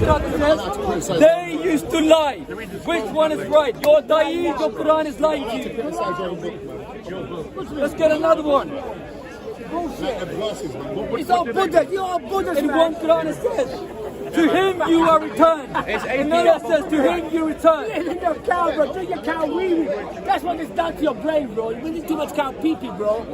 Quran says? They used to lie. Which one is right? Your Daeed, your Quran is lying to you. Let's get another one. It's all Buddha. You're all Buddhas, In man. one Quran it says, to him you are returned. Another says, to him you return. Listen to cow, bro. Drink your cow wee. That's what it's done to your brain, bro. You really too much cow pee-pee, bro.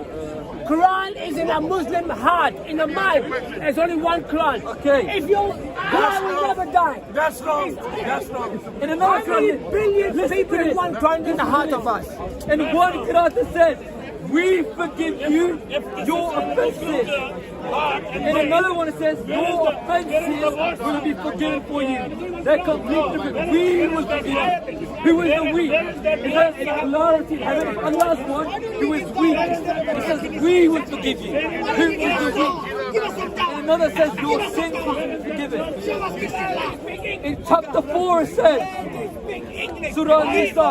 Quran is in a Muslim heart, in the mind. There's only one Quran. Okay. If your Quran will never die. That's wrong. That's wrong. In another How many Quran, billions listen people to in this. one Quran in the heart of us? In one Quran it says, we forgive you your offenses. In another one it says, your offenses will be forgiven for you. They're completely different. We will forgive you. Who is the we? It says clarity in heaven. Allah's one who is we. It says we will forgive you. Who is the we? In another says your sins will be forgiven. In chapter 4 it says, Surah Nisa.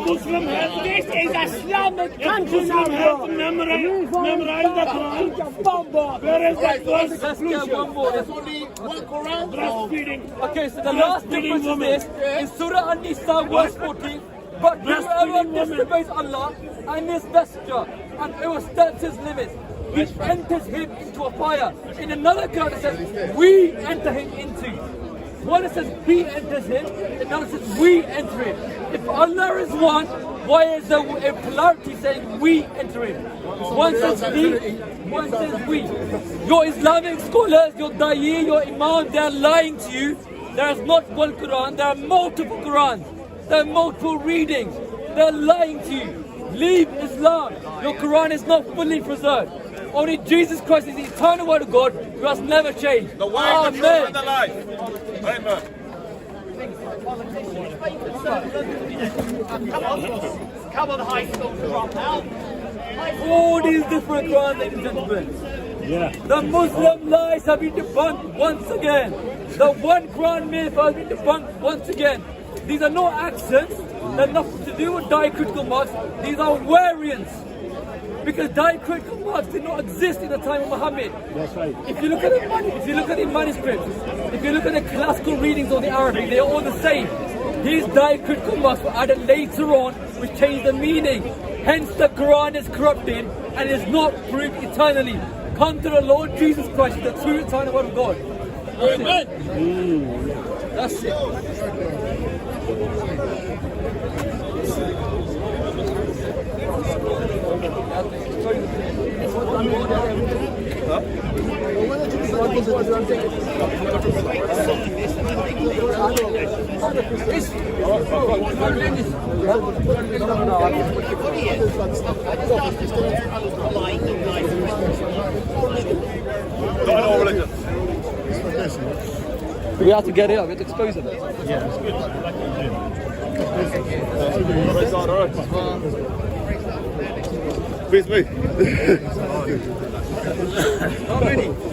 Muslim this is Islamic country now, bro. Memorize the Quran. Where is that verse? Let's get one more. Breastfeeding. Okay, so the last difference is this. In Surah An-Nisa verse 14, but whoever disobeys Allah and His Messenger and oversteps His limits, He enters him into a fire. In another Quran it says, we enter him into. One it says he enters him, another says we enter him. If Allah is one, why is there a plurality saying we enter him? One says he, one says we. Your Islamic scholars, your Da'i, your Imam, they are lying to you. There is not one Quran, there are multiple Qurans. There are multiple readings. They are lying to you. Leave Islam. Your Quran is not fully preserved. Only Jesus Christ is the eternal word of God who has never changed. The way, the truth, and the life. Amen. Come on, high school dropout. All these different Qurans, ladies and gentlemen. The Muslim lies have been debunked once again. The one Quran myth has been debunked once again. These are no accents. They're nothing to do with diacritical marks. These are variants. Because diacritical marks did not exist in the time of Muhammad. That's right. If you look at the manuscripts, if you look at the classical readings of the Arabic, they are all the same. These diacritical marks were added later on, which changed the meaning. Hence, the Quran is corrupted and is not proved eternally. Come to the Lord Jesus Christ, the true eternal word of God. That's it. We have to get it up, we have to expose it. Please, please.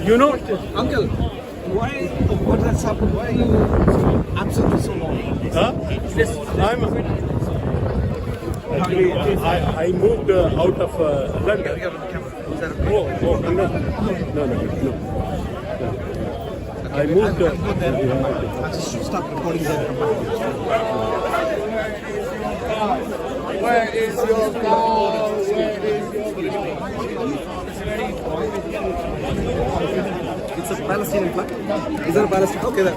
You know, Uncle, what has happened? Why are you absent for so long? Huh? I moved out of London. No. I moved. I just stop recording that. Where is your car? It's a Palestinian flag. Is there a Palestinian? Okay, then.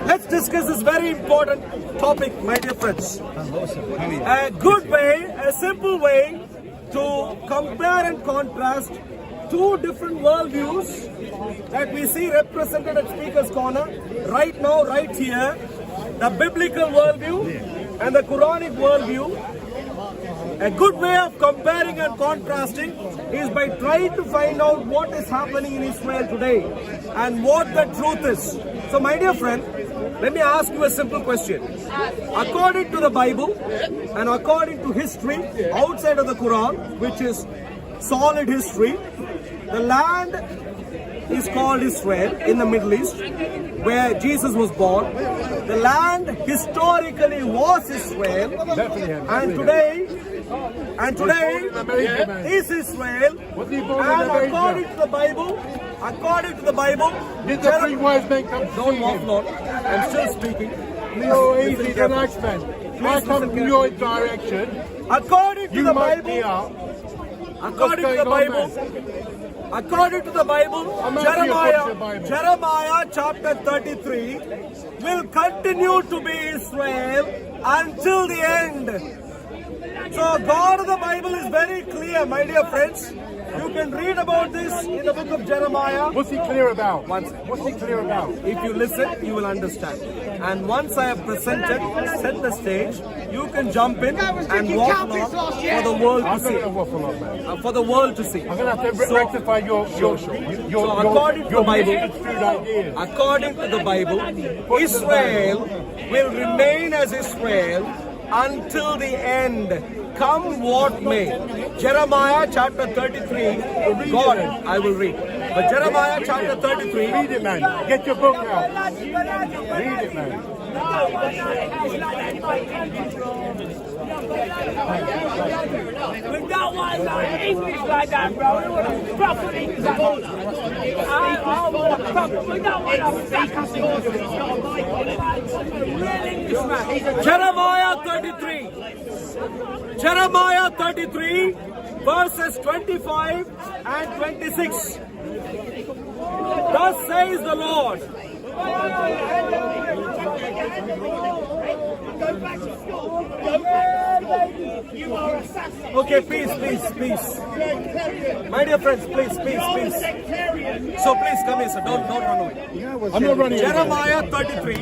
Let's discuss this very important topic, my dear friends. A good way, a simple way to compare and contrast two different worldviews that we see represented at Speaker's Corner right now, right here. The biblical worldview and the Quranic worldview. A good way of comparing and contrasting is by trying to find out what is happening in Israel today and what the truth is. So my dear friend, let me ask you a simple question. According to the Bible and according to history outside of the Quran, which is solid history, the land is called Israel in the Middle East, where Jesus was born. The land historically was Israel, and today And today is Israel. Was he born in And America? according to the Bible, Did the three wise men come to don't see walk, him? Lord. I'm still speaking. No, Listen easy, carefully. relax, man. I Please come listen from your direction. According to You the might be Bible, up. according to the What's going Bible, on, according to the Bible, I'm asking you what's your Bible. Jeremiah chapter 33 will continue to be Israel until the end. So God of the Bible is very clear, my dear friends. You can read about this in the book of Jeremiah. What's he clear about? One second. What's he clear about? If you listen, you will understand. And once I have presented, set the stage, you can jump in and walk along for the world to I'm see. going to waffle on, man. For the world to see. I'm going to have to rectify your according to the Bible, misconstrued ideas. according to the Bible, Israel will remain as Israel until the end. Come what may. Jeremiah chapter 33, God, I will read. But Jeremiah chapter 33, Read it, man. Get your book out. Read it, man. We don't want no English like that, bro. We want a proper English like that. We don't want a fake real Englishman. Jeremiah 33. Jeremiah 33, verses 25 and 26. Thus says the Lord. Okay, please. My dear friends, please. So please come here, sir. Don't run away. I'm not running anywhere. Jeremiah 33.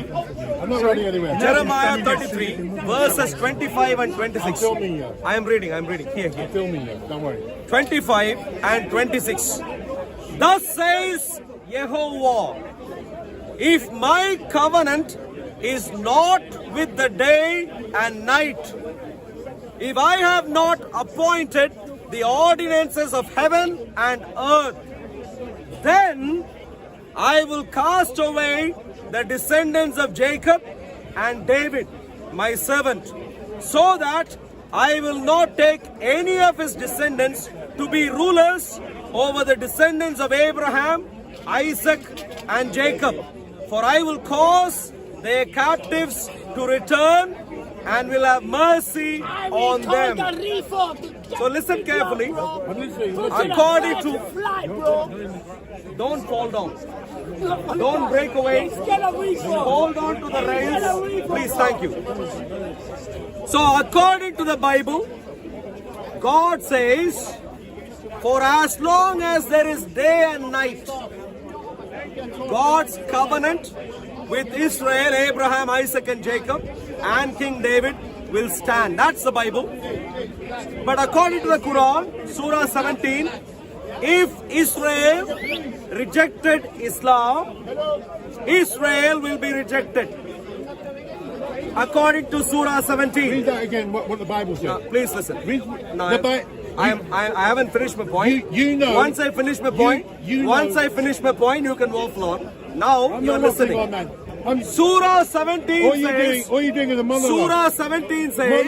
I'm not running anywhere. Jeremiah 33, verses 25 and 26. Film me here. I am reading. Here. Film me here. Don't worry. 25 and 26. Thus says Yehovah, if my covenant is not with the day and night, if I have not appointed the ordinances of heaven and earth, then I will cast away the descendants of Jacob and David, my servant, so that I will not take any of his descendants to be rulers over the descendants of Abraham, Isaac, and Jacob. For I will cause their captives to return and will have mercy on them. So listen carefully. According to, don't fall down. Don't break away. Hold on to the rails. Please, thank you. So according to the Bible, God says, for as long as there is day and night, God's covenant with Israel, Abraham, Isaac, and Jacob, and King David will stand. That's the Bible. But according to the Quran, Surah 17, if Israel rejected Islam, Israel will be rejected. According to Surah 17. Read that again, what the Bible says. Please listen. Read No, the Bible. I haven't finished my point. You know. Once I finish my point, you once know. I finish my point, you can waffle on. Now I'm you're not listening. listening. On, man. Surah 17 All you're doing is a monologue. Surah 17 says.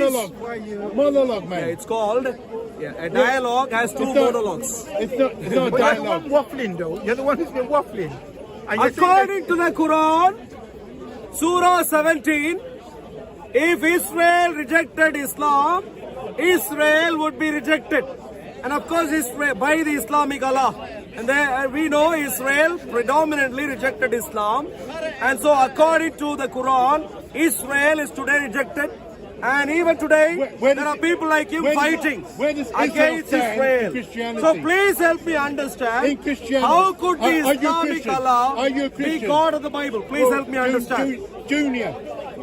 Monologue, man. It's called. A dialogue has two It's not- monologues. It's not You're the dialogue. one waffling though. You're the one who's been waffling. And you're saying According to the Quran, Surah 17, if Israel rejected Islam, Israel would be rejected. And of course, Israel, by the Islamic Allah. And we know Israel predominantly rejected Islam. And so according to the Quran, Israel is today rejected. And even today, Where there are people like you fighting where does Islam against stand in Israel. Christianity? So please help me understand. In Christianity. How could the Are you Islamic Christian? Allah Are you be Christian? God of the Bible? Please help me understand. Junior,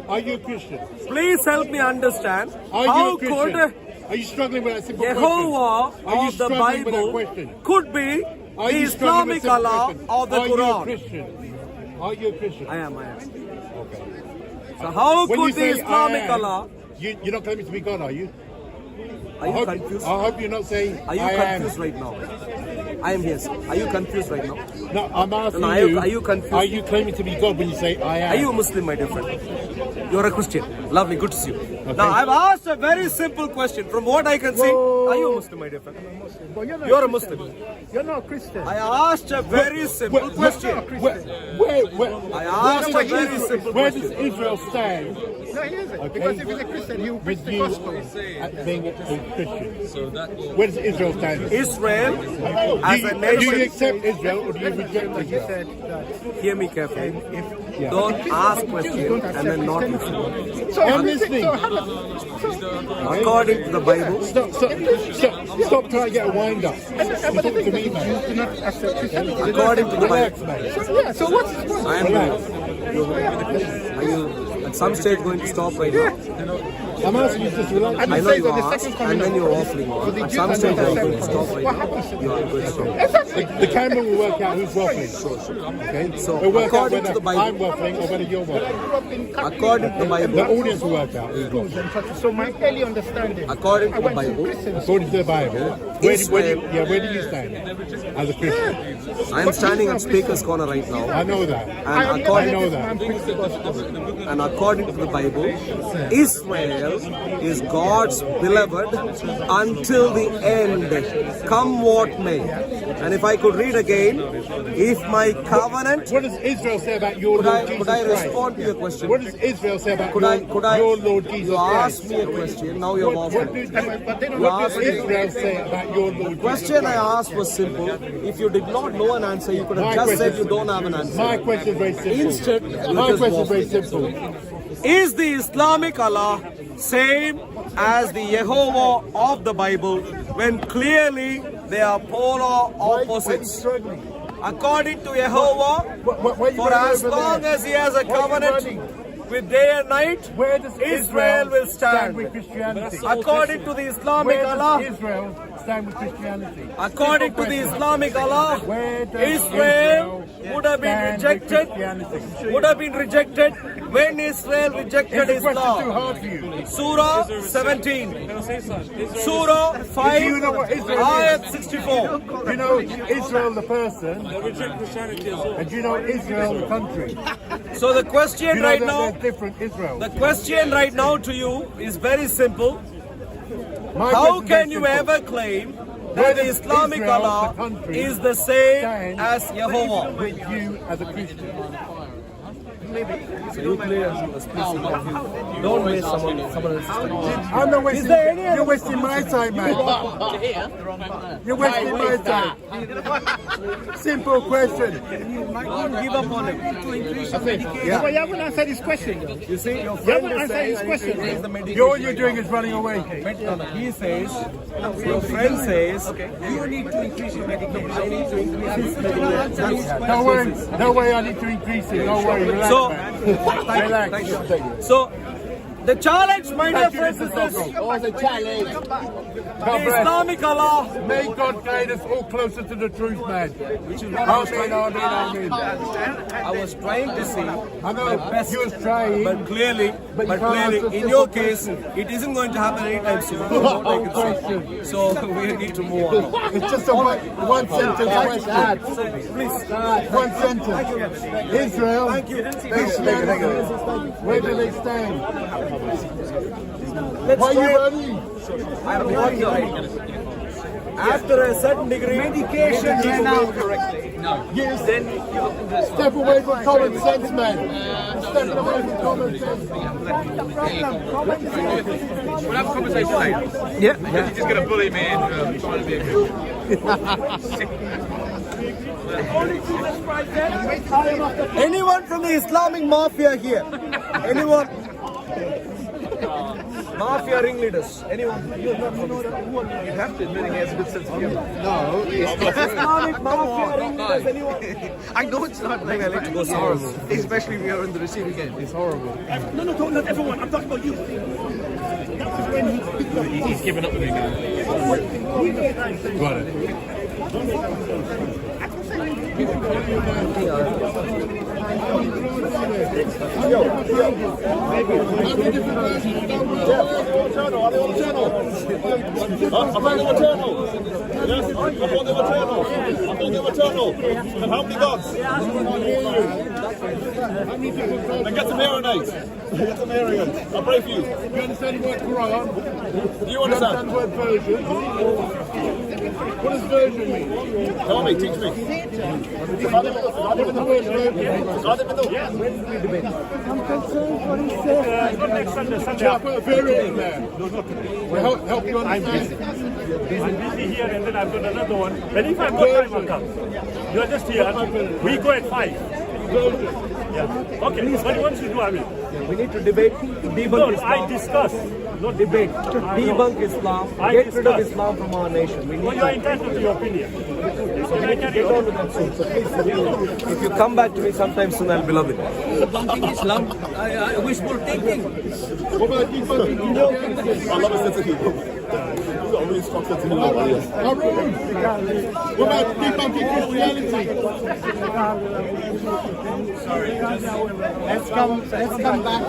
are you a Christian? Please help me understand. Are How you a Christian? could Are you struggling with that simple Yehovah question? Are you of the struggling with that Bible question? could be Are the you struggling with Islamic simple Allah question? of the Are you a Quran? Christian? Are you a Christian? I am. Okay. So how When you could the say Islamic I am, Allah? you're not claiming to be God, are you? Are you confused? I hope you're not saying Are you I confused right now? I am here, sir. Are you confused right now? am. No, I'm asking No, are you confused? Are you claiming to be God when you say I am? Are you a Muslim, my dear friend? You're a Christian. Lovely, good to see you. Now, I've asked a very simple question. From what I can see, are you a Muslim, my dear friend? But You're a Muslim. You're not a Christian. I asked a very simple question. I asked a very simple Where does question. Israel stand No, he isn't. Because if he's a Christian, he will preach with the you gospel. being a Christian? Where does Israel stand? Israel, as a Do you nation, accept Israel or do you reject He Israel? said that. hear me carefully. Don't ask questions and then not listen. I'm listening. According to the Bible, Stop trying to get a wind up. But the thing is, Jews do not accept Christianity. They don't according to the Relax, Bible, man. Yeah, so what's his point? I am. Are you at some stage going to stop right now? I'm asking you just relax. And I it know says you on the asked, second coming and then of you're Christ, waffling for the on. At Jews some and stage, the I'm going to Gentiles. stop right What now. happens to You are going to stop. Exactly. The camera will work out who's waffling. Okay? So, It'll work out according to whether the Bible- I'm waffling or whether you're waffling. According to the The Bible, audience will work out who's waffling. So my early understanding, according to I the went to Bible, prison. According to the Bible, where do you stand as a Christian? I am standing at Speaker's Corner right now, I know that. and I according know this man that. preach the gospel. And according to the Bible, Israel is God's beloved until the end, come what may. And if I could read again, if my covenant, What does Israel say about your could Lord I Jesus Christ? respond to your question? What does Israel say about Could I, your Lord Jesus you asked Christ? me a question, now you're What waffling. But they don't You know does asked me, Israel say about your Lord the Jesus question I Christ? asked was simple. If you did not know an answer, you could have My just said question- you don't have an answer. My question is very simple. Instead, you My just question is very waffle. simple. Is the Islamic Allah same as the Yehovah of the Bible when clearly they are polar opposites? According to Yehovah, Why are you for running as over long there? as he has a Why are you covenant running? with day and night, Where does Israel will stand. with Christianity? According to the Islamic Where does Allah, Israel stand with Christianity? according to the Islamic Allah, Where does Israel would have been stand with rejected, Christianity? would have been rejected when Israel rejected Is the question too Islam. hard for you? Surah 17, Surah 5, Do you know what Israel is? Ayat 64. You know Israel the person, and you know Israel the country. So the question You know right that now, there's different Israel. the question right now to you is very simple. My How question is can very you simple. ever claim Where that the does Islamic Israel, the Allah country, is the same stand as Yehovah? with you as a Christian? Don't waste someone else's time. I'm not wasting. You're wasting my time, man. You're wasting my time. Simple question. Give up on it. Yeah. But you haven't answered his question. You see, your You friend haven't is answered saying his I need to question. increase the medication. All you're doing is running away. He says, your friend says, you need to increase your medication. I need to increase his medication. Don't worry. Don't worry. I need to increase it. Don't worry. Relax, So, man. Relax. thank you. So, the challenge, my dear friends, is this. The Islamic Allah, May God guide us all closer to the truth, man. which is what I was Amen, trying, amen, amen. I was trying to see I know the best, you was trying. but clearly, But you can't answer in simple your case, questions. it isn't going to happen anytime soon. Oh, question. So we need to move on. It's just a one sentence question. Please. One sentence. Israel, Christianity, where do they stand? Why are you running? I'm working. After a certain degree, medication ran out correctly. Yes. Step away from common sense, man. Step away from common sense. We'll have a conversation later. Yeah. You're just going to bully me and trying to be a good. Anyone from the Islamic Mafia here? Anyone? Mafia ringleaders? Anyone? You have to admit he has a good sense of humor. Islamic Mafia ringleaders? Anyone? I know it's not. I like to go horrible. Especially when you're in the receiving end. It's horrible. No, not everyone. I'm talking about you. He's given up with it. Got it. I'm on the channel. Yes, I thought they were eternal. I thought they were eternal. And how many gods? And get some Aaronites. Get some Aaronites. I'll pray for you. You understand the word Quran? Do you understand? The word version? What does version mean? Tell me, teach me. What is the word version? I'm concerned for his safety. Should I put a variant in there? Will help you understand? I'm busy here and then I've got another one. But if I've got time, I'll come. You're just here. We go at 5. Yeah. Okay. What do you want to do, I will. We need to debate, debunk No, Islam. I discuss. Not Debate, debunk Islam, get rid of Islam from our nation. We need Well, you are entitled to your opinion. So can I carry get on on? with that soon. So please, if you come back to me sometime soon, I'll be loving. Debunking Islam, wishful thinking. What about debunking? I love a sense of humor. You've got a really strong sense of humor. Harun, what about debunking Christianity? Let's come back.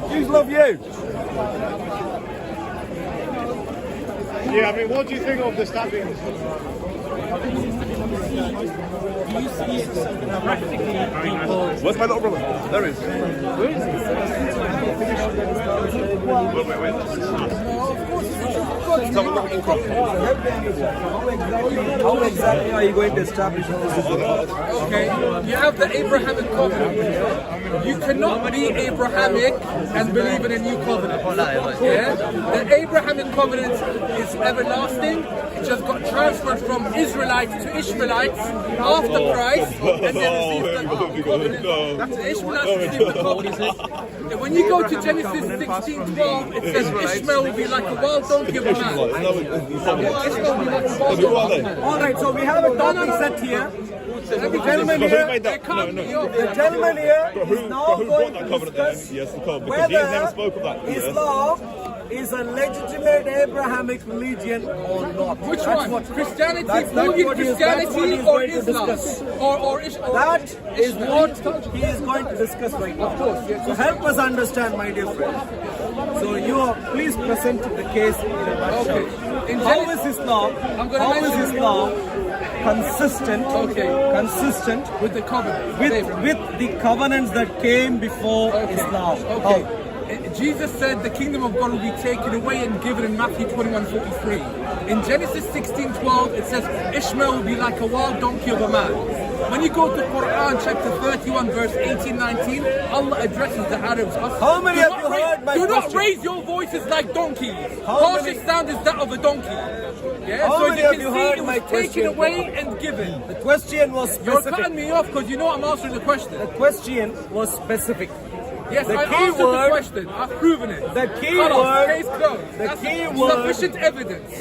Jews love you. Yeah, I mean, what do you think of the stabbings? Where's my little brother? There he is. How exactly are you going to establish this? Okay, you have the Abrahamic covenant. You cannot be Abrahamic and believe in a new covenant. Yeah? The Abrahamic covenant is everlasting. It just got transferred from Israelites to Ishmaelites after Christ, and then received the covenant. The Ishmaelites received the covenant. And when you go to Genesis 16:12, it says Ishmael will be like a wild donkey of a man. Ishmael will be like a wild donkey of a man. All right, so we have a topic set here. The gentleman here, They can't be off. the gentleman here But is now who going brought that to covenant then? discuss Yes, the covenant. Because Jesus never spoke of that. whether Yes. Islam is a legitimate Abrahamic religion or not. Which That's one? Christianity, that's Christianity what he's or going to Islam? discuss. Or Islam? That is what he is going to discuss right now. Of course, yes. So help us understand, my dear friend. So you are, please present the case in a nutshell. Okay. In How Genesis- is Islam? I'm gonna How is mention- Islam consistent? Okay. Consistent With the covenant. with the covenants that came before Islam. Okay. How? Jesus said the kingdom of God will be taken away and given in Matthew 21:43. In Genesis 16:12, it says Ishmael will be like a wild donkey of a man. When you go to Quran chapter 31 verse 18-19, Allah addresses the Arabs. How many Do have not you heard my Do not question? raise your voices like donkeys. How Harshest many- sound is that of a donkey. Yeah? How So many you have can you see heard it my was taken question? away and given. The question was You're specific. cutting me off because you know I'm answering the question. The question was specific. Yes, The I key answered word- the question. I've proven it. The key Cut off, word- case closed. the That's key word- sufficient evidence.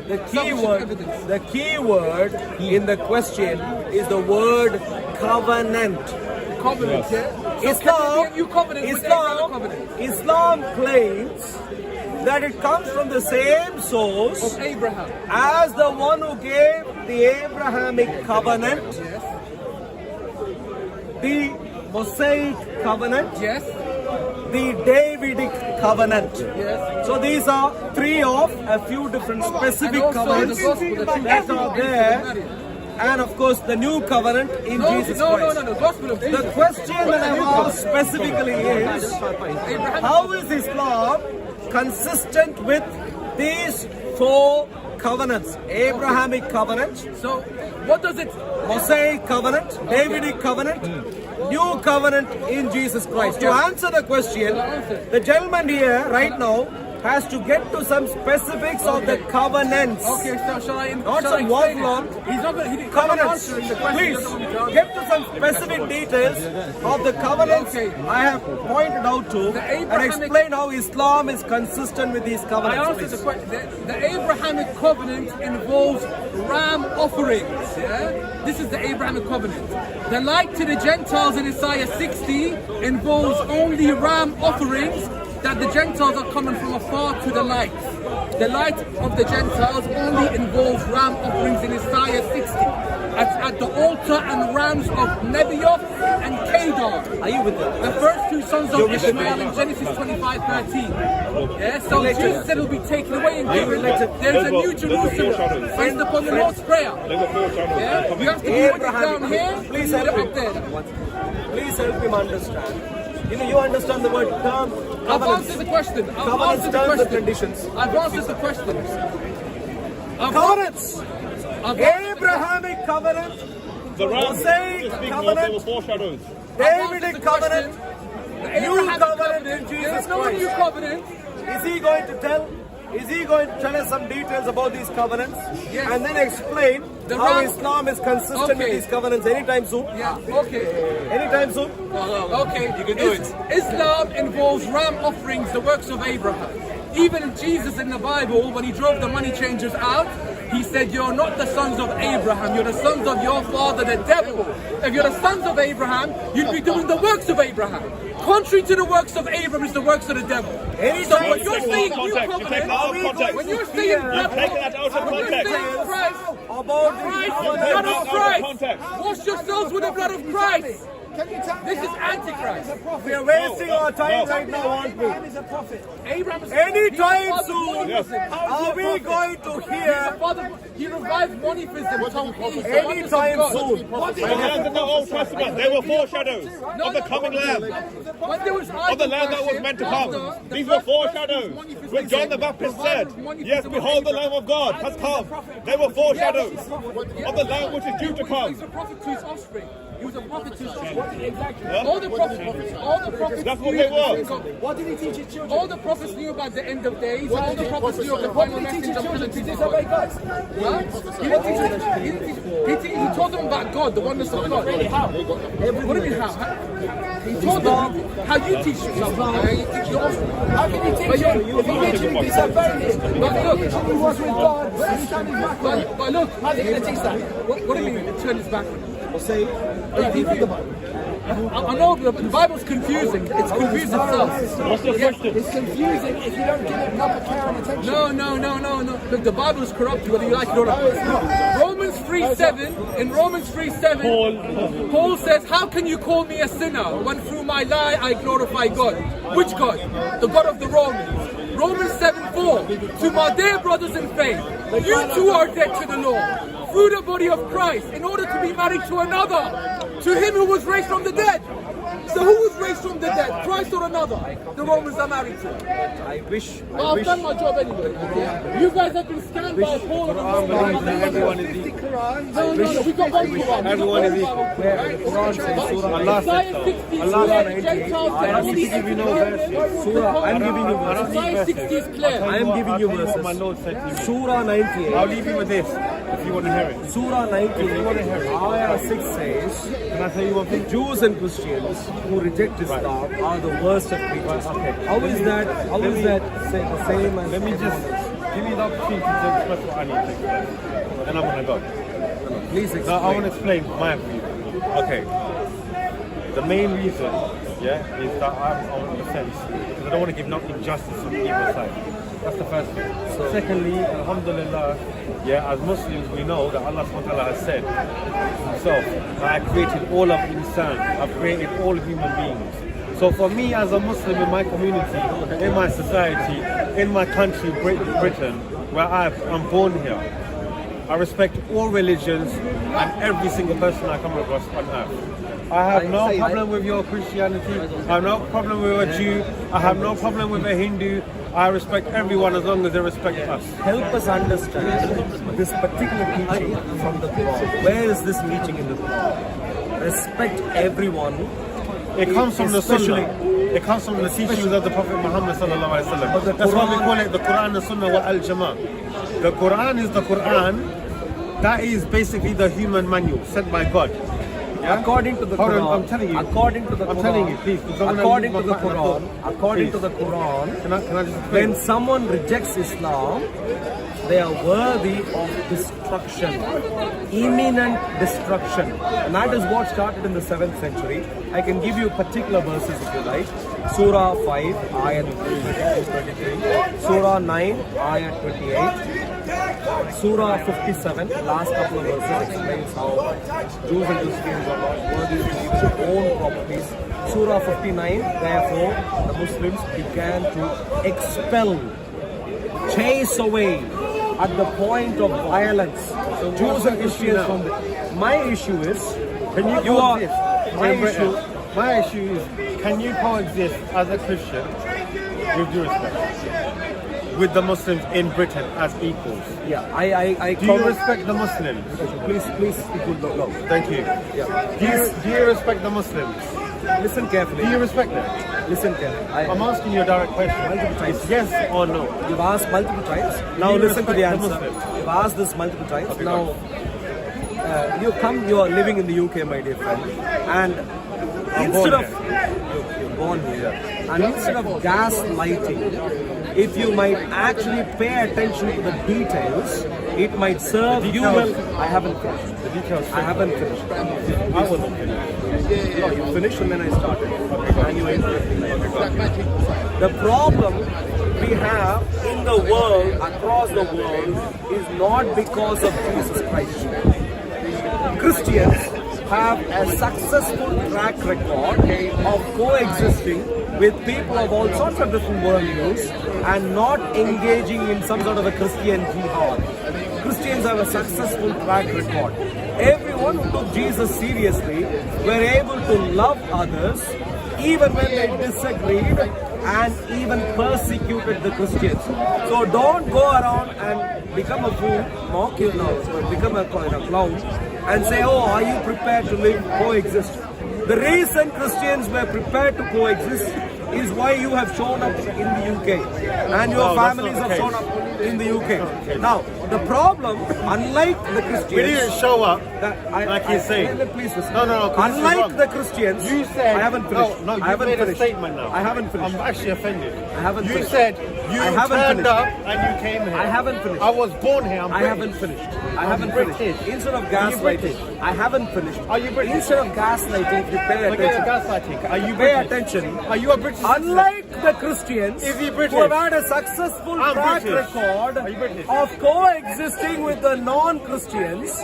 The key Sufficient word, evidence. the key word in the question is the word covenant. Covenant, yeah? So Islam, can there be a new covenant with Abrahamic covenant? Islam claims that it comes from the same source Of Abraham. as the one who gave the Abrahamic covenant, Yes. the Mosaic covenant, Yes. the Davidic covenant. Yes. So these are three of a few different specific And also covenants the gospel, the true that gospel are of there, Mary. and of course the new covenant in No, Jesus no, Christ. no, no, the gospel of The Jesus. question that I asked specifically is, Abraham. how is Islam consistent with these four covenants? Abrahamic covenant, So, what does it? Mosaic covenant, Davidic covenant, new covenant in Jesus Christ. To answer the question, the gentleman here right now has to get to some specifics of the covenants. Okay, so shall I? Not shall I some explain it? waffle on He's not going. He's not covenants. answering the question. Please He doesn't want me to answer. get to some specific details of the covenants Okay. I have pointed out to The and Abrahamic- explain how Islam is consistent with these I covenants. answered the please. question. The Abrahamic covenant involves ram offerings. Yeah? This is the Abrahamic covenant. The light to the Gentiles in Isaiah 60 involves only ram offerings that the Gentiles are coming from afar to the light. The light of the Gentiles only involves ram offerings in Isaiah 60. At the altar and rams of Nebaioth and Kedar. Are you with them? The first two sons of Ishmael in Genesis 25:13. Yeah, so Jesus said it will be taken away and given. There's a new Jerusalem based upon the Lord's Prayer. Yeah, you have to put it down here. Please put help it up there. Please help him understand. You understand the word term. I've answered the question. I've answered the terms and question. conditions. I've answered the question. Covenants. Abrahamic covenant. The ram Mosaic is speaking of, covenant. they were foreshadows. Davidic covenant. The New Abrahamic covenant in Jesus There's no Christ. new covenant. Is he going to tell us some details about these covenants? Yes. And then explain The how ram- Islam is consistent with Okay. these covenants anytime soon? Yeah, okay. Anytime soon? Okay, you can do it. Islam involves ram offerings, the works of Abraham. Even Jesus in the Bible, when he drove the money changers out, he said, "You're not the sons of Abraham, you're the sons of your father, the devil. If you're the sons of Abraham, you'd be doing the works of Abraham. Contrary to the works of Abraham is the works of the devil." So when you're saying new Context, you take covenant, that out of context. when you're saying You've taken that out of when you're context. saying Christ, About Christ, the the blood of out of Christ, context. wash yourselves with the blood of Christ. This is Antichrist. We are wasting our time right now, aren't we? Abraham is Anytime he's the soon, father of monotheism. are we going to He's the hear father- He revived monotheism. anytime soon? The lambs in the Old Testament, they were foreshadows of the coming lamb, of the lamb that was meant to come. These were foreshadows. When John the Baptist said, "Yes, behold, the Lamb of God has come," they were foreshadows of the lamb which is due to come. He's a prophet to his offspring. He was a prophet to his offspring. Yeah? All the prophets That's what knew they the were. things of- All the prophets knew about the end of days. All the prophets knew of the final message of the disobey God. Huh? He didn't teach them. He told them about God, the oneness of God. How? What do you mean how? He told them how you teach yourself. How you teach your offspring. How can you teach him if he literally disobeyed him? But look, He was with God, but he turned his back on him. but look. How's he going to teach that? What do you mean? Turn his back. Say, Have you read the Bible? I know the Bible's confusing. It's confused itself. What's your question? It's confusing if you don't give it proper care and attention. No. Look, the Bible is corrupt whether you like it or not. Romans 3:7. In Romans 3:7, Paul says, "How can you call me a sinner when through my lie I glorify God?" Which God? The God of the Romans. Romans 7:4. To my dear brothers in faith, you too are dead to the law through the body of Christ, in order to be married to another, to him who was raised from the dead. So who was raised from the dead, Christ or another? The Romans are married to. I wish. Well, I've done my job anyway. You guys have been scanned by Paul and Everyone is equal. No, we got one Quran. Everyone is equal. Isaiah 60 is clear. Gentiles can only give you no verse. Surah, I'm giving you verses. Isaiah 60 is clear. I am giving you verses. My Lord said to you. Surah 98. I'll leave you with this if you want to hear it. Surah 98, Ayah 6 says, Can I tell you one thing? Jews and Christians who reject Islam are the worst of creatures. Okay. How is that say the same as Let me just give you the opportunity to express what I need to express. Then I'm going to go. Please So explain. I want to explain my view. Okay. The main reason, is that I'm on the fence because I don't want to give no injustice on either side. That's the first thing. Secondly, alhamdulillah, as Muslims we know that Allah subhanahu wa ta'ala has said himself that I created all of insan, I've created all human beings. So for me as a Muslim in my community, in my society, in my country, Britain, where I'm born here, I respect all religions and every single person I come across on earth. I have no problem with your Christianity, I have no problem with a Jew, I have no problem with a Hindu. I respect everyone as long as they respect us. Help us understand this particular teaching from the Quran. Where is this teaching in the Quran? Respect everyone. It comes from the Especially- Sunnah. It comes from the teachings of the Prophet Muhammad sallallahu alaihi But the wasallam. That's why we Quran- call it the Quran, the Sunnah, wa al-Jama'ah. The Quran is the Quran. That is basically the human manual sent by God. Yeah? According to the Hold on, Quran, I'm telling you. According to the I'm Quran, telling you, please, because I'm gonna according use to my the partner Quran, thought. according Please. to the Quran, Can I just when explain? someone rejects Islam, they are worthy of destruction, imminent destruction. And that is what started in the 7th century. I can give you particular verses if you like. Surah 5, ayat 23. Surah 9, ayat 28. Surah 57, last couple of verses explains how Jews and Christians are not worthy to leave their own properties. Surah 59, therefore, the Muslims began to expel, chase away at the point of violence Jews and Christians from the... My issue is, Can you are... coexist? My issue is, can you coexist as a Christian with due respect with the Muslims in Britain as equals? Yeah, I Do you respect the Muslims? Please, equal no. Thank you. Yeah. Do you respect the Muslims? Listen carefully. Do you respect them? Listen carefully. I'm asking you a direct question. It's yes or no. You've asked multiple times. Now you listen to the respect the answer. Muslims? You've asked this multiple times. Okay, Now, you are living in the UK, my dear friend, and instead of you're born here, and instead of gaslighting, if you might actually pay attention to the details, it might serve you well. I haven't finished. The details. I haven't finished. I wasn't finished. No, you finished and then I started. And you interrupted me. The problem we have in the world, across the world, is not because of Jesus Christ. Christians have a successful track record of coexisting with people of all sorts of different worldviews and not engaging in some sort of a Christian jihad. Christians have a successful track record. Everyone who took Jesus seriously were able to love others even when they disagreed and even persecuted the Christians. So don't go around and become a fool, mock you now, become a clown and say, oh, are you prepared to coexist? The reason Christians were prepared to coexist is why you have shown up in the UK and your families have shown up in the UK. Now, the problem, unlike the Christians... We didn't show up, like he's saying. Please listen. No. Unlike the Christians, You said... I haven't finished. No, you I haven't made a finished. statement now. I haven't finished. I'm actually offended. I haven't You finished. said you I haven't turned finished. up and you came here. I haven't finished. I was born here. I'm I British. haven't finished. I I'm haven't British. finished. Instead of Are you British? gaslighting, I haven't finished. Are you British? Instead of gaslighting, if you pay Forget attention. gaslighting. Are you Pay British? attention. Are you a British citizen? Unlike the Christians, Is he British? who have had a successful I'm track British. record Are you British? of coexisting with the non-Christians,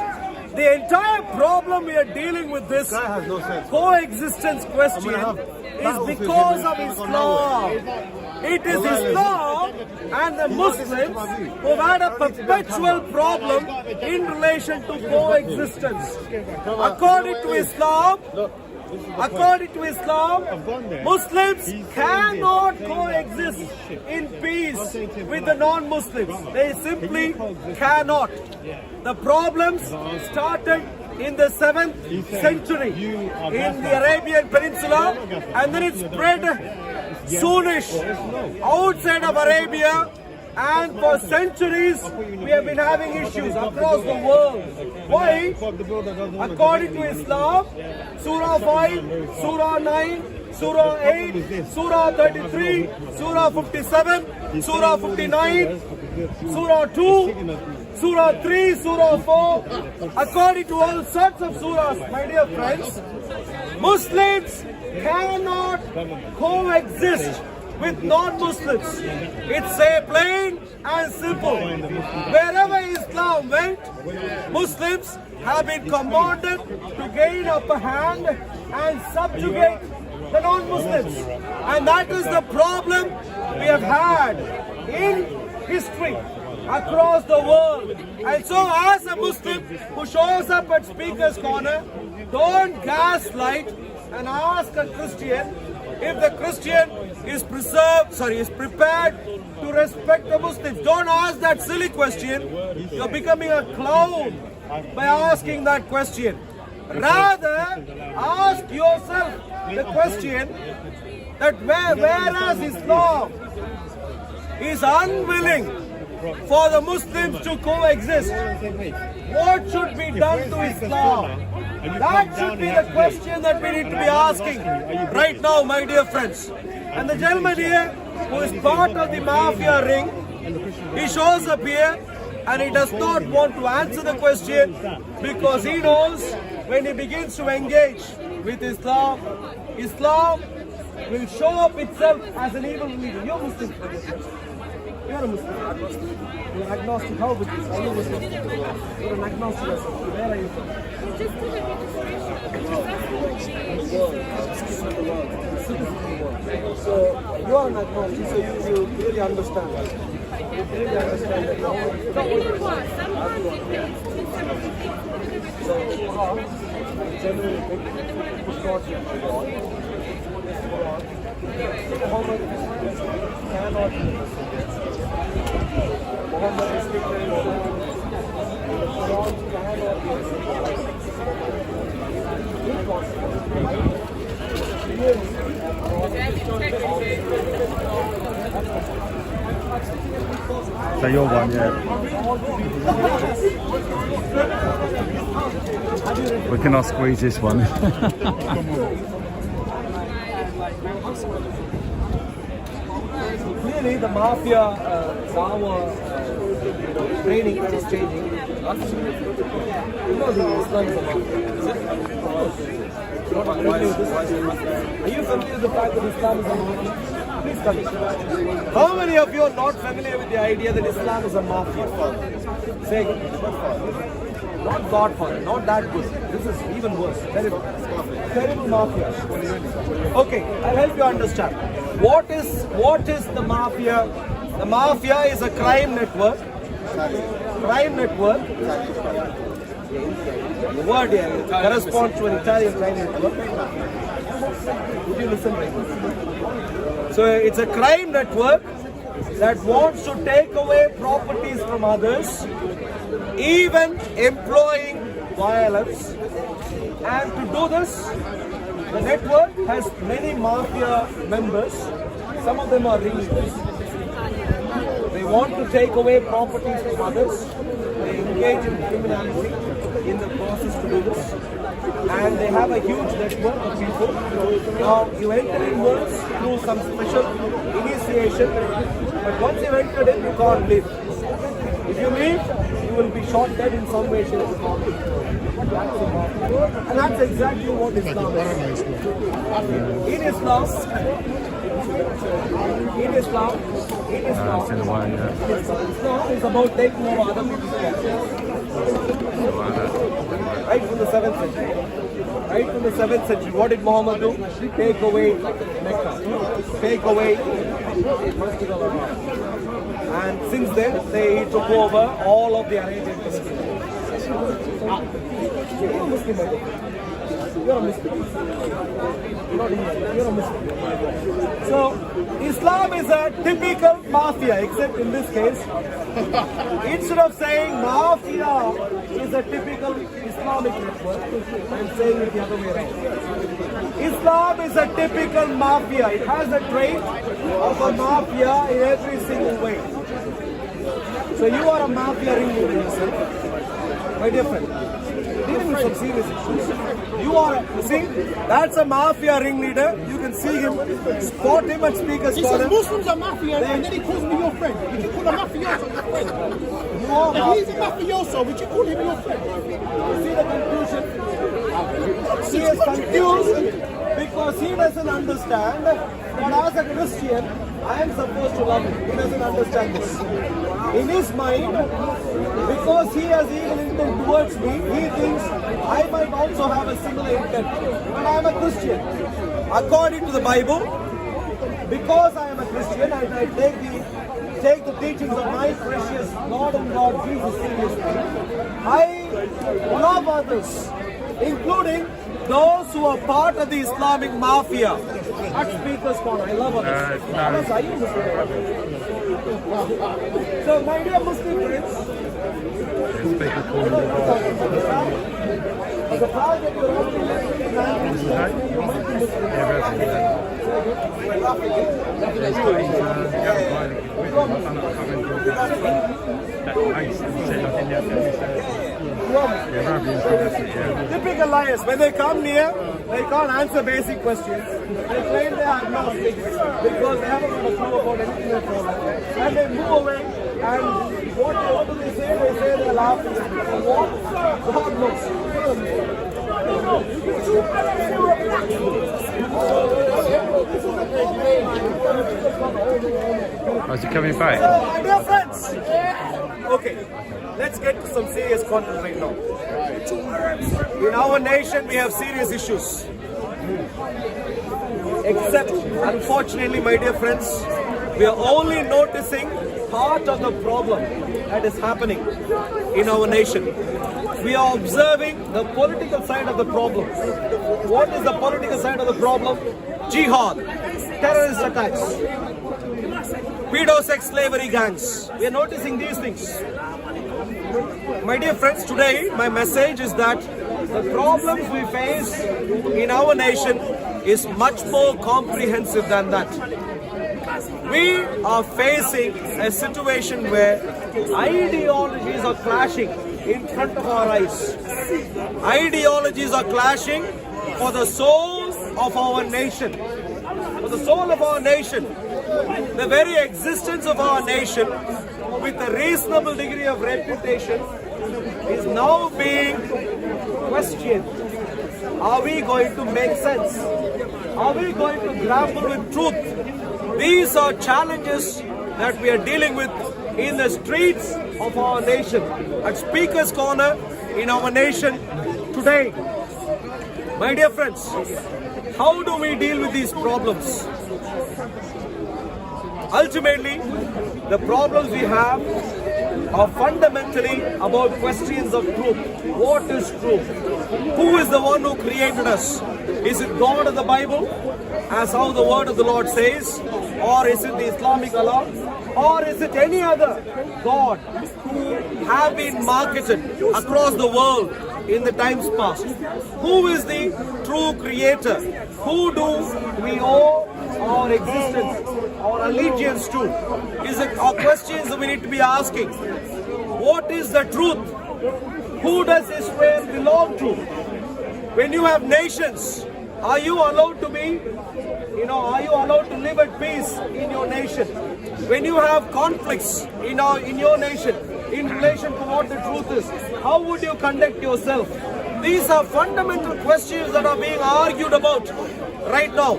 the entire problem we are dealing with this Guy has no sense. coexistence question have is battlefield because here. of We're gonna Islam. It is Islam and the Muslims who have had a perpetual problem in relation to coexistence. According to Islam, Muslims cannot coexist in peace with the non-Muslims. They simply cannot. The problems started in the 7th century in the Arabian Peninsula, and then it spread soonish outside of Arabia, and for centuries we have been having issues across the world. Why? According to Islam, Surah 5, Surah 9, Surah 8, Surah 33, Surah 57, Surah 59, Surah 2, Surah 3, Surah 4, according to all sorts of surahs, my dear friends, Muslims cannot coexist with non-Muslims. It's a plain and simple. Wherever Islam went, Muslims have been commanded to gain upper hand and subjugate the non-Muslims. And that is the problem we have had in history across the world. And so as a Muslim who shows up at Speaker's Corner, don't gaslight and ask a Christian if the Christian is prepared to respect the Muslims. Don't ask that silly question. You're becoming a clown by asking that question. Rather, ask yourself the question that whereas Islam is unwilling for the Muslims to coexist, what should be done to Islam? That should be the question that we need to be asking right now, my dear friends. And the gentleman here, who is part of the mafia ring, he shows up here and he does not want to answer the question because he knows when he begins to engage with Islam, Islam will show up itself as an evil religion. You're Muslim. You're a Muslim. You're agnostic. How with this? Are you Muslim? You're an agnostic. Where are you from? So you are an agnostic, so you really understand that. You really understand that. So Quran generally is not God. Muhammad cannot be Muhammad is declared the Quran cannot So you're one, yeah. We cannot squeeze this one. Clearly, the mafia, our training is changing. You know the Islam is a mafia. Are you familiar with the fact that Islam is a mafia? Please tell me. How many of you are not familiar with the idea that Islam is a mafia? Say again. Not Godfather, not that good. This is even worse. Terrible. Terrible mafia. Okay, I'll help you understand. What is the mafia? The mafia is a crime network. Crime network. The word here corresponds to an Italian crime network. Would you listen right now? So it's a crime network that wants to take away properties from others, even employing violence. And to do this, the network has many mafia members. Some of them are ringleaders. They want to take away properties from others. They engage in criminality in the process to do this. And they have a huge network of people. Now, you enter in once through some special initiation, but once you've entered in, you can't leave. If you leave, you will be shot dead in some way, shape, or form. And that's exactly what Islam is. In Islam is about taking over other people's property. Right from the 7th century. Right from the 7th century, what did Muhammad do? Take away Mecca. Take away Masjid al-Haram. And since then, he took over all of the Arabian countries. You're a Muslim, right? You're a Muslim. You're not Indian. You're a Muslim. So, Islam is a typical mafia, except in this case, instead of saying mafia is a typical Islamic network, I'm saying it the other way around. Islam is a typical mafia. It has a trait of a mafia in every single way. So you are a mafia ringleader yourself. My dear friend, dealing with some serious issues. You are, see, that's a mafia ringleader. You can see him, spot him and speak as He says Muslims are mafia, and then he calls me your friend. Would you call a mafioso your friend? If he's a mafioso, would you call him your friend? See the confusion? He is confused because he doesn't understand that as a Christian, I am supposed to love him. He doesn't understand this. In his mind, because he has evil intent towards me, he thinks I might also have a similar intent. But I am a Christian. According to the Bible, because I am a Christian, I take the teachings of my precious Lord and God Jesus seriously. I love others, including those who are part of the Islamic mafia. At Speaker's Corner, I love others. Others, are you Muslim? So, my dear Muslim friends, the fact that you're only typical liars. When they come near, they can't answer basic questions. They claim they are agnostic because they haven't got a clue about anything at all. And they move away And what do they say? They say they're laughing. What? God knows. Is he coming back? My dear friends, okay, let's get to some serious content right now. In our nation, we have serious issues. Except, unfortunately, my dear friends, we are only noticing part of the problem that is happening in our nation. We are observing the political side of the problem. What is the political side of the problem? Jihad, terrorist attacks, pedo sex slavery gangs. We are noticing these things. My dear friends, today my message is that the problems we face in our nation is much more comprehensive than that. We are facing a situation where ideologies are clashing in front of our eyes. Ideologies are clashing for the soul of our nation. For the soul of our nation. The very existence of our nation, with a reasonable degree of reputation, is now being questioned. Are we going to make sense? Are we going to grapple with truth? These are challenges that we are dealing with in the streets of our nation, at Speaker's Corner in our nation today. My dear friends, how do we deal with these problems? Ultimately, the problems we have are fundamentally about questions of truth. What is truth? Who is the one who created us? Is it God of the Bible, as how the word of the Lord says? Or is it the Islamic Allah? Or is it any other God who have been marketed across the world in the times past? Who is the true creator? Who do we owe our existence, our allegiance to? Is it our questions that we need to be asking? What is the truth? Who does Israel belong to? When you have nations, are you allowed to be, are you allowed to live at peace in your nation? When you have conflicts in your nation, in relation to what the truth is, how would you conduct yourself? These are fundamental questions that are being argued about right now.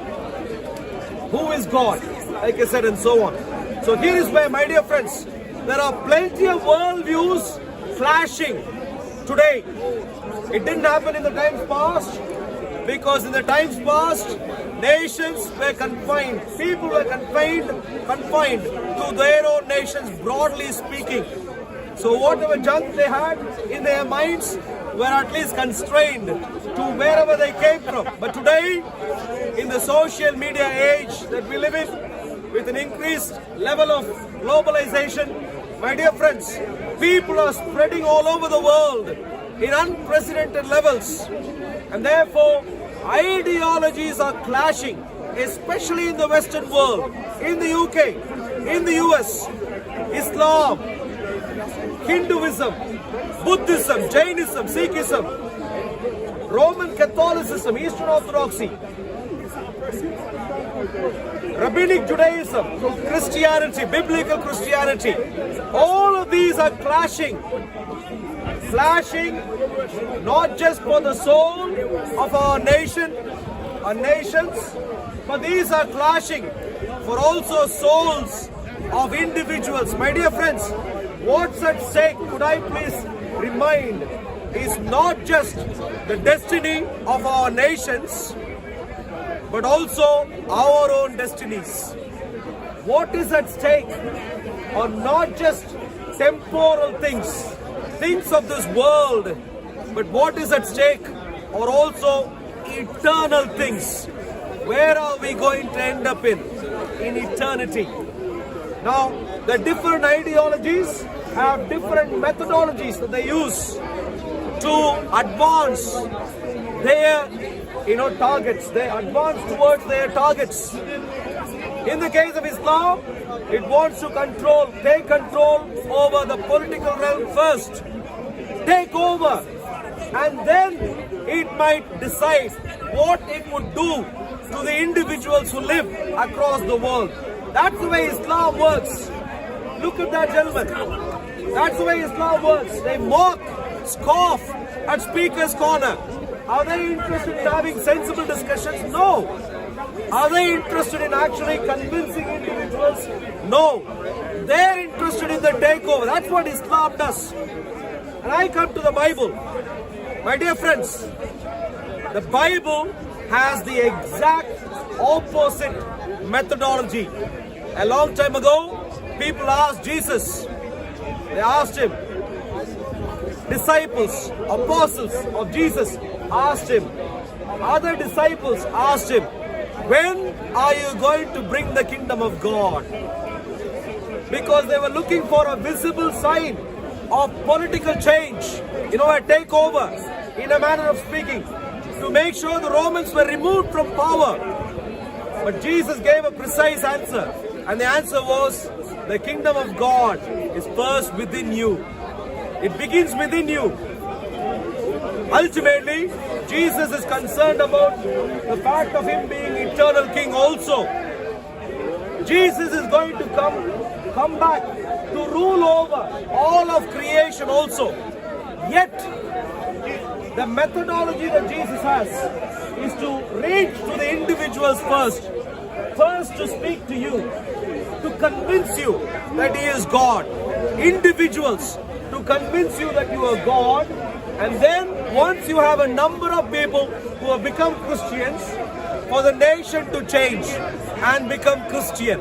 Who is God? Like I said, and so on. So here is where, my dear friends, there are plenty of worldviews clashing today. It didn't happen in the times past, because in the times past, nations were confined. People were confined to their own nations, broadly speaking. So whatever junk they had in their minds were at least constrained to wherever they came from. But today, in the social media age that we live in, with an increased level of globalization, my dear friends, people are spreading all over the world in unprecedented levels. And therefore, ideologies are clashing, especially in the Western world, in the UK, in the US, Islam, Hinduism, Buddhism, Jainism, Sikhism, Roman Catholicism, Eastern Orthodoxy, Rabbinic Judaism, Christianity, Biblical Christianity. All of these are clashing not just for the soul of our nation, our nations, but these are clashing for also souls of individuals. My dear friends, what's at stake, could I please remind, is not just the destiny of our nations, but also our own destinies. What is at stake are not just temporal things of this world, but what is at stake are also eternal things. Where are we going to end up in eternity? Now, the different ideologies have different methodologies that they use to advance their targets. They advance towards their targets. In the case of Islam, it wants to take control over the political realm first. Take over. And then it might decide what it would do to the individuals who live across the world. That's the way Islam works. Look at that gentleman. That's the way Islam works. They mock, scoff at Speaker's Corner. Are they interested in having sensible discussions? No. Are they interested in actually convincing individuals? No. They're interested in the takeover. That's what Islam does. And I come to the Bible. My dear friends, the Bible has the exact opposite methodology. A long time ago, people asked Jesus. They asked him. Disciples, apostles of Jesus asked him. Other disciples asked him, when are you going to bring the kingdom of God? Because they were looking for a visible sign of political change, a takeover, in a manner of speaking, to make sure the Romans were removed from power. But Jesus gave a precise answer, and the answer was, the kingdom of God is first within you. It begins within you. Ultimately, Jesus is concerned about the fact of him being eternal king also. Jesus is going to come back to rule over all of creation also. Yet, the methodology that Jesus has is to reach to the individuals first to speak to you, to convince you that he is God. Individuals, to convince you that you are God. And then, once you have a number of people who have become Christians, for the nation to change and become Christian.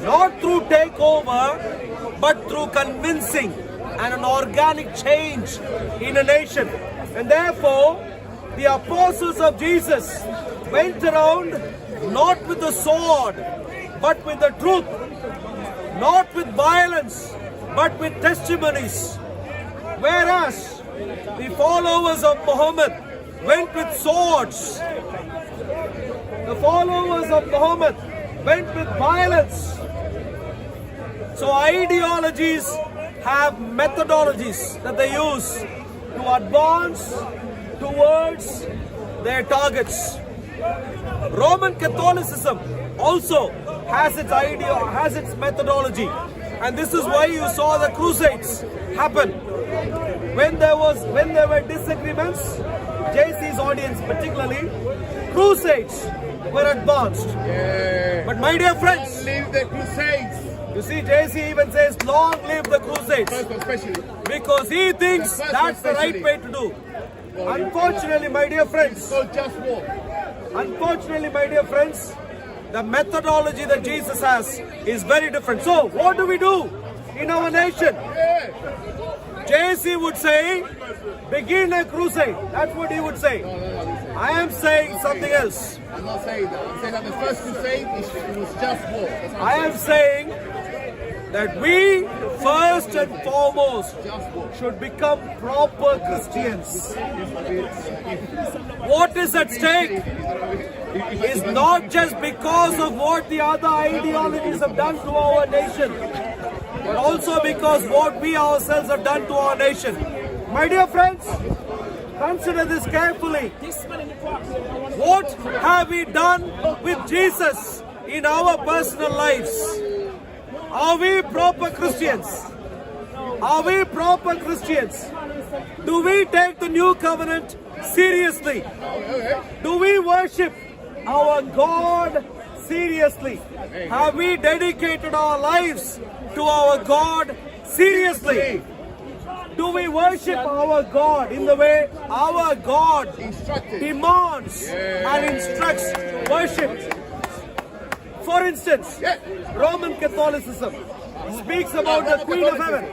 Not through takeover, but through convincing and an organic change in a nation. And therefore, the apostles of Jesus went around not with the sword, but with the truth. Not with violence, but with testimonies. Whereas the followers of Muhammad went with swords. The followers of Muhammad went with violence. So ideologies have methodologies that they use to advance towards their targets. Roman Catholicism also has its methodology, and this is why you saw the Crusades happen. When there were disagreements, JC's audience particularly, Crusades were advanced. Yeah. But my dear friends, Long live the Crusades. You see, JC even says, long live the Crusades. First one especially. Because he thinks The first that's the right especially. way to do. Unfortunately, my dear friends, So just war. unfortunately, my dear friends, the methodology that Jesus has is very different. So, what do we do in our nation? JC would say, begin a crusade. That's what he would say. I am saying something else. I'm not saying that. I'm saying that the first crusade it was just war. That's what I am saying that we, first and foremost, just war. should become proper Christians. What is at stake is not just because of what the other ideologies have done to our nation, but also because what we ourselves have done to our nation. My dear friends, consider this carefully. What have we done with Jesus in our personal lives? Are we proper Christians? Are we proper Christians? Do we take the new covenant seriously? Do we worship our God seriously? Have we dedicated our lives to our God seriously? Do we worship our God in the way our God demands and instructs worship? For instance, Roman Catholicism speaks about the Queen of Heaven.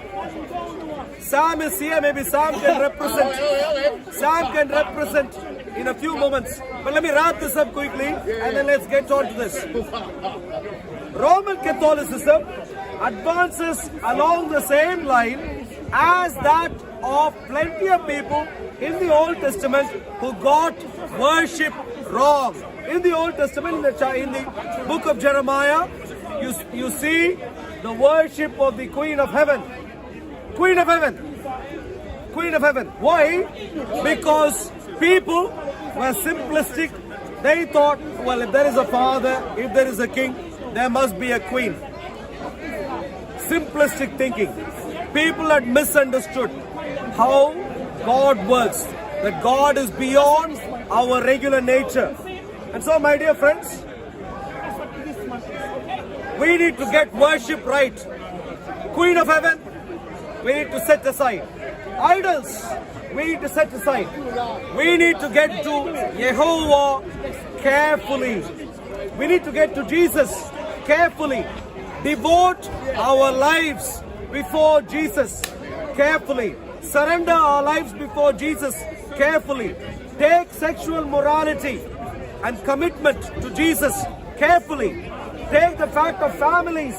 Sam is here, maybe Sam can represent in a few moments. But let me wrap this up quickly and then let's get on to this. Roman Catholicism advances along the same line as that of plenty of people in the Old Testament who got worship wrong. In the Old Testament, in the book of Jeremiah, you see the worship of the Queen of Heaven. Queen of Heaven. Queen of Heaven. Why? Because people were simplistic. They thought, well, if there is a father, if there is a king, there must be a queen. simplistic thinking. People had misunderstood how God works, that God is beyond our regular nature. And so, my dear friends, we need to get worship right. Queen of Heaven, we need to set aside. Idols, we need to set aside. We need to get to Yehovah carefully. We need to get to Jesus carefully. Devote our lives before Jesus carefully. Surrender our lives before Jesus carefully. Take sexual morality and commitment to Jesus carefully. Take the fact of families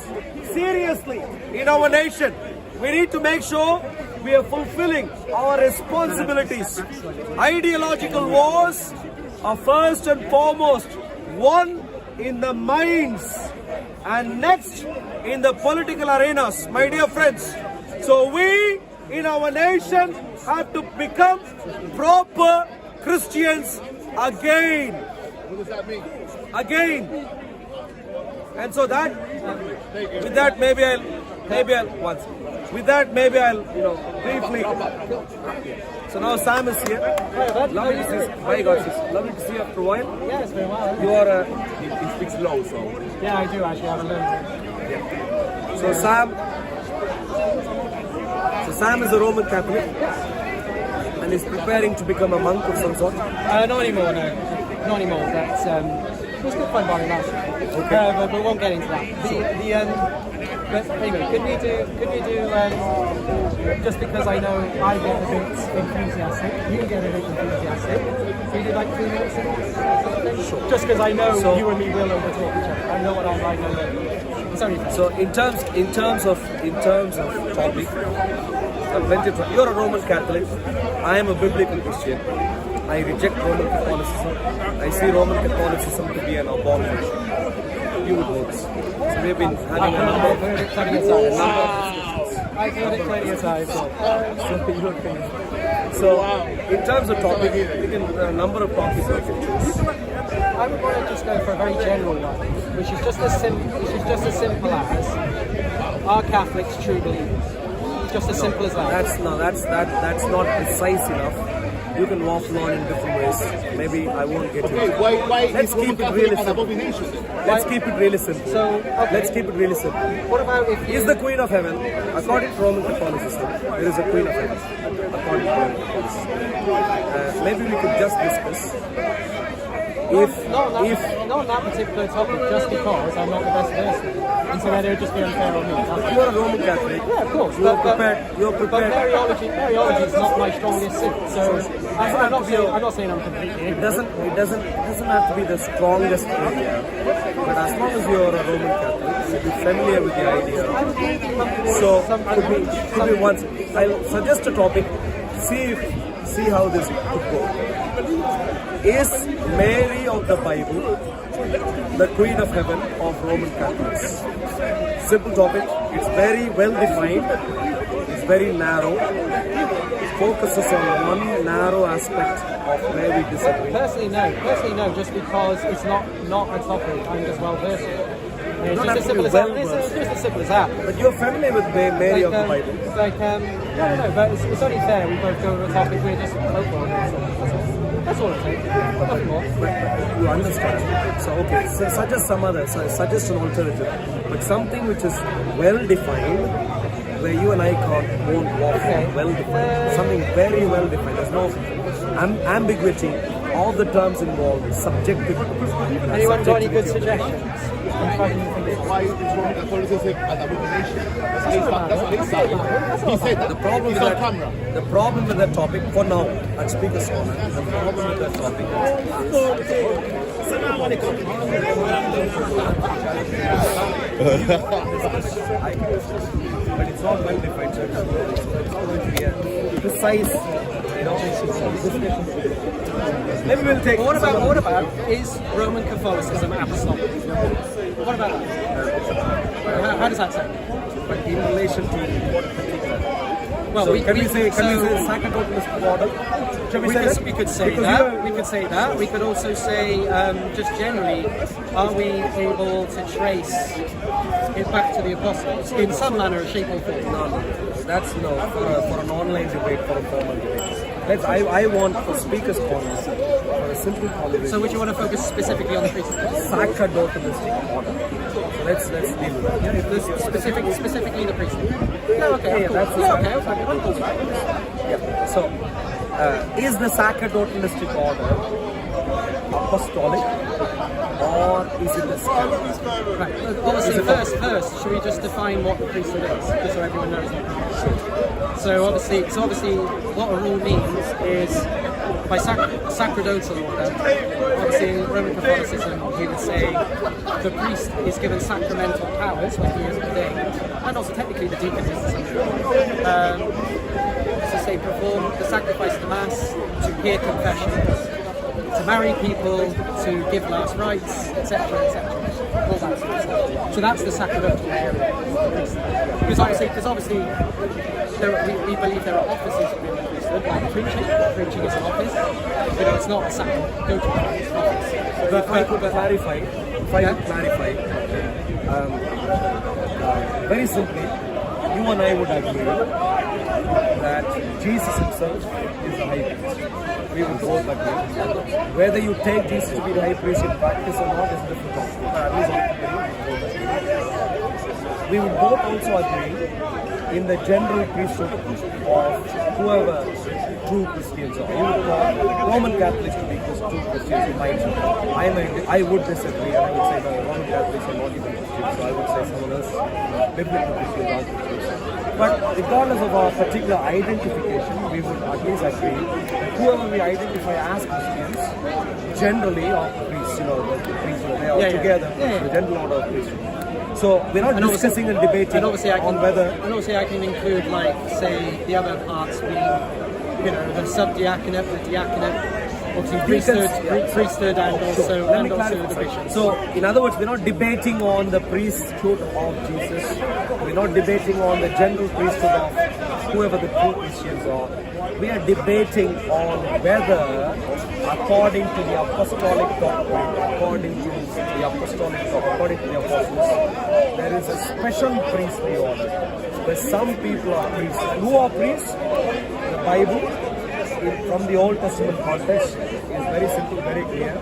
seriously in our nation. We need to make sure we are fulfilling our responsibilities. Ideological wars are first and foremost won in the minds and next in the political arenas, my dear friends. So we in our nation have to become proper Christians again. What does that mean? Again. And so that, with that maybe I'll briefly. So now Sam is here. Lovely to see. By God, lovely to see you after a while. Yeah, it's been a while. You are he speaks low, so. Yeah, I do actually have a little. So Sam is a Roman Catholic and is preparing to become a monk of some sort. Not anymore, no. Not anymore, but it was good fun by the last. Okay. But we won't get into that. But anyway, could we do just because I know I get a bit enthusiastic, you get a bit enthusiastic, we do like 3 minutes of this? Sure. Just because I know you and me will overtalk each other. I know what I'm like. It's only fair. So in terms of topic, you're a Roman Catholic. I am a biblical Christian. I reject Roman Catholicism. I see Roman Catholicism to be an abomination. You would know this. So we've been having a number of discussions. I've heard it plenty of times. So in terms of topic, we can a number of topics we can choose. I would want to just go for a very general one, which is just as simple as are Catholics true believers? Just as simple as that. That's not precise enough. You can waffle on in different ways. Maybe I won't get Okay, it. why Let's keep it really simple. Let's keep it really simple. So, okay. Let's keep it really simple. What about if Is the Queen of Heaven, according to Roman Catholicism, there is a Queen of Heaven, according to Roman Catholicism. Maybe we could just discuss not on that particular topic, just because I'm not the best person, and so then it would just be unfair on me. You're a Roman Catholic. Yeah, of course. You're prepared. But Mariology is not my strongest suit. So I'm not saying I'm completely ignorant. It doesn't have to be the strongest idea. But as long as you're a Roman Catholic, you'll be familiar with the idea. So could be once. I'll suggest a topic. See how this could go. Is Mary of the Bible the Queen of Heaven of Roman Catholics? Simple topic. It's very well defined. It's very narrow. It focuses on one narrow aspect of where we disagree. Personally, no. Just because it's not a topic I'm just well versed in. It's just as simple as that. It's just as simple as that. But you're familiar with Mary of the Bible. No. But it's only fair. We both go over a topic. We're just that's all it takes. Nothing more. You understand. So okay, so suggest an alternative, but something which is well defined, where you and I won't walk. Okay. Well defined. Something very well defined. There's no ambiguity. All the terms involved, subjective. Anyone got any good suggestions? Why is Roman Catholicism an abomination? That's what he said. He said that. The problem with that topic, for now, at Speaker's Corner, the problem with that topic but it's not well defined, so it's not going to be a precise, maybe we'll take. What about is Roman Catholicism apostolic? What about that? How does that sound? But in relation to what particular? Well, so can we say sacerdotal order? We could say that. We could say that. We could also say, just generally, are we able to trace it back to the apostles in some manner, shape or form. No. That's for an online debate, for a formal debate. I want for speakers' corners, for a simple conversation. So would you want to focus specifically on the priesthood? Sacerdotal order. So let's deal with that. Yeah, if there's specifically the priesthood. No, okay, cool. That's okay. Yeah. So, is the sacerdotalistic order apostolic or is it a sacred? Right. Obviously, first, should we just define what the priesthood is, just so everyone knows what it is? So obviously, what a rule means is by sacerdotal order. Obviously, in Roman Catholicism, we would say the priest is given sacramental powers when he is ordained, and also technically the deacon is the same. So say perform the sacrifice of the mass, to hear confessions, to marry people, to give last rites, etc., all that sort of stuff. So that's the sacerdotal area of the priesthood. Because obviously, we believe there are offices within the priesthood, like preaching. Preaching is an office, but it's not a sacerdotal office. But if I could clarify, very simply, you and I would agree that Jesus himself is the high priest. We would both agree. Whether you take Jesus to be the high priest in practice or not is a different topic. We would both also agree in the general priesthood of whoever true Christians are. You would call Roman Catholics to be true Christians, you might say. I would disagree, and I would say no, Roman Catholics are not even Christians, so I would say someone else, biblical Christians are Christians. But regardless of our particular identification, we would at least agree that whoever we identify as Christians, generally are priests, the priests, they are together, the general order of priesthood. So we're not discussing and debating on whether... And obviously I can include, like, say, the other parts being, the sub-diaconate, the diaconate, obviously priesthood and also the bishop. So, in other words, we're not debating on the priesthood of Jesus. We're not debating on the general priesthood of whoever the true Christians are. We are debating on whether, according to the apostolic doctrine, according to the apostles, there is a special priestly order. Where some people are priests. Who are priests? The Bible, from the Old Testament context, is very simple, very clear.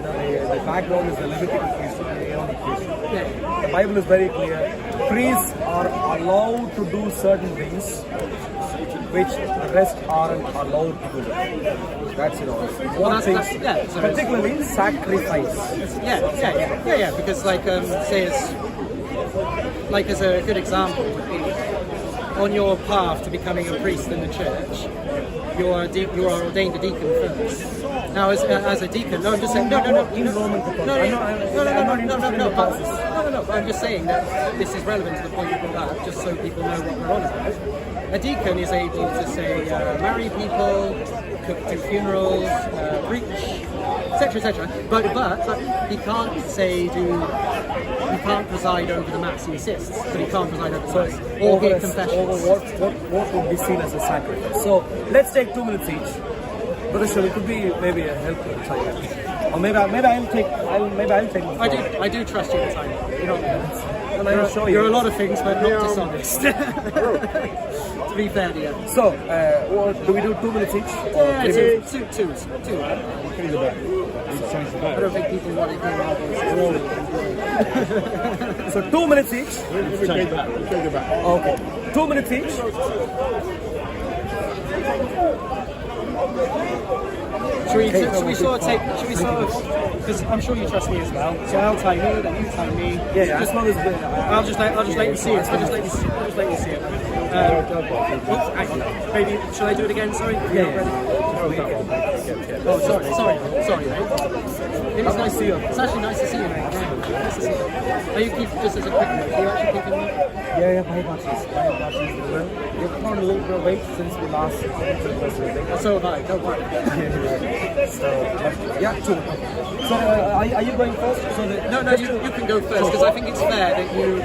The background is the Levitical priesthood and the Aaronic priesthood. The Bible is very clear. Priests are allowed to do certain things which the rest aren't allowed to do. That's particularly sacrifice. Yeah. Because say as a good example would be on your path to becoming a priest in the church, you are ordained a deacon first. Now, as a deacon, no, I'm just saying, no. I'm just saying that this is relevant to the point you brought up, just so people know what we're on about. A deacon is able to say marry people, do funerals, preach, etc. But he can't he can't preside over the mass. He assists, but he can't preside over the mass or give confessions. What would be seen as a sacrifice? So let's take 2 minutes each. But it could be maybe a helpful time. Or maybe I'll take. I do trust you with time. You're a lot of things, but not dishonest. To be fair to you. So, do we do 2 minutes each? Two. I don't think people want to hear all this. So 2 minutes each. Okay. 2 minutes each. Should we sort of, because I'm sure you trust me as well, so I'll tell you, then you tell me. Yeah, as long as I'll just let you see it. I'll just let you see it. Maybe, shall I do it again? Sorry? Oh, sorry, mate. It's nice to see you. It's actually nice to see you, mate. Nice to see you. Are you keeping, just as a quick note, are you actually keeping me? Yeah, my batteries. You've put on a little bit of weight since we last So have I, don't worry. So, are you going first? No, you can go first, because I think it's fair that you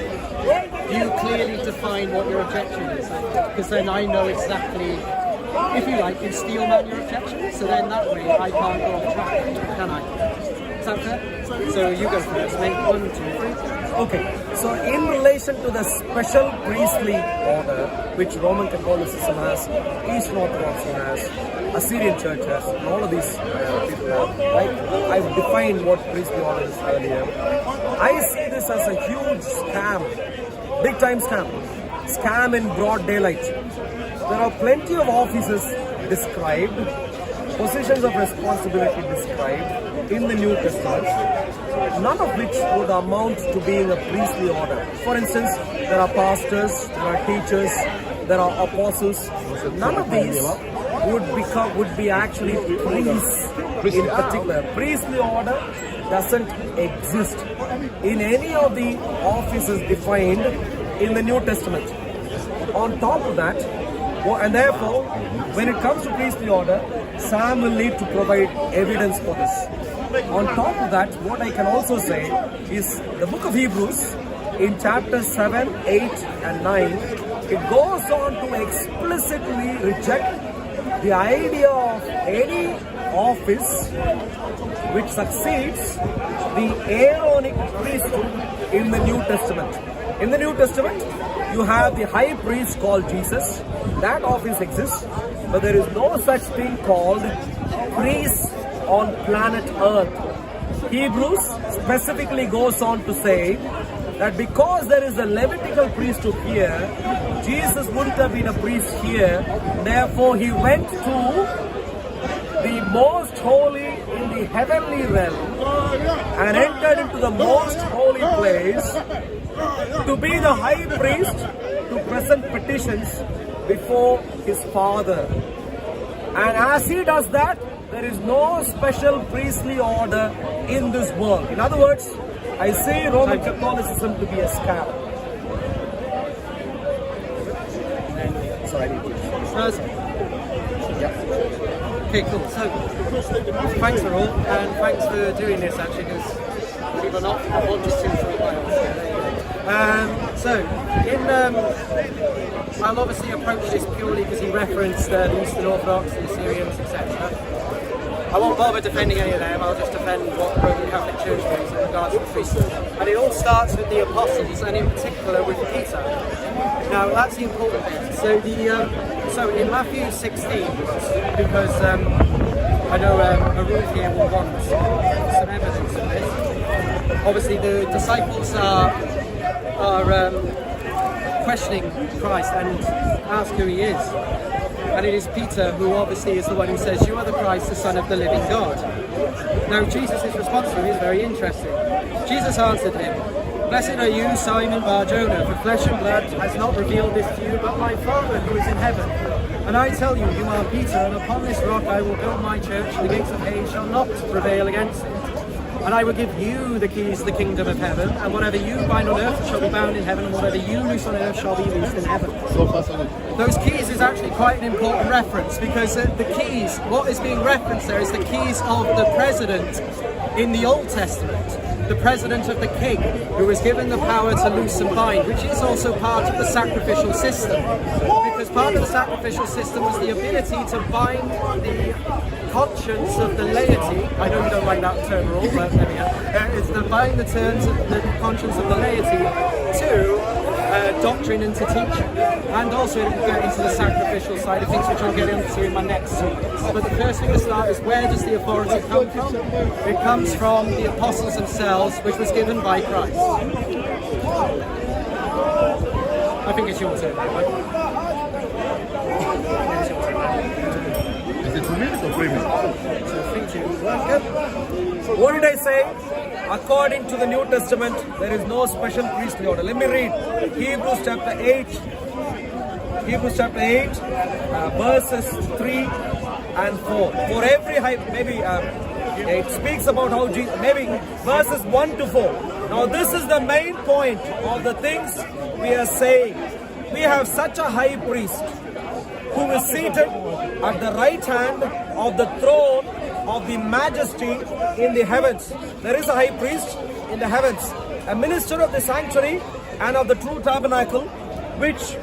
clearly define what your objection is, because then I know exactly, if you like, you steelman your objection, so then that way I can't go off track, can I? Is that fair? So you go first, mate. 1, 2, 3. Okay, so in relation to the special priestly order which Roman Catholicism has, Eastern Orthodoxy has, Assyrian Church has, and all of these people have, right? I've defined what priestly order is earlier. I see this as a huge scam, big time scam in broad daylight. There are plenty of offices described, positions of responsibility described in the New Testament, none of which would amount to being a priestly order. For instance, there are pastors, there are teachers, there are apostles. None of these would be actually priests in particular. Priestly order doesn't exist in any of the offices defined in the New Testament. On top of that, and therefore, when it comes to priestly order, Sam will need to provide evidence for this. On top of that, what I can also say is the book of Hebrews in chapters 7, 8 and 9, it goes on to explicitly reject the idea of any office which succeeds the Aaronic priesthood in the New Testament. In the New Testament, you have the high priest called Jesus. That office exists, but there is no such thing called priest on planet Earth. Hebrews specifically goes on to say that because there is a Levitical priesthood here, Jesus wouldn't have been a priest here. Therefore, he went to the most holy in the heavenly realm and entered into the most holy place to be the high priest to present petitions before his Father. And as he does that, there is no special priestly order in this world. In other words, I see Roman Catholicism to be a scam. Sorry, Okay, cool. So, thanks for all, and thanks for doing this actually, because believe it or not, I want just to for a while. I'll obviously approach this purely because he referenced the Eastern Orthodox, the Assyrians, etc. I won't bother defending any of them, I'll just defend what the Roman Catholic Church believes in regards to the priesthood. And it all starts with the apostles, and in particular with Peter. Now, that's the important bit. So in Matthew 16, because I know Arun here will want some evidence of this. Obviously, the disciples are questioning Christ and ask who he is. And it is Peter who obviously is the one who says, "You are the Christ, the Son of the living God." Now, Jesus' response to him is very interesting. Jesus answered him, "Blessed are you, Simon Bar-Jonah, for flesh and blood has not revealed this to you, but my Father who is in heaven. And I tell you, you are Peter, and upon this rock I will build my church, and the gates of Hades shall not prevail against it. And I will give you the keys to the kingdom of heaven, and whatever you bind on earth shall be bound in heaven, and whatever you loose on earth shall be loosed in heaven." Those keys is actually quite an important reference, because the keys, what is being referenced there is the keys of the president in the Old Testament. The president of the king, who was given the power to loose and bind, which is also part of the sacrificial system. Because part of the sacrificial system was the ability to bind the conscience of the laity. I know you don't like that term, Raul, but there we go. It's to bind the conscience of the laity to doctrine and to teaching. And also to get into the sacrificial side of things, which I'll get into in my next series. But the first thing to start is, where does the authority come from? It comes from the apostles themselves, which was given by Christ. I think it's your turn now, right? Is it 2 minutes or 3 minutes? So 3, 2, 1, go. what did I say? According to the New Testament, there is no special priestly order. Let me read Hebrews chapter 8. Hebrews chapter 8, verses 3 and 4. For every high, it speaks about how Jesus, maybe verses 1 to 4. Now this is the main point of the things we are saying. We have such a high priest who is seated at the right hand of the throne of the majesty in the heavens. There is a high priest in the heavens, a minister of the sanctuary and of the true tabernacle, which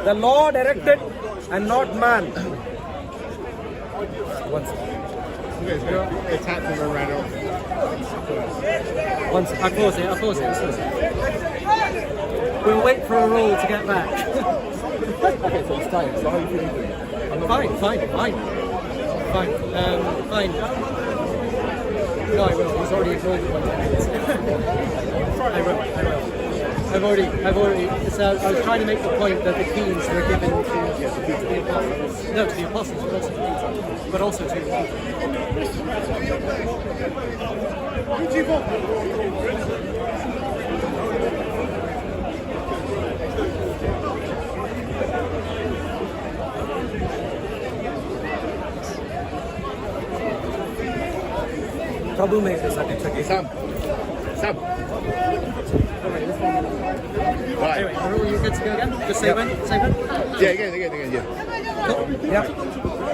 the Lord erected and not man. One second. They tapped him and ran off. Once I pause it. We'll wait for a roll to get back. Okay, so it's time. So how are you feeling? Fine. No, I will. He's already ignored it. I will. I've already. So I was trying to make the point that the keys were given to the apostles. No, to the apostles, but also to Peter. Troublemakers at it again. Sam. Right. Anyway, are you good to go again? Just say when. Yeah, again, yeah. Yeah.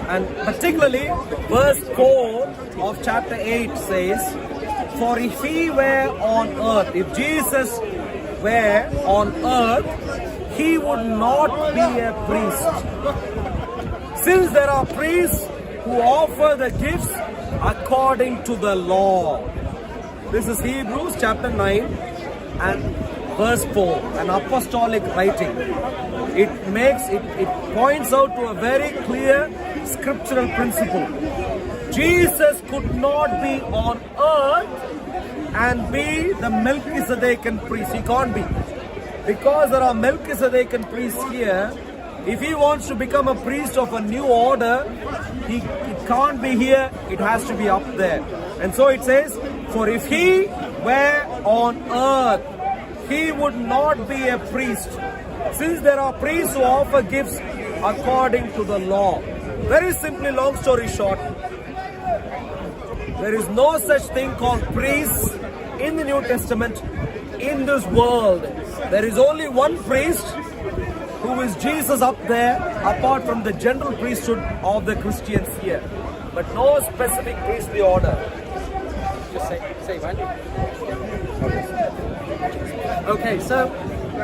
And particularly verse 4 of chapter 8 says, for if he were on earth, if Jesus were on earth, he would not be a priest. Since there are priests who offer the gifts according to the law. This is Hebrews chapter 9 and verse 4, an apostolic writing. It points out to a very clear scriptural principle. Jesus could not be on earth and be the Melchizedekan priest. He can't be. Because there are Melchizedekan priests here, if he wants to become a priest of a new order, it can't be here, it has to be up there. And so it says, for if he were on earth, he would not be a priest. Since there are priests who offer gifts according to the law. Very simply, long story short, there is no such thing called priests in the New Testament in this world. There is only one priest, who is Jesus up there, apart from the general priesthood of the Christians here. But no specific priestly order. Just say when. Okay, so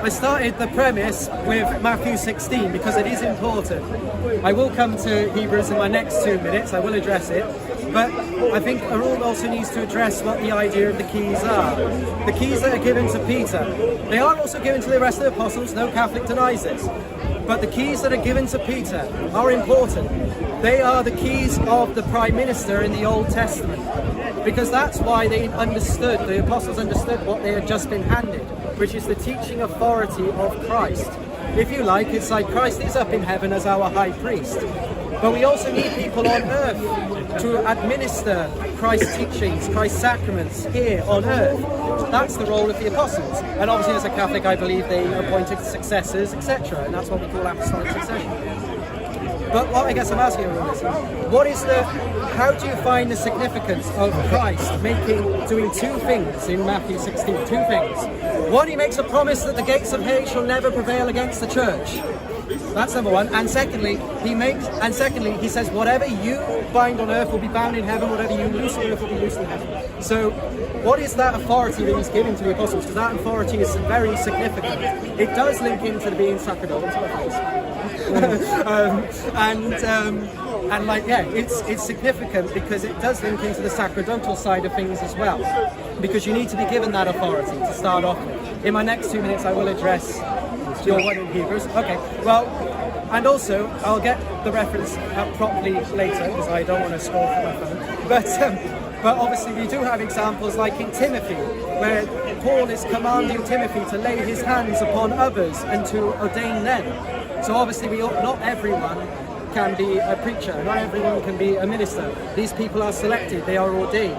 I started the premise with Matthew 16 because it is important. I will come to Hebrews in my next 2 minutes, I will address it. But I think Arul also needs to address what the idea of the keys are. The keys that are given to Peter, they are also given to the rest of the apostles, no Catholic denies this. But the keys that are given to Peter are important. They are the keys of the Prime Minister in the Old Testament. Because that's why the apostles understood what they had just been handed, which is the teaching authority of Christ. If you like, it's like Christ is up in heaven as our high priest. But we also need people on earth to administer Christ's teachings, Christ's sacraments here on earth. That's the role of the apostles. And obviously as a Catholic, I believe they appointed successors, etc. And that's what we call apostolic succession. But what I guess I'm asking everyone is, how do you find the significance of Christ doing two things in Matthew 16? Two things. One, he makes a promise that the gates of hell shall never prevail against the church. That's number one. And secondly, he says, whatever you bind on earth will be bound in heaven, whatever you loose on earth will be loosed in heaven. So, what is that authority that he's giving to the apostles? Because that authority is very significant. It does link into the being sacerdotal. It's significant because it does link into the sacerdotal side of things as well. Because you need to be given that authority to start off with. In my next 2 minutes, I will address your one in Hebrews. Okay, well, and also I'll get the reference out properly later because I don't want to scroll through my phone. But obviously we do have examples like in Timothy, where Paul is commanding Timothy to lay his hands upon others and to ordain them. So obviously not everyone can be a preacher, not everyone can be a minister. These people are selected, they are ordained.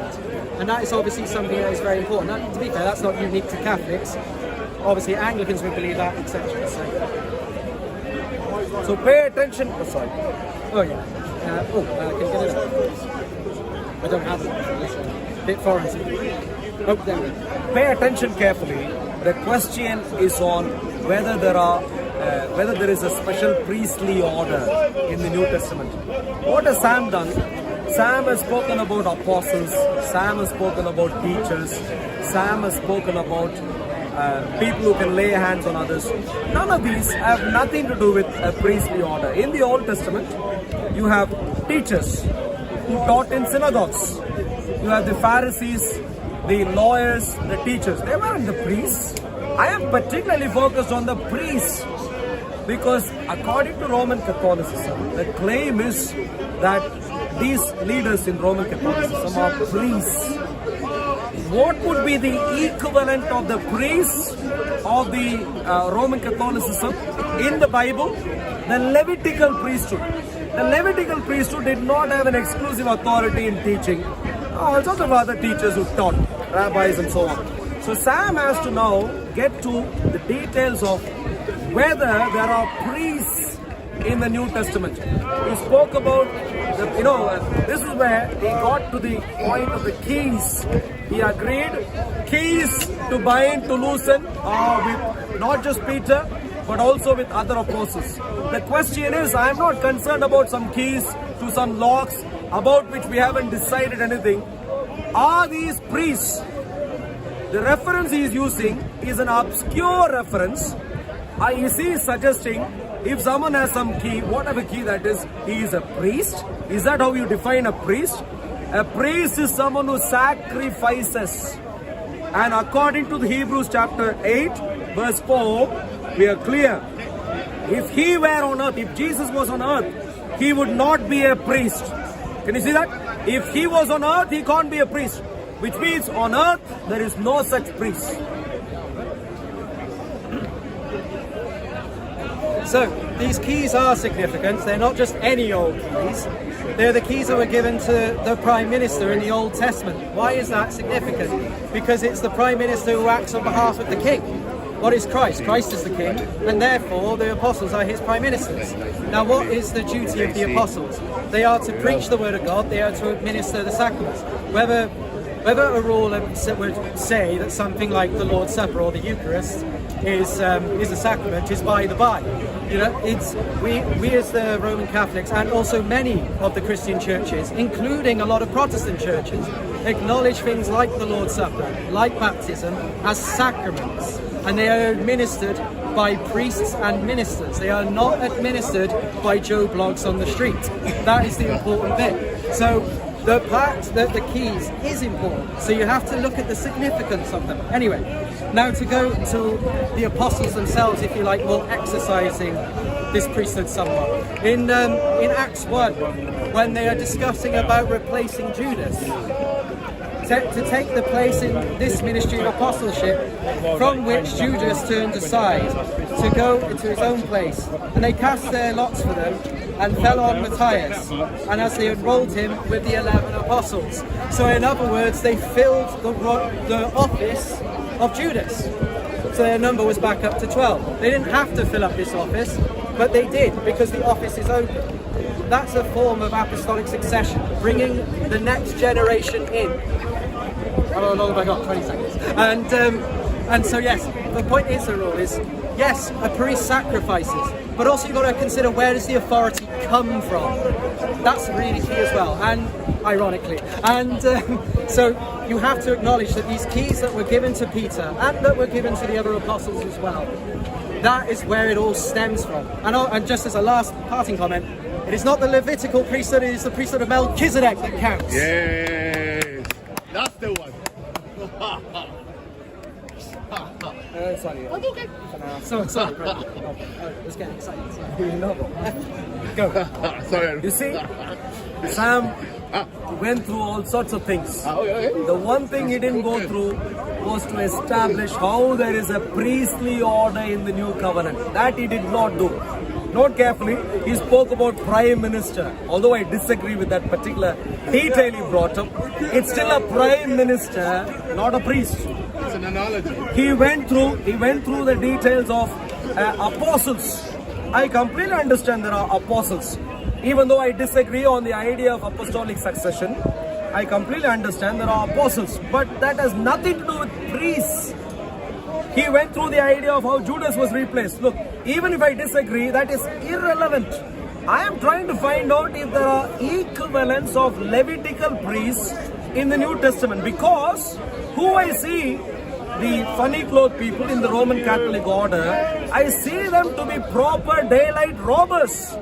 And that is obviously something that is very important. Now, to be fair, that's not unique to Catholics. Obviously Anglicans would believe that, etc. So pay attention. Oh, sorry. Oh yeah. Can you get it up? I don't have it. It's a bit foreign to me. Oh, there we go. Pay attention carefully. The question is on whether there is a special priestly order in the New Testament. What has Sam done? Sam has spoken about apostles. Sam has spoken about teachers. Sam has spoken about people who can lay hands on others. None of these have nothing to do with a priestly order. In the Old Testament, you have teachers who taught in synagogues. You have the Pharisees, the lawyers, the teachers. They weren't the priests. I am particularly focused on the priests because according to Roman Catholicism, the claim is that these leaders in Roman Catholicism are priests. What would be the equivalent of the priests of the Roman Catholicism in the Bible? The Levitical priesthood. The Levitical priesthood did not have an exclusive authority in teaching. Also, there were other teachers who taught, rabbis and so on. So Sam has to now get to the details of whether there are priests in the New Testament. He spoke about, this is where he got to the point of the keys. He agreed keys to bind, to loosen, with not just Peter, but also with other apostles. The question is, I am not concerned about some keys to some locks about which we haven't decided anything. Are these priests? The reference he is using is an obscure reference. Is he suggesting if someone has some key, whatever key that is, he is a priest? Is that how you define a priest? A priest is someone who sacrifices. And according to the Hebrews chapter 8, verse 4, we are clear. If he were on earth, if Jesus was on earth, he would not be a priest. Can you see that? If he was on earth, he can't be a priest. Which means on earth, there is no such priest. So, these keys are significant. They're not just any old keys. They're the keys that were given to the Prime Minister in the Old Testament. Why is that significant? Because it's the Prime Minister who acts on behalf of the King. What is Christ? Christ is the King, and therefore the apostles are his Prime Ministers. Now, what is the duty of the apostles? They are to preach the Word of God. They are to administer the sacraments. Whether a rule would say that something like the Lord's Supper or the Eucharist is a sacrament is by the by. It's we as the Roman Catholics and also many of the Christian churches, including a lot of Protestant churches, acknowledge things like the Lord's Supper, like baptism, as sacraments, and they are administered by priests and ministers. They are not administered by Joe Bloggs on the street. That is the important bit. So the fact that the keys is important, so you have to look at the significance of them. Anyway, now to go to the apostles themselves, if you like, well, exercising this priesthood somewhat. In Acts 1, when they are discussing about replacing Judas, to take the place in this ministry of apostleship from which Judas turned aside to go into his own place. And they cast their lots for them and fell on Matthias, and as they enrolled him with the 11 apostles. So in other words, they filled the office of Judas. So their number was back up to 12. They didn't have to fill up this office, but they did because the office is open. That's a form of apostolic succession, bringing the next generation in. How long have I got? 20 seconds. And so yes, the point is, the rule is, yes, a priest sacrifices, but also you've got to consider, where does the authority come from? That's really key as well, and ironically. And so you have to acknowledge that these keys that were given to Peter and that were given to the other apostles as well, that is where it all stems from. And just as a last parting comment, it is not the Levitical priesthood, it is the priesthood of Melchizedek that counts. Yes, that's the one. Sorry. Okay. Sorry, I was getting excited. Sorry. Go. Sorry. You see, Sam went through all sorts of things. Okay. The one thing he didn't go through was to establish how there is a priestly order in the new covenant. That he did not do. Note carefully, he spoke about Prime Minister. Although I disagree with that particular detail he brought up, it's still a Prime Minister, not a priest. It's an analogy. He went through the details of apostles. I completely understand there are apostles. Even though I disagree on the idea of apostolic succession, I completely understand there are apostles. But that has nothing to do with priests. He went through the idea of how Judas was replaced. Look, even if I disagree, that is irrelevant. I am trying to find out if there are equivalents of Levitical priests in the New Testament, because who I see, the funny clothed people in the Roman Catholic order, I see them to be proper daylight robbers.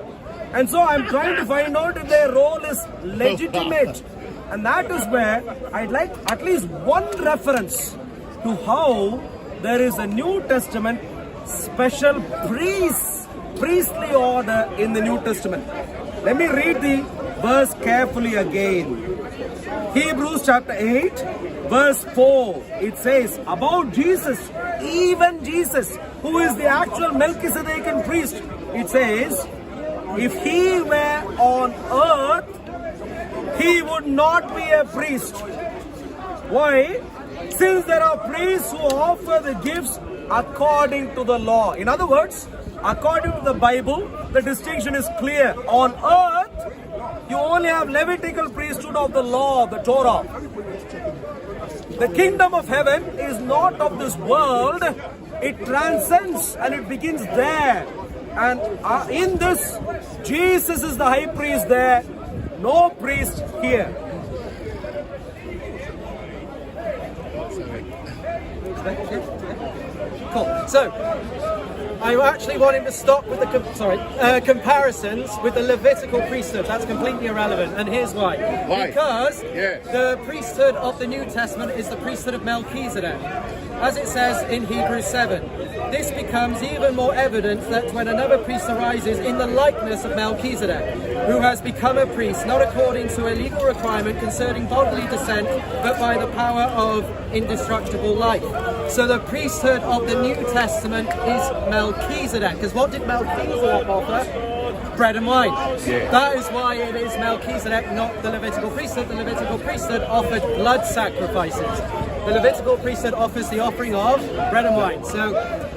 And so I'm trying to find out if their role is legitimate. And that is where I'd like at least one reference to how there is a New Testament special priestly order in the New Testament. Let me read the verse carefully again. Hebrews chapter 8, verse 4. It says about Jesus, even Jesus, who is the actual Melchizedekian priest. It says, if he were on earth, he would not be a priest. Why? Since there are priests who offer the gifts according to the law. In other words, according to the Bible, the distinction is clear. On earth, you only have Levitical priesthood of the law, the Torah. The kingdom of heaven is not of this world. It transcends and it begins there. And in this, Jesus is the high priest there. No priest here. Cool. So, I actually want him to stop with the comparisons with the Levitical priesthood. That's completely irrelevant, and here's why. Why? Because Yes. the priesthood of the New Testament is the priesthood of Melchizedek. As it says in Hebrews 7, this becomes even more evident that when another priest arises in the likeness of Melchizedek, who has become a priest, not according to a legal requirement concerning bodily descent, but by the power of indestructible life. So the priesthood of the New Testament is Melchizedek. Because what did Melchizedek offer? Bread and wine. Yeah. That is why it is Melchizedek, not the Levitical priesthood. The Levitical priesthood offered blood sacrifices. The Levitical priesthood offers the offering of bread and wine. So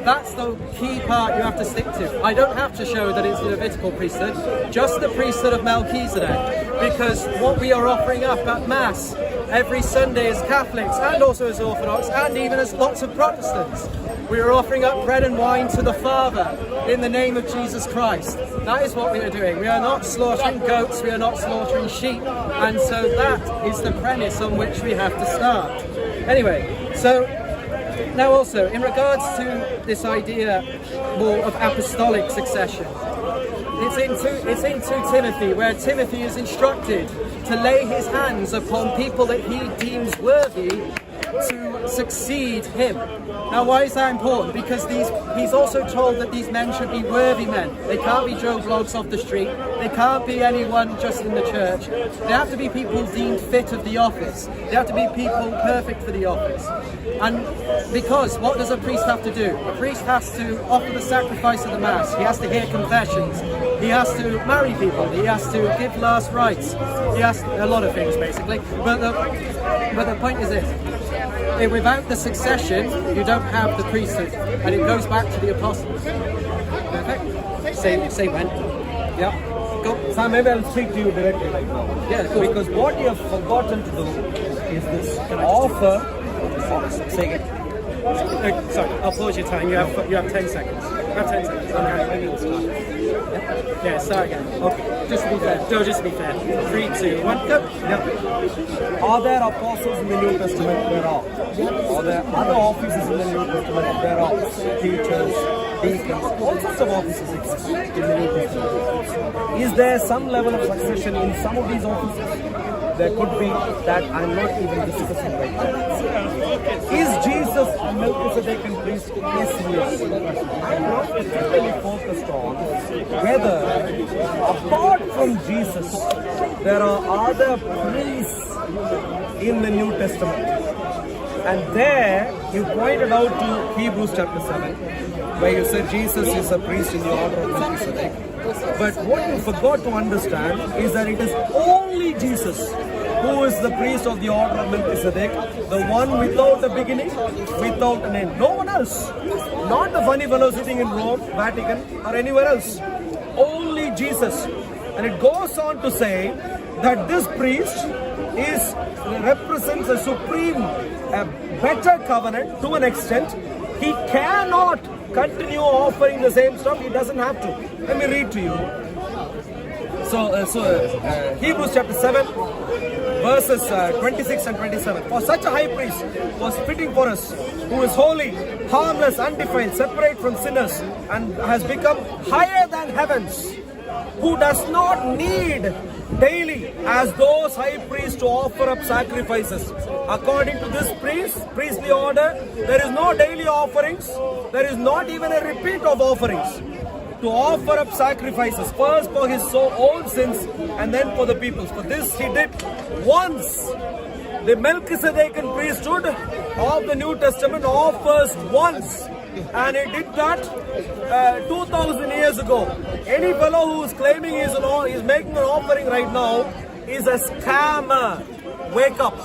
that's the key part you have to stick to. I don't have to show that it's the Levitical priesthood, just the priesthood of Melchizedek. Because what we are offering up at Mass every Sunday as Catholics and also as Orthodox and even as lots of Protestants, we are offering up bread and wine to the Father in the name of Jesus Christ. That is what we are doing. We are not slaughtering goats, we are not slaughtering sheep. And so that is the premise on which we have to start. Anyway, so now also in regards to this idea more of apostolic succession, it's in 2 Timothy, where Timothy is instructed to lay his hands upon people that he deems worthy to succeed him. Now, why is that important? Because he's also told that these men should be worthy men. They can't be Joe Blogs off the street. They can't be anyone just in the church. They have to be people deemed fit of the office. They have to be people perfect for the office. And because what does a priest have to do? A priest has to offer the sacrifice of the Mass. He has to hear confessions. He has to marry people. He has to give last rites. He has a lot of things, basically. But the point is this. Without the succession, you don't have the priesthood, and it goes back to the apostles. Perfect. Say when. Yeah. Go. Sam, maybe I'll speak to you directly right now. Yeah, cool. Because what you have forgotten to do is this offer. Say again. Sorry, I'll pause your time. You have 10 seconds. You have 10 seconds. Okay, maybe we'll start. Yeah, start again. Okay. Just to be fair. No, just to be fair. 3, 2, 1, go. Yeah. Are there apostles in the New Testament? There are. Are there other offices in the New Testament? There are. Teachers, deacons, all sorts of offices exist in the New Testament. Is there some level of succession in some of these offices? There could be that I'm not even discussing right now. Is Jesus a Melchizedekian priest? Yes, he is. I'm not particularly focused on whether, apart from Jesus, there are other priests in the New Testament. And there, you pointed out to Hebrews chapter 7, where you said Jesus is a priest in the order of Melchizedek. But what you forgot to understand is that it is only Jesus who is the priest of the order of Melchizedek, the one without a beginning, without an end. No one else. Not the funny fellow sitting in Rome, Vatican, or anywhere else. Only Jesus. And it goes on to say that this priest represents a supreme, a better covenant to an extent. He cannot continue offering the same stuff. He doesn't have to. Let me read to you. So Hebrews chapter 7, verses 26 and 27. For such a high priest was fitting for us, who is holy, harmless, undefiled, separate from sinners, and has become higher than heavens. who does not need daily as those high priests to offer up sacrifices. According to this priestly order, there is no daily offerings. There is not even a repeat of offerings. To offer up sacrifices, first for his own sins and then for the people's. For this he did once. The Melchizedekan priesthood of the New Testament offers once. And he did that 2000 years ago. Any fellow who is claiming he is making an offering right now is a scammer. Wake up.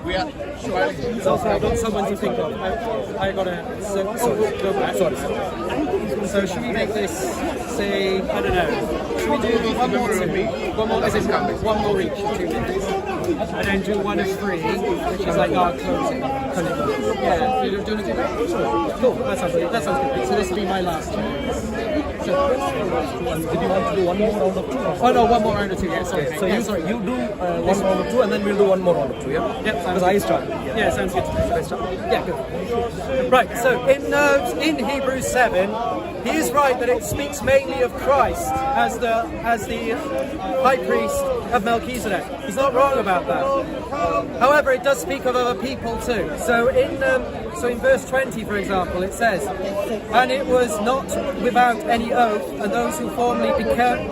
We are So I've got someone to think of. I got a. Go back. Sorry. So should we make this, say, I don't know. Should we do one more? One more, as in one more each, 2 minutes, and then do one of 3, which is like our closing. Yeah. Do you want to do that? Sure. Cool. That sounds good. So this will be my last. So, Did you want to do one more round of 2? oh no, one more round of 2. Yeah, sorry. So you do one round of 2 and then we'll do one more round of 2, yeah? Yep, Because I started. Yeah, sounds good. Yeah, good. Right, so in Hebrews 7, he is right that it speaks mainly of Christ as the high priest of Melchizedek. He's not wrong about that. However, it does speak of other people too. So in verse 20, for example, it says, "And it was not without any oath, and those who formerly became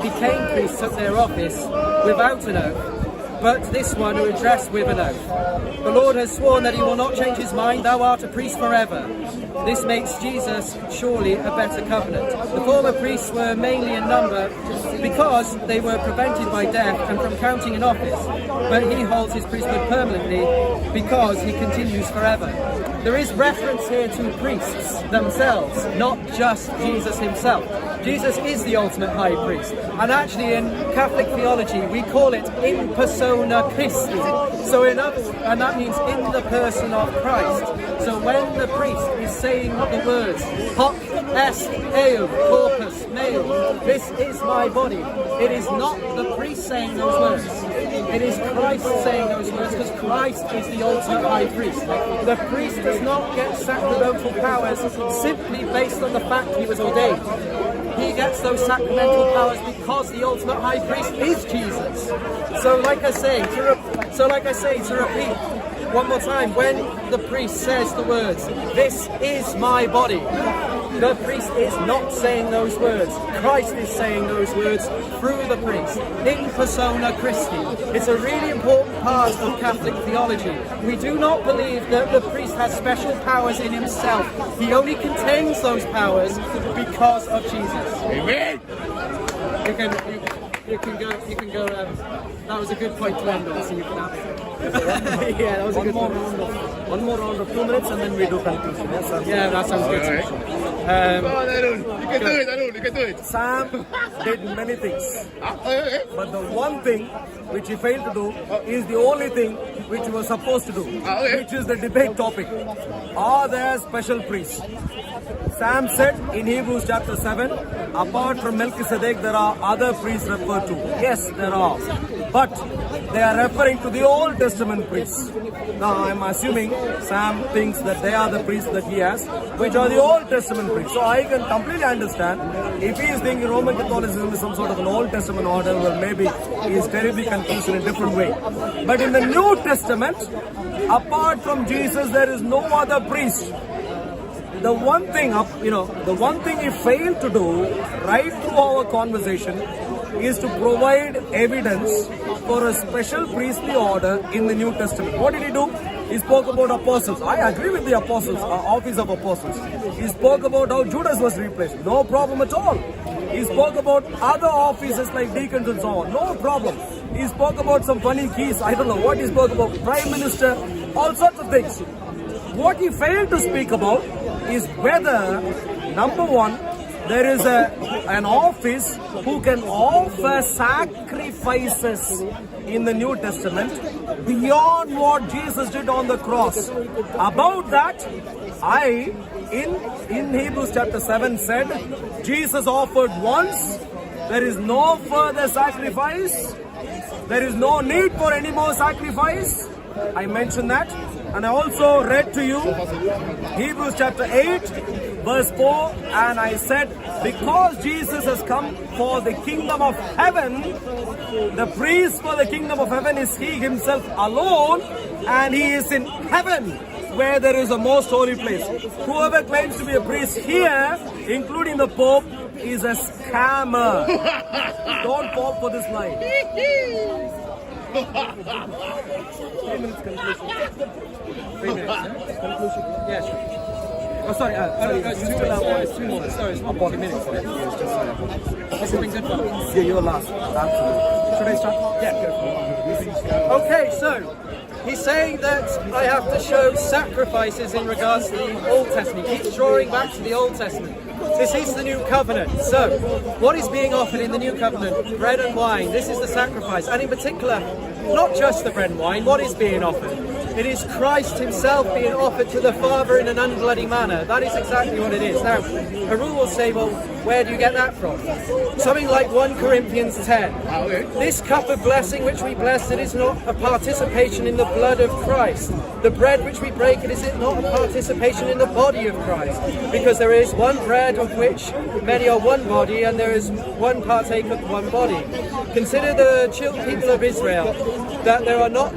priests took their office without an oath, but this one who addressed with an oath. The Lord has sworn that he will not change his mind. Thou art a priest forever. This makes Jesus surely a better covenant." The former priests were mainly in number because they were prevented by death and from counting in office, but he holds his priesthood permanently because he continues forever. There is reference here to priests themselves, not just Jesus himself. Jesus is the ultimate high priest, and actually in Catholic theology we call it in persona Christi. So and that means in the person of Christ. So when the priest is saying the words "Hoc est eum corpus meum," this is my body, it is not the priest saying those words. It is Christ saying those words, because Christ is the ultimate high priest. The priest does not get sacramental powers simply based on the fact he was ordained. He gets those sacramental powers because the ultimate high priest is Jesus. So like I say, to repeat one more time, when the priest says the words, "This is my body," the priest is not saying those words. Christ is saying those words through the priest, in persona Christi. It's a really important part of Catholic theology. We do not believe that the priest has special powers in himself. He only contains those powers because of Jesus. Amen. You can go. That was a good point to end on, so you can have it. Yeah, that was a good point. One more round of 2 minutes and then we do conclusion. Yes, sir. Yeah, that sounds good. Come on, Arun. You can do it, Arun. You can do it. Sam did many things, but the one thing which he failed to do is the only thing which he was supposed to do, which is the debate topic. Are there special priests? Sam said in Hebrews chapter 7, apart from Melchizedek, there are other priests referred to. Yes, there are. But they are referring to the Old Testament priests. Now, I'm assuming Sam thinks that they are the priests that he has, which are the Old Testament priests. So I can completely understand if he is thinking Roman Catholicism is some sort of an Old Testament order, well, maybe he is terribly confused in a different way. But in the New Testament, apart from Jesus, there is no other priest. The one thing he failed to do right through our conversation is to provide evidence for a special priestly order in the New Testament. What did he do? He spoke about apostles. I agree with the apostles, office of apostles. He spoke about how Judas was replaced. No problem at all. He spoke about other offices like deacons and so on. No problem. He spoke about some funny keys. I don't know what he spoke about. Prime Minister, all sorts of things. What he failed to speak about is whether, number one, there is an office who can offer sacrifices in the New Testament beyond what Jesus did on the cross. About that, in Hebrews chapter 7 said, Jesus offered once, there is no further sacrifice, there is no need for any more sacrifice. I mentioned that. And I also read to you Hebrews chapter 8, verse 4, and I said, because Jesus has come for the kingdom of heaven, the priest for the kingdom of heaven is he himself alone, and he is in heaven, where there is a most holy place. Whoever claims to be a priest here, including the Pope, is a scammer. Don't fall for this lie. 3 minutes conclusion. 3 minutes, yeah? Conclusion. Yeah, sure. Oh, sorry, two more. Sorry, it's not 40 minutes. Has it been good fun? Yeah, you're last. Absolutely. Should I start? Yeah, go. Okay, so he's saying that I have to show sacrifices in regards to the Old Testament. He keeps drawing back to the Old Testament. This is the new covenant. So, what is being offered in the new covenant? Bread and wine. This is the sacrifice. And in particular, not just the bread and wine. What is being offered? It is Christ himself being offered to the Father in an unbloody manner. That is exactly what it is. Now, Haru will say, well, where do you get that from? Something like 1 Corinthians 10. This cup of blessing which we bless, it is not a participation in the blood of Christ. The bread which we break, it is not a participation in the body of Christ. Because there is one bread of which many are one body, and there is one partaker of one body. Consider the people of Israel, that there are not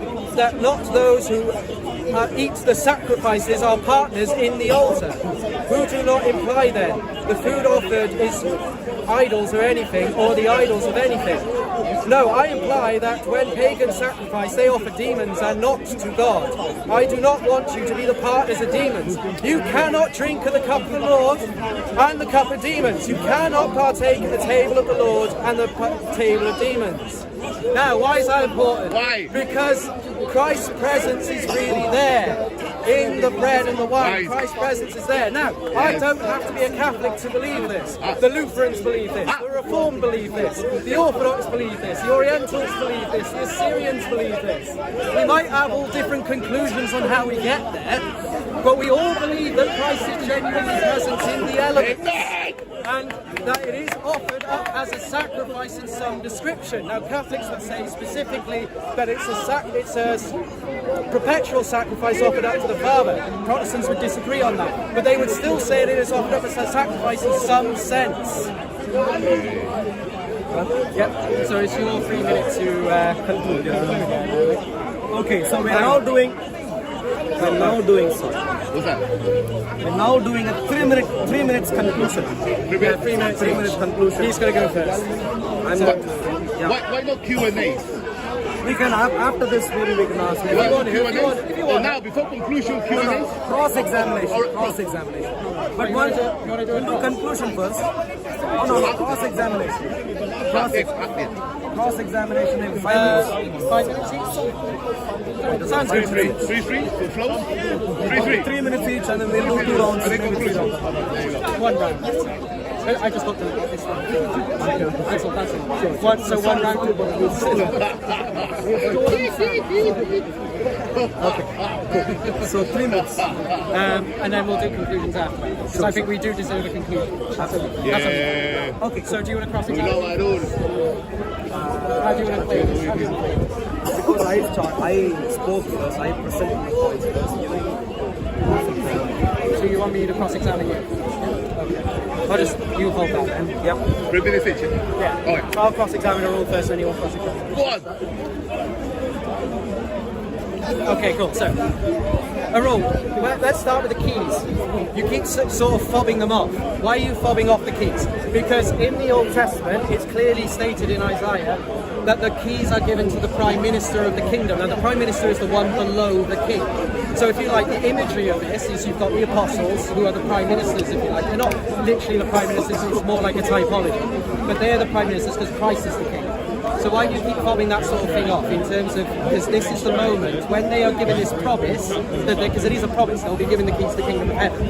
those who eat the sacrifices are partners in the altar. Who do not imply then the food offered is idols or anything, or the idols of anything. No, I imply that when pagans sacrifice, they offer demons and not to God. I do not want you to be the partners of demons. You cannot drink of the cup of the Lord and the cup of demons. You cannot partake of the table of the Lord and the table of demons. Now, why is that important? Why? Because Christ's presence is really there in the bread and the wine. Christ's presence is there. Now, I don't have to be a Catholic to believe this. The Lutherans believe this. The Reformed believe this. The Orthodox believe this. The Orientals believe this. The Assyrians believe this. We might have all different conclusions on how we get there, but we all believe that Christ is genuinely present in the elements, and that it is offered up as a sacrifice in some description. Now, Catholics would say specifically that it's a perpetual sacrifice offered up to the Father. Protestants would disagree on that, but they would still say it is offered up as a sacrifice in some sense. Yep. So it's your 3 minutes to conclude. Okay, so we're now doing so. What's that? We're now doing a 3 minutes conclusion. 3 minutes? 3 minutes conclusion. He's going to go first. Why not Q&A? We can after this maybe we can ask. If you want. Now, before conclusion, Q&A? Cross-examination. But you want to do conclusion first? Oh no, cross-examination. Cross-examination in 5 minutes. 5 minutes each? Sounds good. Three, to flow? 3 minutes each, and then we'll do 2 rounds. Maybe 3 rounds. 1 round. I just looked at this one. That's all. So 1 round. Okay. So 3 minutes. And then we'll do conclusions after. Because I think we do deserve a conclusion. Absolutely. Yeah. Okay. So do you want to cross-examine? No, I don't. How do you want to play this? Because I spoke first, I presented my points first. So you want me to cross-examine you? Okay. You hold that then. Yep. 3 minutes each. Yeah. All right. So I'll cross-examine Arul first, and then you will cross-examine. Go on. Okay, cool. So, Arul, let's start with the keys. You keep sort of fobbing them off. Why are you fobbing off the keys? Because in the Old Testament, it's clearly stated in Isaiah that the keys are given to the Prime Minister of the kingdom. Now, the Prime Minister is the one below the king. So if you like, the imagery of this is you've got the apostles, who are the Prime Ministers, if you like. They're not literally the Prime Ministers, it's more like a typology. But they're the Prime Ministers because Christ is the king. So why do you keep fobbing that sort of thing off in terms of, because this is the moment when they are given this promise, because it is a promise, they'll be given the keys to the kingdom of heaven.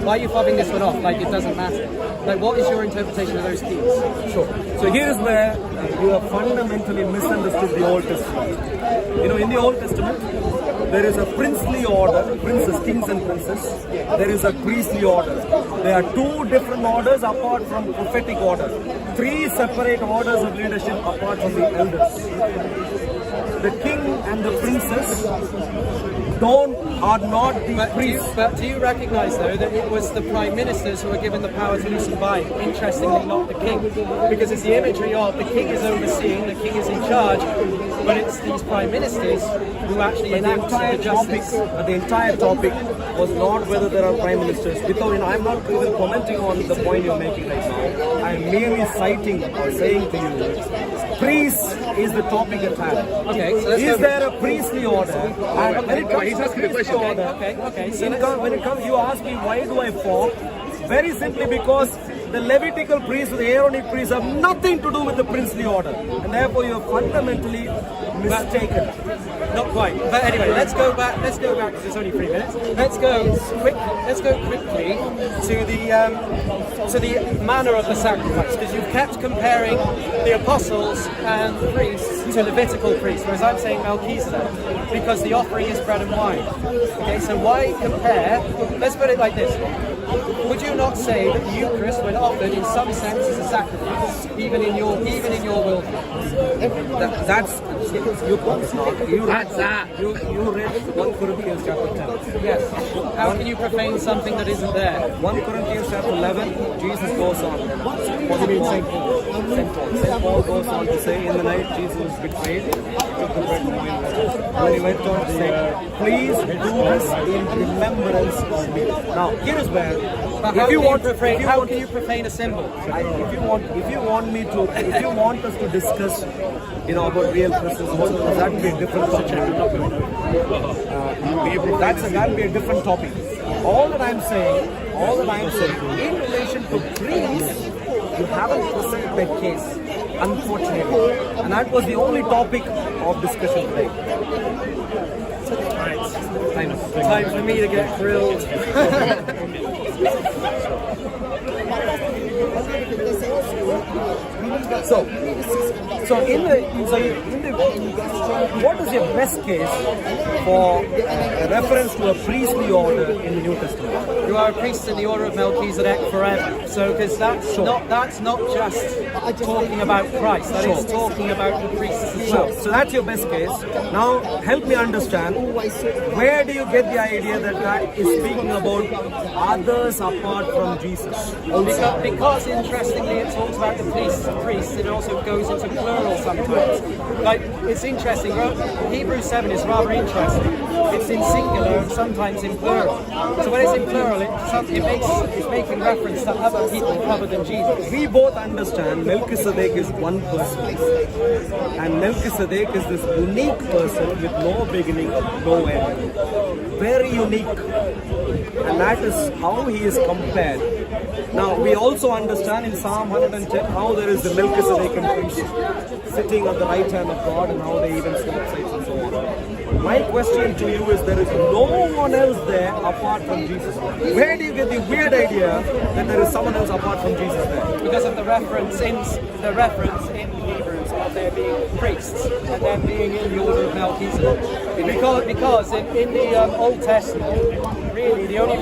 Why are you fobbing this one off like it doesn't matter? Like, what is your interpretation of those keys? Sure. So here is where you have fundamentally misunderstood the Old Testament. You know, in the Old Testament, there is a princely order, princes, kings and princes. There is a priestly order. There are 2 different orders apart from prophetic order. 3 separate orders of leadership apart from the elders. The king and the princess are not the priests. But do you recognise, though, that it was the prime ministers who were given the power to loose and bind? Interestingly, not the king, because it's the imagery of the king is overseeing, the king is in charge, but it's these prime ministers who actually enact the justice. The entire topic was not whether there are prime ministers. I'm not even commenting on the point you're making right now. I'm merely citing or saying to you, priests is the topic at hand. Okay, so let's is go. there a priestly order? And when it comes He's to asking the priestly question. order, Okay, so when it comes, you ask me why do I fall? Very simply because the Levitical priests, the Aaronic priests have nothing to do with the princely order, and therefore you're fundamentally mistaken. Not quite. But anyway, let's go back because there's only 3 minutes. Let's go quickly to the manner of the sacrifice, because you've kept comparing the apostles and the priests to Levitical priests, whereas I'm saying Melchizedek, because the offering is bread and wine. Okay, so why compare? Let's put it like this. Would you not say that the Eucharist, when offered, in some sense, is a sacrifice, even in your wilderness? That's you read 1 Corinthians chapter 10. Yes. How can you profane something that isn't there? 1 Corinthians chapter 11, Jesus goes on. What do you mean St. Paul? St. Paul goes on to say, in the night Jesus was betrayed, he took the bread and wine. And then he went on to say, please do this in remembrance of me. Now, here is where, But how can you profane a symbol? if you want us to discuss, about real Christians, that would be a different topic. That would be a different topic. All that I'm saying, in relation to priests, you haven't presented the case, unfortunately, and that was the only topic of discussion today. Time for me to get grilled. What is your best case for a reference to a priestly order in the New Testament? You are a priest in the order of Melchizedek forever. So, because that's not just talking about Christ. That is talking about the priests as well. So that's your best case. Now help me understand, where do you get the idea that is speaking about others apart from Jesus? Because interestingly, it talks about the priests. It also goes into plural sometimes. Like, it's interesting. Hebrews 7 is rather interesting. It's in singular and sometimes in plural. So when it's in plural, it's making reference to other people other than Jesus. We both understand Melchizedek is one person, and Melchizedek is this unique person with no beginning, no end. Very unique, and that is how he is compared. Now we also understand in Psalm 110 how there is the Melchizedekan priest sitting on the right hand of God, and how they even sleep sides and so on. My question to you is, there is no one else there apart from Jesus. Where do you get the weird idea that there is someone else apart from Jesus there? Because of the reference in Hebrews of there being priests and them being in the order of Melchizedek. Because in the Old Testament, really the only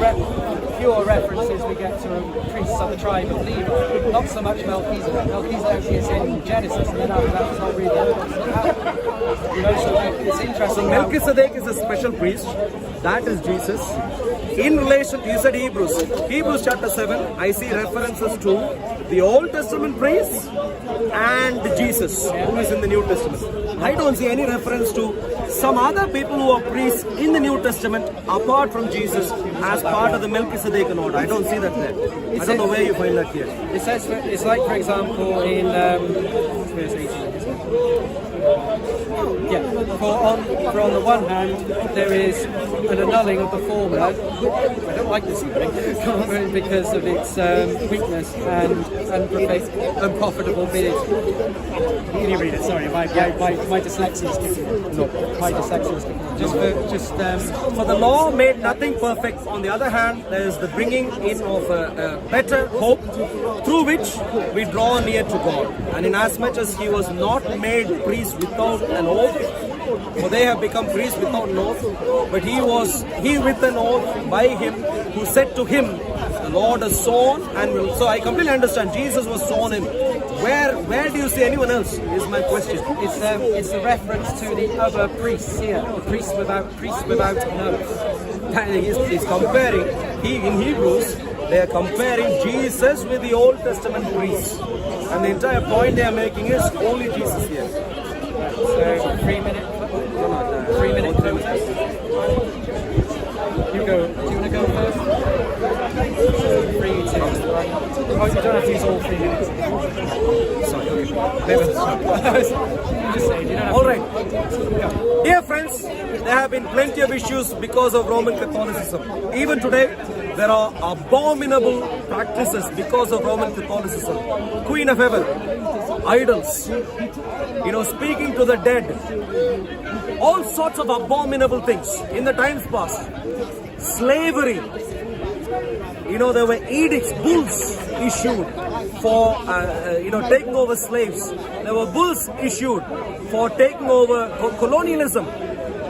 pure references we get to priests of the tribe of Levi, not so much Melchizedek. Melchizedek is in Genesis, and then after that it's not really so it's interesting. So Melchizedek is a special priest. That is Jesus. In relation, you said Hebrews chapter 7, I see references to the Old Testament priests and Jesus, who is in the New Testament. I don't see any reference to some other people who are priests in the New Testament apart from Jesus as part of the Melchizedekan order. I don't see that there. I don't know where you find that here. It says, it's like, for example, in for on the one hand, there is an annulling of the former. I don't like this reading because of its weakness and unprofitability. Can you read it? Sorry, my dyslexia is kicking in. No, my dyslexia is kicking in. For the law made nothing perfect. On the other hand, there is the bringing in of a better hope, through which we draw near to God. And inasmuch as he was not made priest without an oath, for they have become priests without an oath, but he with an oath by him who said to him, The Lord is sown, and so I completely understand. Jesus was sown in. Where do you see anyone else? Is my question. It's a reference to the other priests here, the priests without nose. He's comparing. In Hebrews, they are comparing Jesus with the Old Testament priests, and the entire point they are making is only Jesus here. So 3 minute. 3 minute clip. You go. Do you want to go first? 3, 2, 1. Oh, you don't have to use all 3 minutes. Sorry. Just saying, you don't have All right. Dear friends, there have been plenty of issues because of Roman Catholicism. Even today, there are abominable practices because of Roman Catholicism. Queen of Heaven, idols, speaking to the dead, all sorts of abominable things in the times past. Slavery. There were edicts, bulls issued for, taking over slaves. There were bulls issued for taking over colonialism.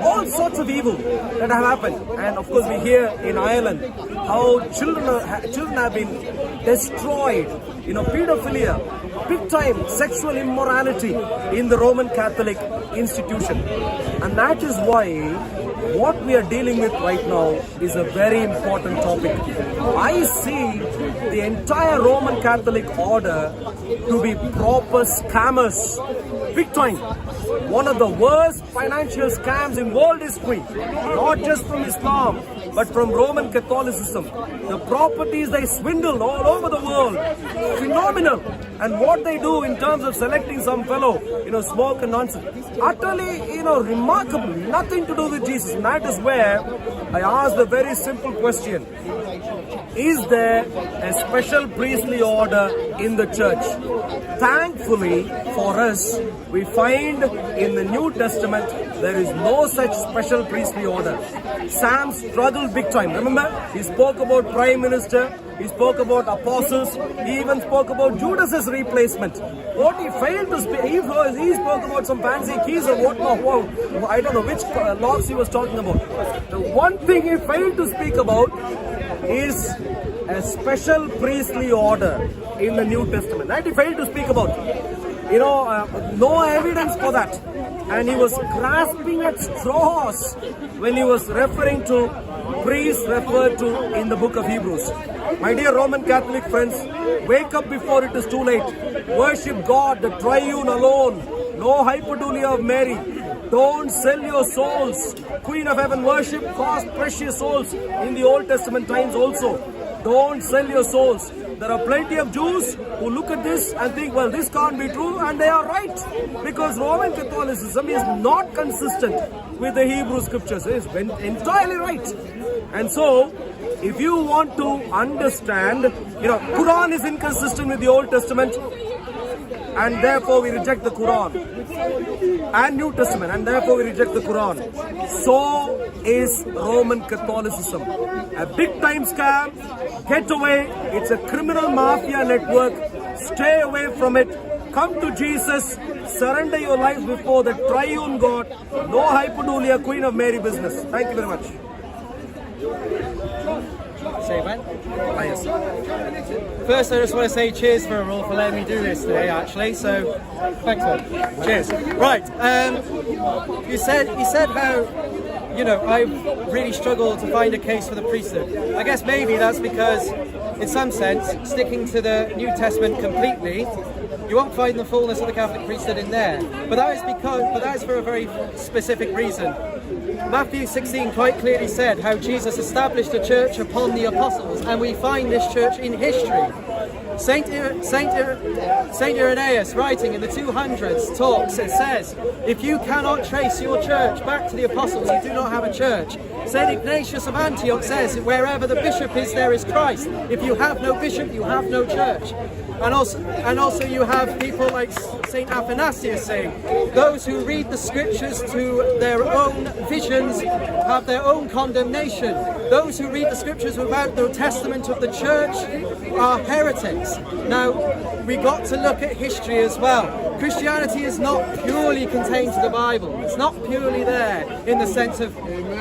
All sorts of evil that have happened. And of course we hear in Ireland how children have been destroyed. Pedophilia, big time sexual immorality in the Roman Catholic institution. And that is why what we are dealing with right now is a very important topic. I see the entire Roman Catholic order to be proper scammers. Big time. One of the worst financial scams in world history. Not just from Islam, but from Roman Catholicism. The properties they swindle all over the world. Phenomenal. And what they do in terms of selecting some fellow, smoke and nonsense. Utterly, remarkable. Nothing to do with Jesus. And that is where I ask the very simple question. Is there a special priestly order in the church? Thankfully for us, we find in the New Testament there is no such special priestly order. Sam struggled big time. Remember, he spoke about prime minister, he spoke about apostles, he even spoke about Judas's replacement. What he failed to speak, he spoke about some fancy keys or whatnot. I don't know which locks he was talking about. The one thing he failed to speak about is a special priestly order in the New Testament. That he failed to speak about. No evidence for that. And he was grasping at straws when he was referring to priests referred to in the book of Hebrews. My dear Roman Catholic friends, wake up before it is too late. Worship God, the triune alone. No hyperdulia of Mary. Don't sell your souls. Queen of Heaven worship cost precious souls in the Old Testament times also. Don't sell your souls. There are plenty of Jews who look at this and think, well, this can't be true, and they are right. Because Roman Catholicism is not consistent with the Hebrew scriptures. It is entirely right. And so, if you want to understand, Quran is inconsistent with the Old Testament, and therefore we reject the Quran. And New Testament, and therefore we reject the Quran. So is Roman Catholicism. A big time scam. Get away. It's a criminal mafia network. Stay away from it. Come to Jesus. Surrender your lives before the triune God. No hyperdulia, Queen of Mary business. Thank you very much. Say when? Yes. First, I just want to say cheers for Rolf for letting me do this today, actually. So, thanks, man. Cheers. Right. You said how, I've really struggled to find a case for the priesthood. I guess maybe that's because, in some sense, sticking to the New Testament completely, you won't find the fullness of the Catholic priesthood in there. But that is for a very specific reason. Matthew 16 quite clearly said how Jesus established a church upon the apostles, and we find this church in history. Saint Irenaeus, writing in the 200s, talks and says, if you cannot trace your church back to the apostles, you do not have a church. Saint Ignatius of Antioch says, wherever the bishop is, there is Christ. If you have no bishop, you have no church. And also you have people like Saint Athanasius saying, those who read the scriptures to their own visions have their own condemnation. those who read the scriptures without the testament of the church are heretics. Now, we got to look at history as well. Christianity is not purely contained to the Bible. It's not purely there in the sense of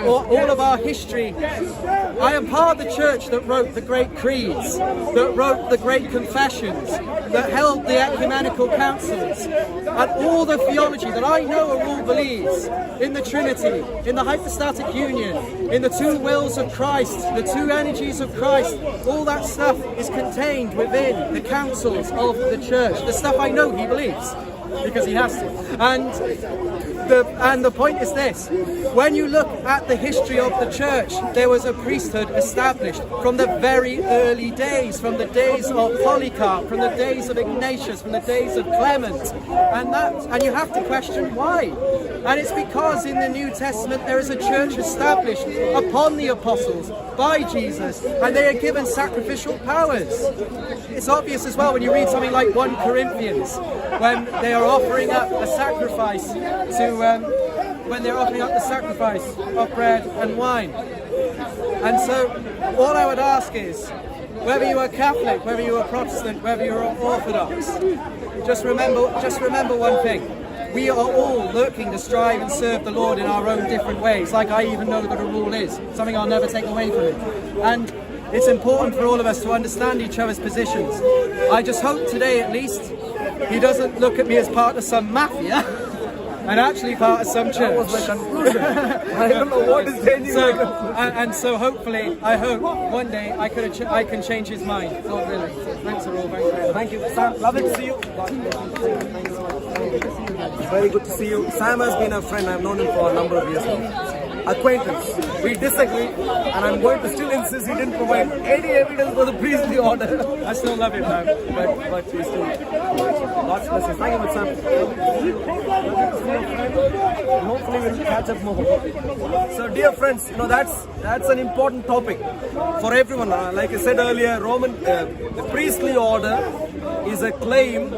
all of our history. I am part of the church that wrote the great creeds, that wrote the great confessions, that held the ecumenical councils, and all the theology that I know are all believes in the Trinity, in the hypostatic union, in the two wills of Christ, the two energies of Christ. All that stuff is contained within the councils of the church. The stuff I know he believes, because he has to. And the point is this: when you look at the history of the church, there was a priesthood established from the very early days, from the days of Polycarp, from the days of Ignatius, from the days of Clement, and you have to question why. And it's because in the New Testament there is a church established upon the apostles by Jesus, and they are given sacrificial powers. It's obvious as well when you read something like 1 Corinthians, when they are offering up a sacrifice of bread and wine. And so all I would ask is, whether you are Catholic, whether you are Protestant, whether you are Orthodox, just remember one thing: we are all looking to strive and serve the Lord in our own different ways. Like I even know that a rule is something I'll never take away from him. And it's important for all of us to understand each other's positions. I just hope today at least he doesn't look at me as part of some mafia and actually part of some church. That was my conclusion. I don't know what is changing. So hopefully, I hope one day I can change his mind. Not really. Thanks for all. Thank you, Sam. Lovely to see you. Very good to see you. Sam has been a friend. I've known him for a number of years now. Acquaintance. We disagree, and I'm going to still insist he didn't provide any evidence for the priestly order. I still love him, man. But we still. God's blessings. Thank you much, Sam. Hopefully we'll catch up more. So, dear friends, that's an important topic for everyone. Like I said earlier, the priestly order is a claim.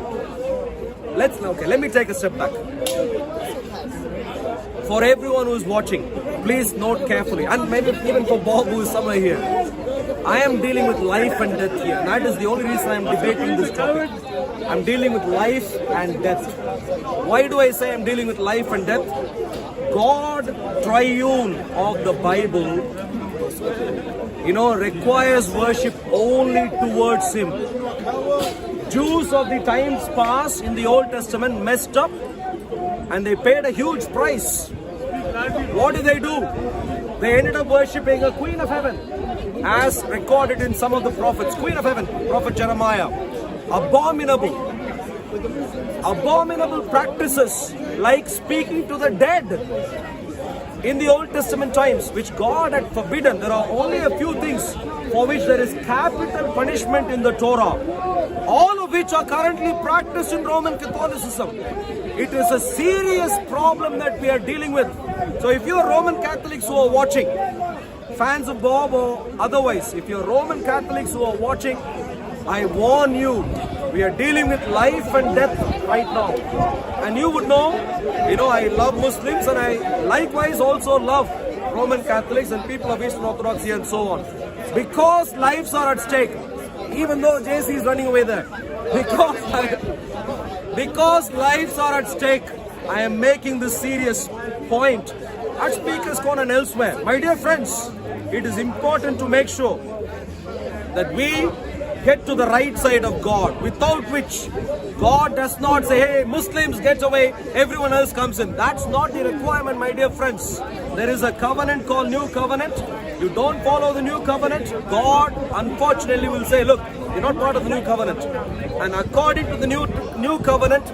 Let me take a step back. For everyone who is watching, please note carefully, and maybe even for Bob who is somewhere here, I am dealing with life and death here. That is the only reason I am debating this topic. I'm dealing with life and death. Why do I say I'm dealing with life and death? God, triune of the Bible, requires worship only towards Him. Jews of the times past in the Old Testament messed up, and they paid a huge price. What did they do? They ended up worshipping a queen of heaven, as recorded in some of the prophets. Queen of heaven, Prophet Jeremiah. Abominable practices like speaking to the dead in the Old Testament times, which God had forbidden. There are only a few things for which there is capital punishment in the Torah, all of which are currently practiced in Roman Catholicism. It is a serious problem that we are dealing with. So if you are Roman Catholics who are watching, fans of Bob or otherwise, if you are Roman Catholics who are watching, I warn you, we are dealing with life and death right now. And you would know, I love Muslims, and I likewise also love Roman Catholics and people of Eastern Orthodoxy and so on. Because lives are at stake, even though JC is running away there. Because lives are at stake, I am making this serious point at Speaker's Corner and elsewhere. My dear friends, it is important to make sure that we get to the right side of God, without which God does not say, hey, Muslims get away, everyone else comes in. That's not the requirement, my dear friends. There is a covenant called New Covenant. You don't follow the New Covenant, God unfortunately will say, look, you're not part of the New Covenant. And according to the New Covenant,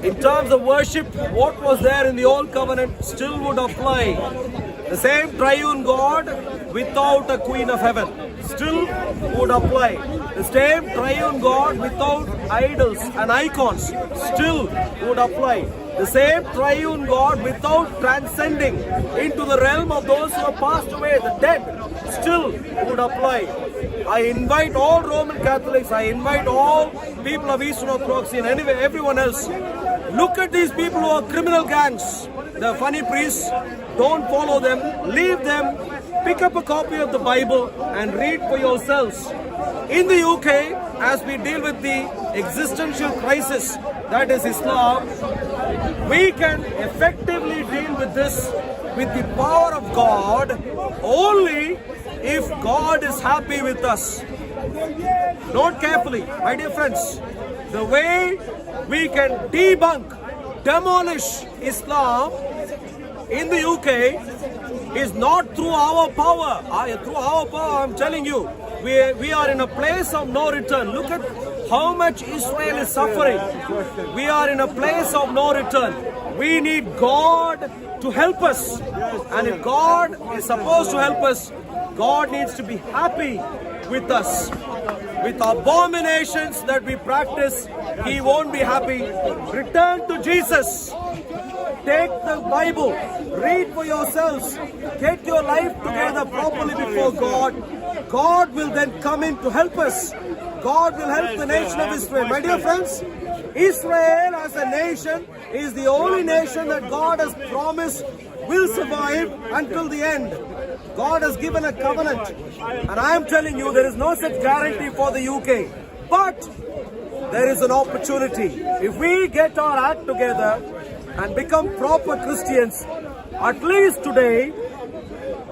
in terms of worship, what was there in the Old Covenant still would apply. The same triune God without a Queen of Heaven still would apply. The same triune God without idols and icons still would apply. The same triune God without transcending into the realm of those who have passed away, the dead, still would apply. I invite all Roman Catholics, I invite all people of Eastern Orthodoxy and anyway everyone else, look at these people who are criminal gangs. They're funny priests. Don't follow them. Leave them. pick up a copy of the Bible and read for yourselves. In the UK, as we deal with the existential crisis that is Islam, we can effectively deal with this with the power of God only if God is happy with us. Note carefully, my dear friends, the way we can debunk, demolish Islam in the UK is not through our power. Through our power, I'm telling you, we are in a place of no return. Look at how much Israel is suffering. We are in a place of no return. We need God to help us. And if God is supposed to help us, God needs to be happy with us. With abominations that we practice, He won't be happy. Return to Jesus. Take the Bible, read for yourselves, get your life together properly before God. God will then come in to help us. God will help the nation of Israel. My dear friends, Israel as a nation is the only nation that God has promised will survive until the end. God has given a covenant, and I am telling you, there is no such guarantee for the UK. But there is an opportunity. If we get our act together and become proper Christians, at least today,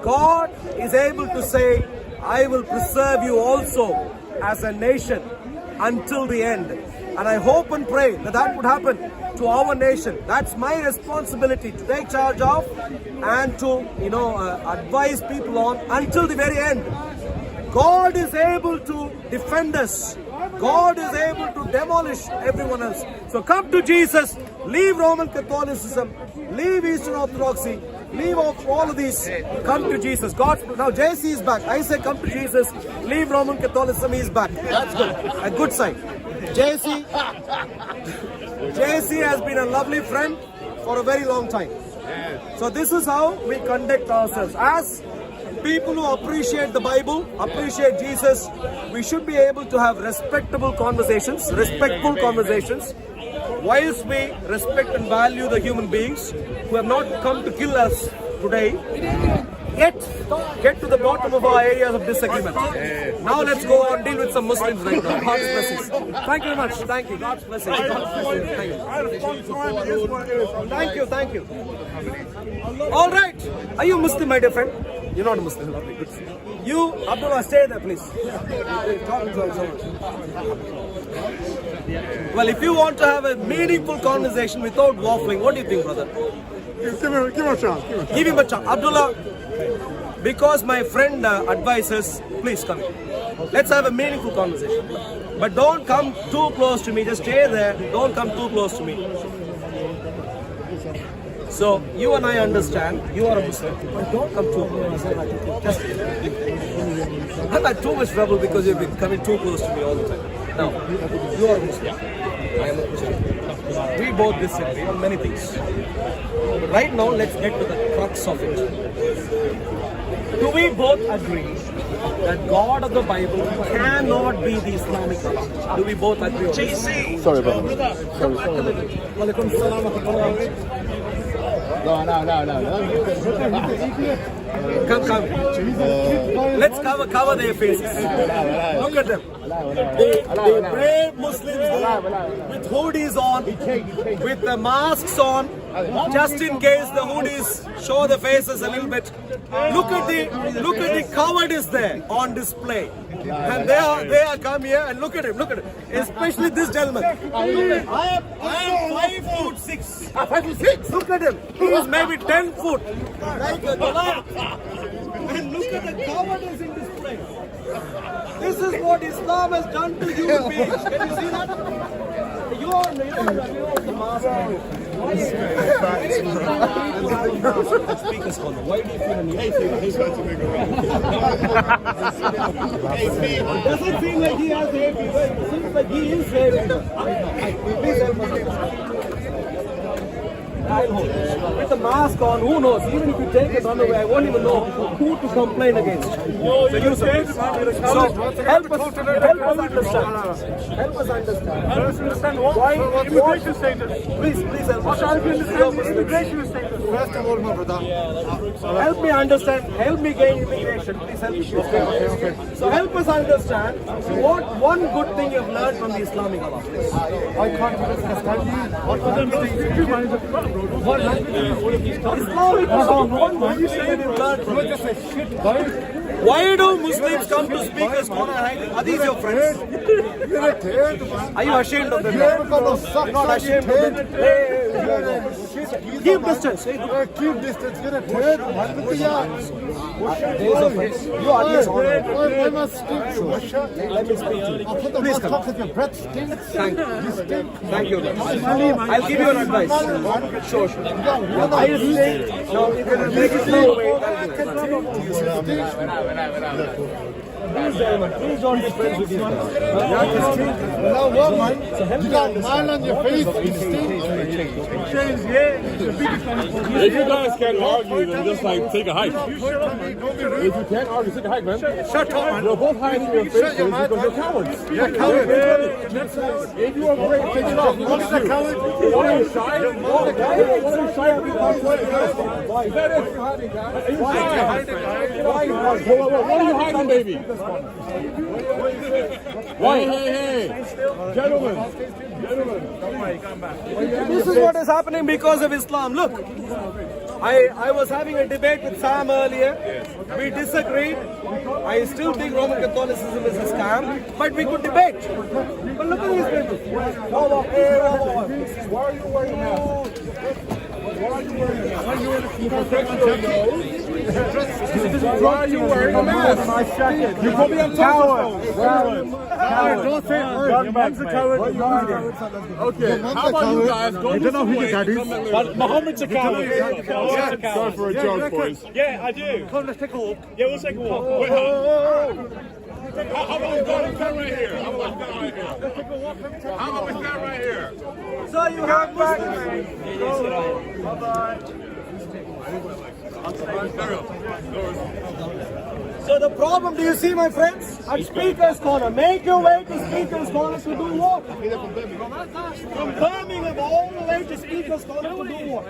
God is able to say, I will preserve you also as a nation until the end. And I hope and pray that that would happen to our nation. That's my responsibility to take charge of and to, advise people on until the very end. God is able to defend us. God is able to demolish everyone else. So come to Jesus, leave Roman Catholicism, leave Eastern Orthodoxy, leave off all of these, come to Jesus. Now JC is back. I say come to Jesus, leave Roman Catholicism, he's back. That's good. A good sign. JC has been a lovely friend for a very long time. So this is how we conduct ourselves. As people who appreciate the Bible, appreciate Jesus, we should be able to have respectful conversations, whilst we respect and value the human beings who have not come to kill us today, yet get to the bottom of our areas of disagreement. Now let's go on, deal with some Muslims right now. God's blessings. Thank you very much. Thank you. God's blessings. Thank you. All right. Are you Muslim, my dear friend? You're not a Muslim. Lovely. Good. You, Abdullah, stay there, please. Well, if you want to have a meaningful conversation without waffling, what do you think, brother? Give him a chance. Give him a chance. Abdullah, because my friend advises, please come in. Let's have a meaningful conversation. But don't come too close to me. Just stay there. Don't come too close to me. So, you and I understand, you are a Muslim, but don't come too close. Just, I'm not too much trouble because you've been coming too close to me all the time. Now, you are a Muslim, I am a Christian. We both disagree on many things. But right now, let's get to the crux of it. Do we both agree that God of the Bible cannot be the Islamic Allah? Do we both agree on this? Sorry, brother. Walaikum salam wa rahmatullah. No. Come. Let's cover their faces. Look at them. The brave Muslims there, with hoodies on, with the masks on, just in case the hoodies show the faces a little bit. Look at the cowardice there on display. And they are come here and look at him. Especially this gentleman. I am 5'6". 5'6". Look at him. He is maybe 10 foot. Like a Goliath. And look at the cowardice in this place. This is what Islam has done to human beings. Can you see that? You are the master. Why do you feel doesn't seem like he has the AP. It seems like he is the Please help us. With the mask on, who knows? Even if you take it on the way, I won't even know who to complain against. So you help us understand. Help us understand. Why immigration status? Please help us. What are the immigration status? First of all, my brother. Help me understand. Help me gain immigration. Please help me. So help us understand what one good thing you've learned from the Islamic Allah. I can't understand you. What language do you speak? What language do you speak? Islamic Allah, one good thing you've learned from You're just a shit guy. Why do Muslims come to Speaker's Corner hiding? Are these your friends? You're a turd, man. Are you ashamed of them? You haven't got no suck Not on ashamed of turd. them. You're a shit. Keep distance. Keep distance. You're a turd, man. Look at you. You are yes. I must stink you. Let me speak to you. I'll put the Please mask come. up with your breath stinks. Thank you. You stink. Thank you. I'll give you an advice. Sure. I stink. So if you will make it slow away, please don't be friends with these guys. Now what, man? You got mile on your face. You stink. If you guys can't argue, then just like take a hike. If you can't argue, take a hike, man. Shut up, man. You're both hiding your faces because you're cowards. You're a coward. If you are great, take it off. What is a coward? What are you shy? What are you shy? Why? Is that it? Why? What are you hiding, baby? Why? Hey. Gentlemen. This is what is happening because of Islam. Look, I was having a debate with Sam earlier. We disagreed. I still think Roman Catholicism is a scam, but we could debate. But look at these people. Why are you wearing a mask? Why are you wearing a mask? Why are you wearing a mask? You probably have coward. Don't say word. Your man's a coward. Okay, how about you guys go this way? But Muhammad's a coward. Sorry for a joke, boys. Yeah, I do. Come, let's take a walk. Yeah, we'll take a walk. Wait, how about we go and stand right here? How about we stand right here? How about we stand right here? So you have Muslims. So the problem, do you see, my friends? At Speaker's Corner, make your way to Speaker's Corner to do what? From Birmingham all the way to Speaker's Corner to do what?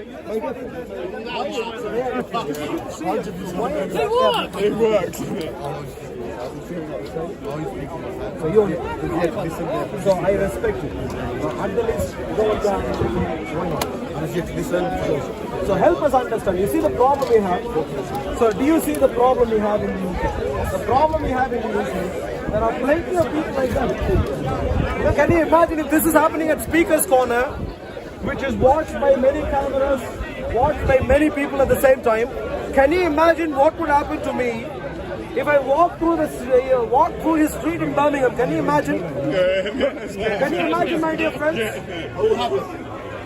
It works. So you so I respect you. At the least, don't why not? So help us understand. You see the problem we have. So do you see the problem we have in the UK? The problem we have in the UK, there are plenty of people like that. Can you imagine if this is happening at Speaker's Corner, which is watched by many cameras, watched by many people at the same time? Can you imagine what would happen to me if I walk through his street in Birmingham? Can you imagine? Can you imagine, my dear friends?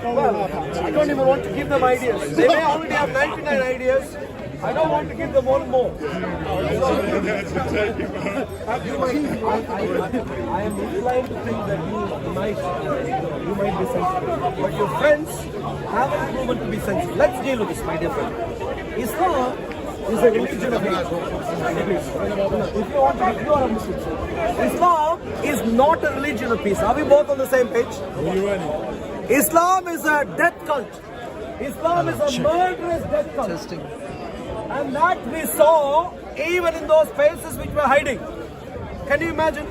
Well, I don't even want to give them ideas. They may already have 99 ideas. I don't want to give them one more. I am inclined to think that you might be sensitive. But your friends haven't proven to be sensitive. Let's deal with this, my dear friend. Islam is a religion of peace. If you are a Muslim, Islam is not a religion of peace. Are we both on the same page? Islam is a death cult. Islam is a murderous death cult. And that we saw even in those places which were hiding. Can you imagine?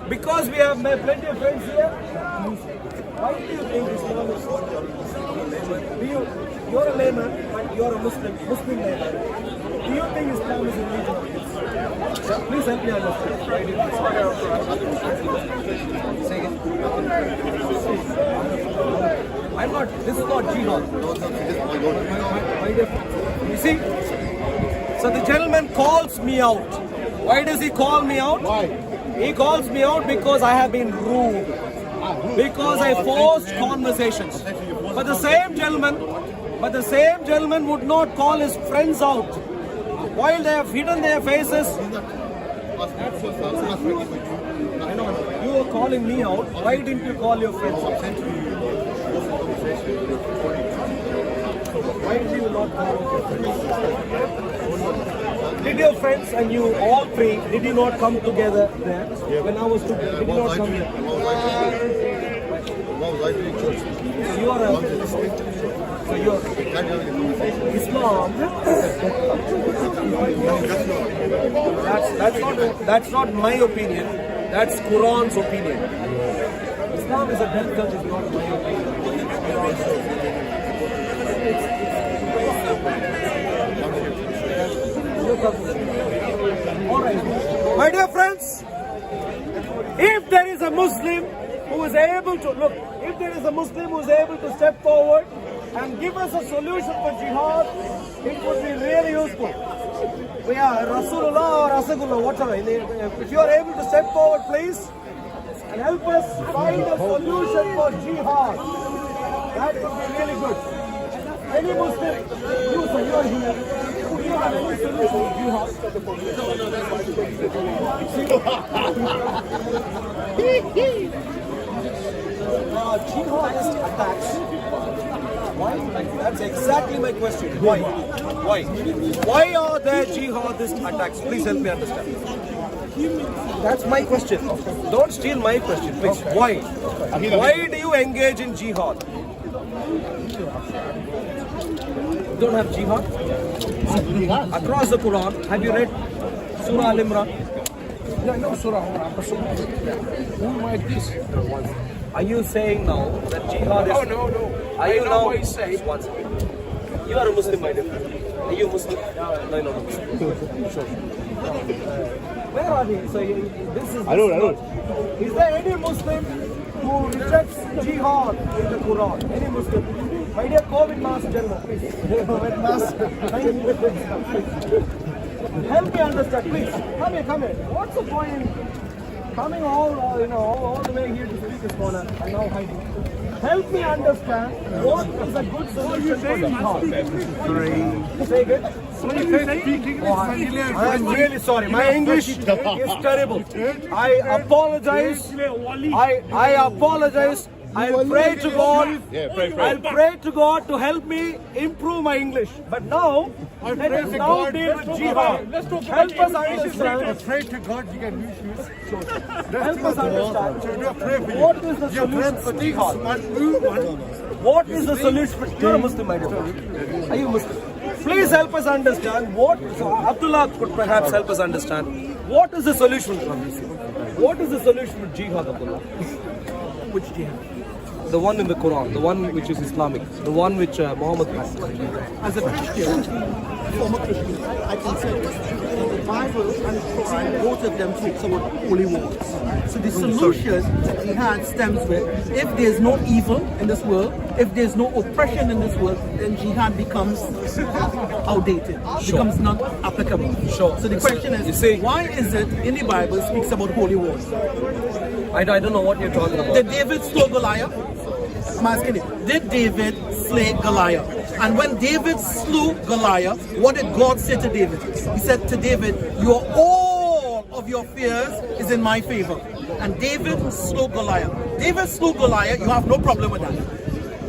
Because we have plenty of friends here. Why do you think Islam is so? You're a layman, but you're a Muslim layman. Do you think Islam is a religion of peace? Please help me understand. I'm not, this is not jihad. You see? So the gentleman calls me out. Why does he call me out? Why? He calls me out because I have been rude. Because I forced conversations. But the same gentleman would not call his friends out. While they have hidden their faces. I know, you were calling me out. Why didn't you call your friends out? Why did you not call your friends? Did your friends and you all three, did you not come together there? When I was together, did you not come here? So So you're Islam. That's not my opinion. That's Quran's opinion. Islam is a death cult, is not my opinion. Alright. My dear friends, if there is a Muslim who is able to look, if there is a Muslim who is able to step forward and give us a solution for jihad, it would be really useful. Yeah, Rasulullah or Asagullah, whatever. If you are able to step forward, please, and help us find a solution for jihad, that would be really good. Any Muslim, you sir, you are here. Do you have any solution for jihad? Jihadist attacks. Why? That's exactly my question. Why? Why? Why are there jihadist attacks? Please help me understand. That's my question. Don't steal my question, please. Why? Why do you engage in jihad? You don't have jihad? Across the Quran, have you read Surah Al-Imran? No, Surah Al-Imran. Who might this? Are you saying now that jihad is... No. Are you know what he's saying. One second. You are a Muslim, my dear. Are you a Muslim? No, I'm not a Muslim. Sure. Where are they? So this is... I don't. Is there any Muslim who rejects jihad in the Quran? Any Muslim? My dear COVID mask general, please. COVID mask. Help me understand, please. Come here. What's the point coming all the way here to speak this corner and now hiding? Help me understand what is a good solution for jihad. Say again. I'm really sorry. My English is terrible. I apologize. I apologize. I'll pray to God. I'll pray to God to help me improve my English. But now, let us now deal with jihad. Help us understand. Pray to God you get new shoes. Help us understand. Pray for you. What is the solution for jihad? What is the solution for... You're a Muslim, my dear friend. Are you Muslim? Please help us understand what... So Abdullah could perhaps help us understand. What is the solution for this? What is the solution for jihad, Abdullah? Which jihad? The one in the Quran, the one which is Islamic, the one which Muhammad has. As a Christian, former Christian, I can say this. The Bible and the Quran, both of them talks about holy wars. So the solution that jihad stems with, if there's no evil in this world, if there's no oppression in this world, then jihad becomes outdated, becomes not applicable. Sure. So the question is, why is it in the Bible speaks about holy wars? I don't know what you're talking about. Did David slay Goliath? I'm asking you, did David slay Goliath? And when David slew Goliath, what did God say to David? He said to David, all of your fears is in my favor. And David slew Goliath. David slew Goliath, you have no problem with that.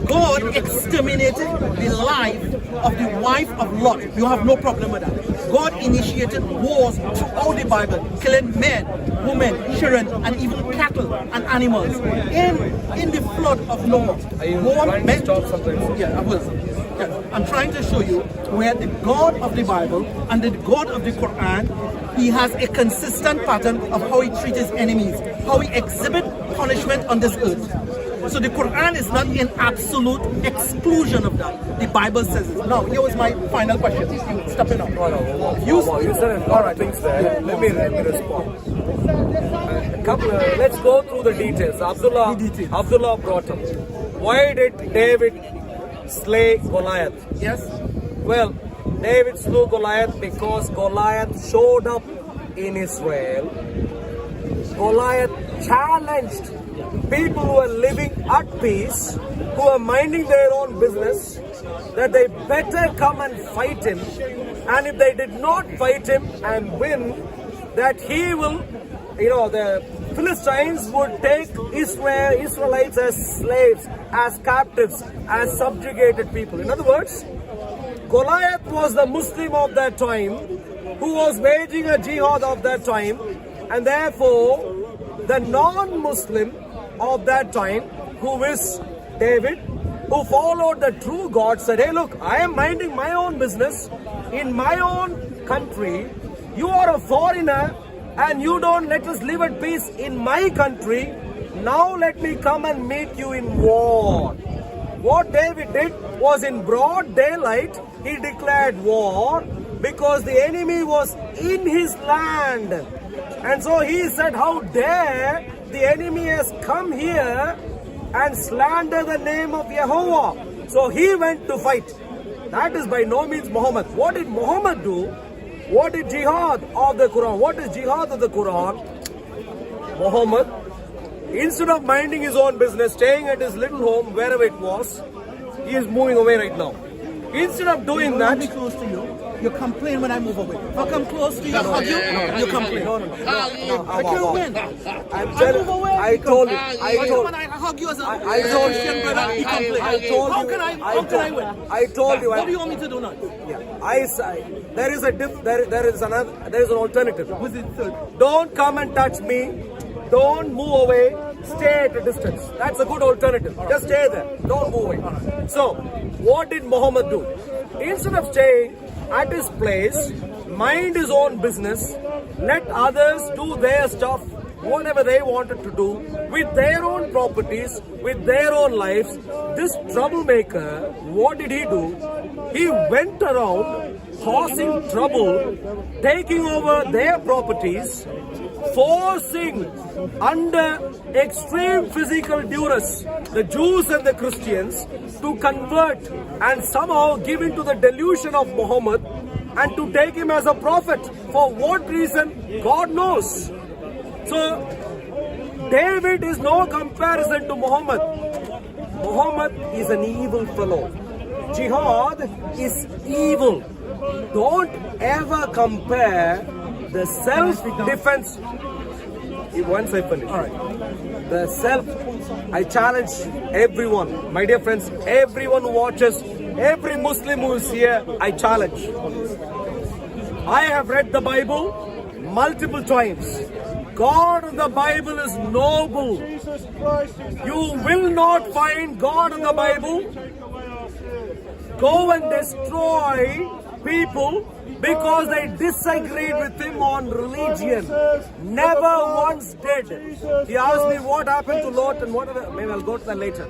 God exterminated the life of the wife of Lot. You have no problem with that. God initiated wars throughout the Bible, killing men, women, children, and even cattle and animals. In the flood of Noah. Are you trying to stop something? Yeah, I will. Yeah. I'm trying to show you where the God of the Bible and the God of the Quran, he has a consistent pattern of how he treats his enemies, how he exhibits punishment on this earth. So the Quran is not in absolute exclusion of that. The Bible says it. Now, here was my final question. Stop it now. You said a lot of things there. Let me respond. Let's go through the details. Abdullah brought up. Why did David slay Goliath? Yes. Well, David slew Goliath because Goliath showed up in Israel. Goliath challenged people who are living at peace, who are minding their own business, that they better come and fight him. And if they did not fight him and win, that he will, the Philistines would take Israelites as slaves, as captives, as subjugated people. In other words, Goliath was the Muslim of that time who was waging a jihad of that time, and therefore the non-Muslim of that time who is David who followed the true God said, hey look, I am minding my own business in my own country. You are a foreigner and you don't let us live at peace in my country. Now let me come and meet you in war. What David did was in broad daylight, he declared war because the enemy was in his land. And so he said, how dare the enemy has come here and slander the name of Jehovah. So he went to fight. That is by no means Muhammad. What did Muhammad do? What is jihad of the Quran? What is jihad of the Quran? Muhammad, instead of minding his own business, staying at his little home, wherever it was, he is moving away right now. Instead of doing that, be close to you. You complain when I move away. If I come close to you, you complain. I can't win. I'm telling you, I told you. When I hug you as a Christian brother, you complain. How can I win? I told you. What do you want me to do now? There is an alternative. Was it third? Don't come and touch me. Don't move away. Stay at a distance. That's a good alternative. Just stay there. Don't move away. So, what did Muhammad do? Instead of staying at his place, mind his own business, let others do their stuff, whatever they wanted to do, with their own properties, with their own lives. This troublemaker, what did he do? He went around causing trouble, taking over their properties, forcing under extreme physical duress the Jews and the Christians to convert and somehow give into the delusion of Muhammad and to take him as a prophet. For what reason? God knows. So David is no comparison to Muhammad. Muhammad is an evil fellow. Jihad is evil. Don't ever compare the self-defense. Once I finish. I challenge everyone, my dear friends, everyone who watches, every Muslim who is here, I challenge. I have read the Bible multiple times. God in the Bible is noble. You will not find God in the Bible. Go and destroy people because they disagreed with him on religion. Never once did. He asked me what happened to Lot and what other. Maybe I'll go to that later.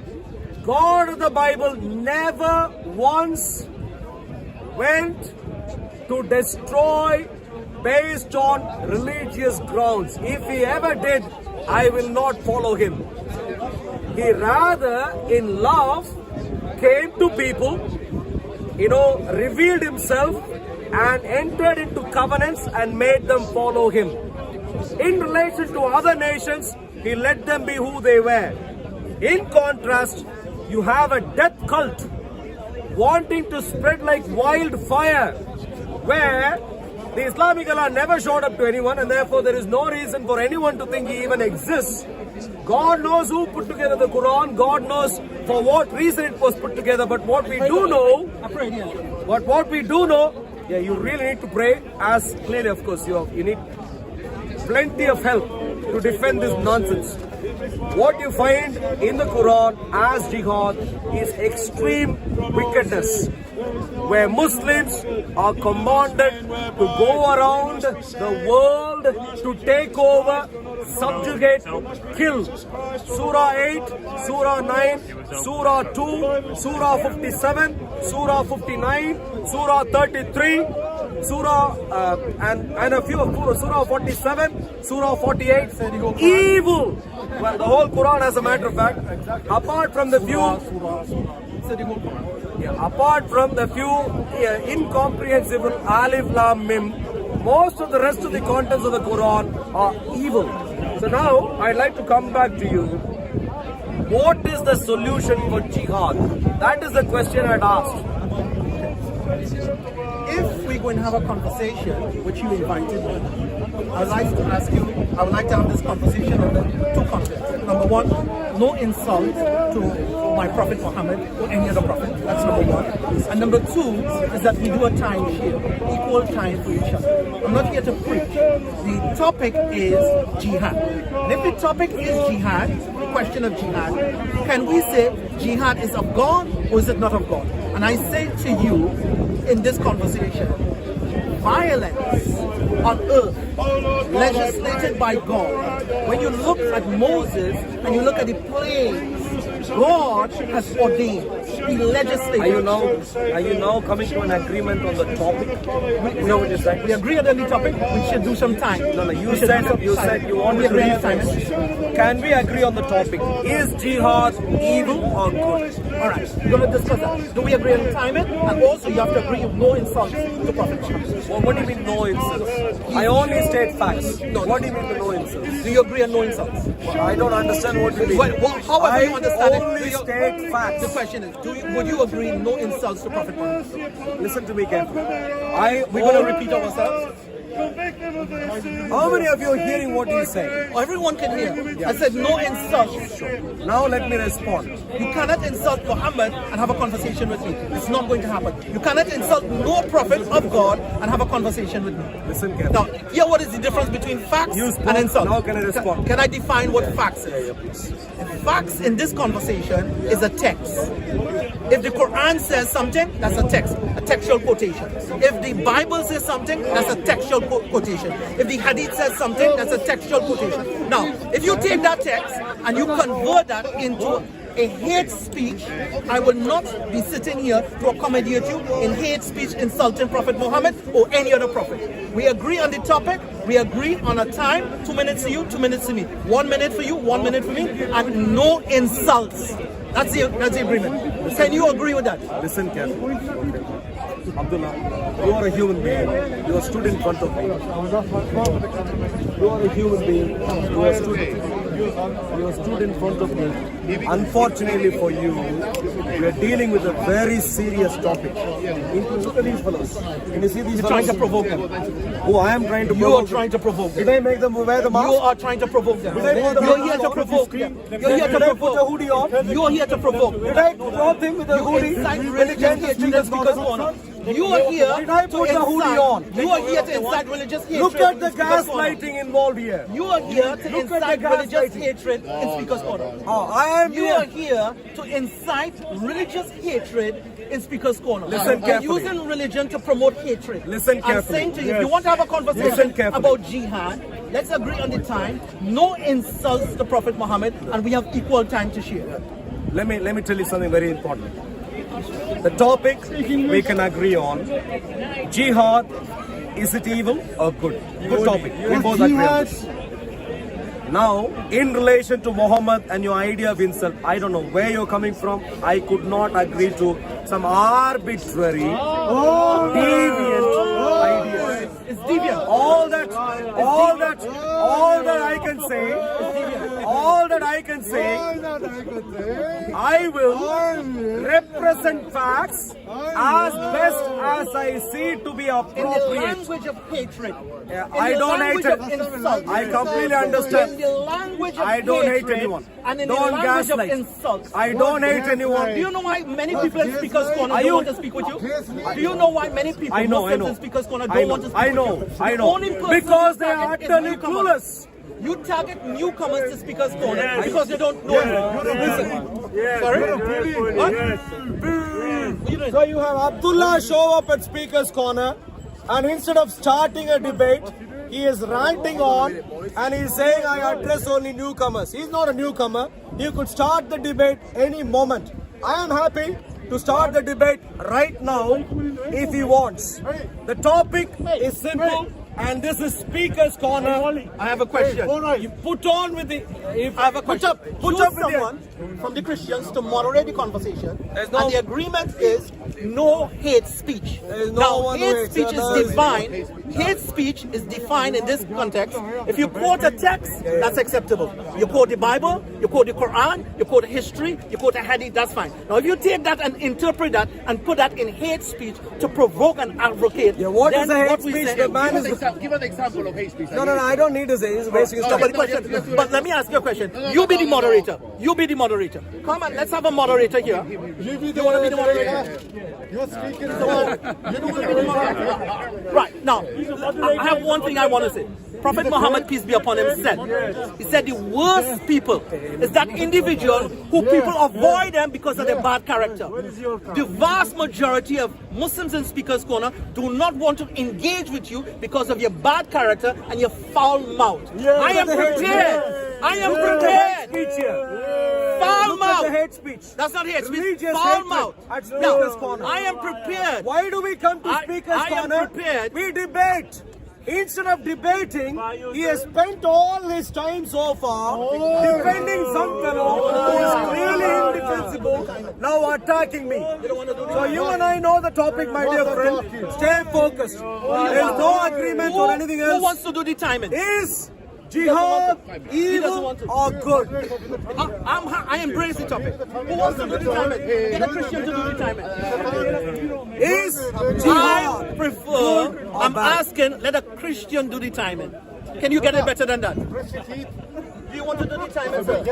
God of the Bible never once went to destroy based on religious grounds. If he ever did, I will not follow him. He rather, in love, came to people, revealed himself and entered into covenants and made them follow him. In relation to other nations, he let them be who they were. In contrast, you have a death cult wanting to spread like wildfire, where the Islamic Allah never showed up to anyone, and therefore there is no reason for anyone to think he even exists. God knows who put together the Quran. God knows for what reason it was put together. But what we do know, you really need to pray. As clearly, of course, you need plenty of help to defend this nonsense. What you find in the Quran as jihad is extreme wickedness, where Muslims are commanded to go around the world to take over, subjugate, kill. Surah 8, Surah 9, Surah 2, Surah 57, Surah 59, Surah 33, Surah and a few of Surah 47, Surah 48. Evil. Well, the whole Quran, as a matter of fact, apart from the few incomprehensible Alif Lam Mim, most of the rest of the contents of the Quran are evil. So now I'd like to come back to you. What is the solution for jihad? That is the question I'd asked. If we're going to have a conversation, which you invited, I'd like to ask you, I would like to have this conversation on the two concepts. Number one, no insult to my Prophet Muhammad or any other prophet. That's number one. And number two is that we do a time share, equal time for each other. I'm not here to preach. The topic is jihad. And if the topic is jihad, question of jihad, can we say jihad is of God or is it not of God? And I say to you in this conversation, violence on earth legislated by God. When you look at Moses and you look at the plagues, God has ordained. He legislated. Are you now coming to an agreement on the topic? You know what you're saying? We agree on the topic. We should do some time. No, you said you wanted to time. Can we agree on the topic? Is jihad evil or good? All right, we're going to discuss that. Do we agree on timing? And also, you have to agree with no insults to Prophet Muhammad. Well, what do you mean no insults? I only state facts. What do you mean by no insults? Do you agree on no insults? Well, I don't understand what you mean. Well, however you understand it. only state facts. The question is, would you agree no insults to Prophet Muhammad? Listen to me carefully. We're going to repeat ourselves. How many of you are hearing what he's saying? Everyone can hear. I said no insults. Now let me respond. You cannot insult Muhammad and have a conversation with me. It's not going to happen. You cannot insult no prophet of God and have a conversation with me. Listen carefully. Now, here what is the difference between facts and insults? Now can I respond? Can I define what facts is? Facts in this conversation is a text. If the Quran says something, that's a text, a textual quotation. If the Bible says something, that's a textual quotation. If the Hadith says something, that's a textual quotation. Now, if you take that text and you convert that into a hate speech, I will not be sitting here to accommodate you in hate speech insulting Prophet Muhammad or any other prophet. We agree on the topic, we agree on a time, 2 minutes to you, 2 minutes to me. 1 minute for you, 1 minute for me, and no insults. That's the agreement. Can you agree with that? Listen carefully. Abdullah, you are a human being. You are stood in front of me. You are a human being. You are stood in front of me. Unfortunately for you, we are dealing with a very serious topic. Look at these fellows. Can you see these fellows? Trying to provoke them. Oh, I am trying to provoke them. You are trying to provoke them. Did I make them wear the mask? You are trying to provoke them. You're here to provoke them. You're here to Did I put provoke. a hoodie on? You are here to provoke. Did I drop him with a hoodie? Incite religious hatred and speakers corner. You are here Did I put the hoodie on? You are here to incite religious hatred. Look at the in Speaker's Corner. gaslighting involved here. You are here to Look at incite the religious gaslighting. hatred in Speaker's Corner. Oh, I am You here. are here to incite religious hatred in Speaker's Corner. Listen You're carefully. using religion to promote hatred. Listen I'm carefully. saying to you, if you want to have a Listen conversation carefully. about jihad, let's agree on the time. No insults to Prophet Muhammad, and we have equal time to share. Let me tell you something very important. The topic we can agree on. Jihad, is it evil or good? Good topic. We both agree on this. Now, in relation to Muhammad and your idea of insult, I don't know where you're coming from. I could not agree to some arbitrary, deviant idea. It's deviant. All that I can say, I will represent facts as best as I see to be In the appropriate. language of hatred. Yeah, In I the don't language hate of it. insult. I completely understand. In the language of I don't hate hatred anyone. And in Don't the language gaslight. of insult. I don't hate anyone. Do you know why many people in Speaker's Corner Are don't you- want to speak with you? Do you know why many people I know. Muslims in Speaker's Corner don't want to speak with you? I The know. only person Because you they are target is utterly newcomers. clueless. You target newcomers to Speaker's Corner because they don't know you. Listen. Sorry? What? What you doing? So you have Abdullah show up at Speaker's Corner, and instead of starting a debate, he is ranting on and he's saying I address only newcomers. He's not a newcomer. He could start the debate any moment. I am happy to start the debate right now if he wants. The topic is simple, and this is Speaker's Corner. I have a question. You put on with the. If I have a question. Put Choose up with someone from the Christians to moderate the conversation. There's no- And the agreement is no hate speech. There is no Now, one who hate hates. speech There is is- defined. Hate speech is defined in this context. If you quote a text, that's acceptable. You quote the Bible, you quote the Quran, you quote history, you quote a hadith, that's fine. Now, if you take that and interpret that and put that in hate speech to provoke and advocate, Yeah, what then is a hate what we speech? say- The man is give an example of hate speech. No, I don't need to say. He's wasting his time. But let me ask you a question. You be the moderator. You be the moderator. Come on, let's have a moderator here. You be You want to be the moderator? You're speaking. You want to be the moderator? Right, now, I have one thing I want to say. Prophet Muhammad, peace be upon him, said the worst people is that individual who people avoid them because of their bad character. The vast majority of Muslims in Speaker's Corner do not want to engage with you because of your bad character and your foul mouth. I am prepared. I am prepared. Foul mouth. Hate speech. That's not hate speech. Religious Foul hatred mouth. at Speaker's Corner. I am prepared. Why do we come to Speaker's I am Corner? prepared. We debate. Instead of debating, he has spent all his time so far defending some fellow who is clearly indefensible, now attacking me. So you and I know the topic, my dear friend. Stay focused. There is no agreement on anything else. Who wants to do the timing? Is jihad evil or good? I embrace the topic. Who wants to do the timing? Get a Christian to do the timing. Is I jihad prefer, good or I'm bad? asking, let a Christian do the timing. Can you get it better than that? Do you want to do the timing, sir?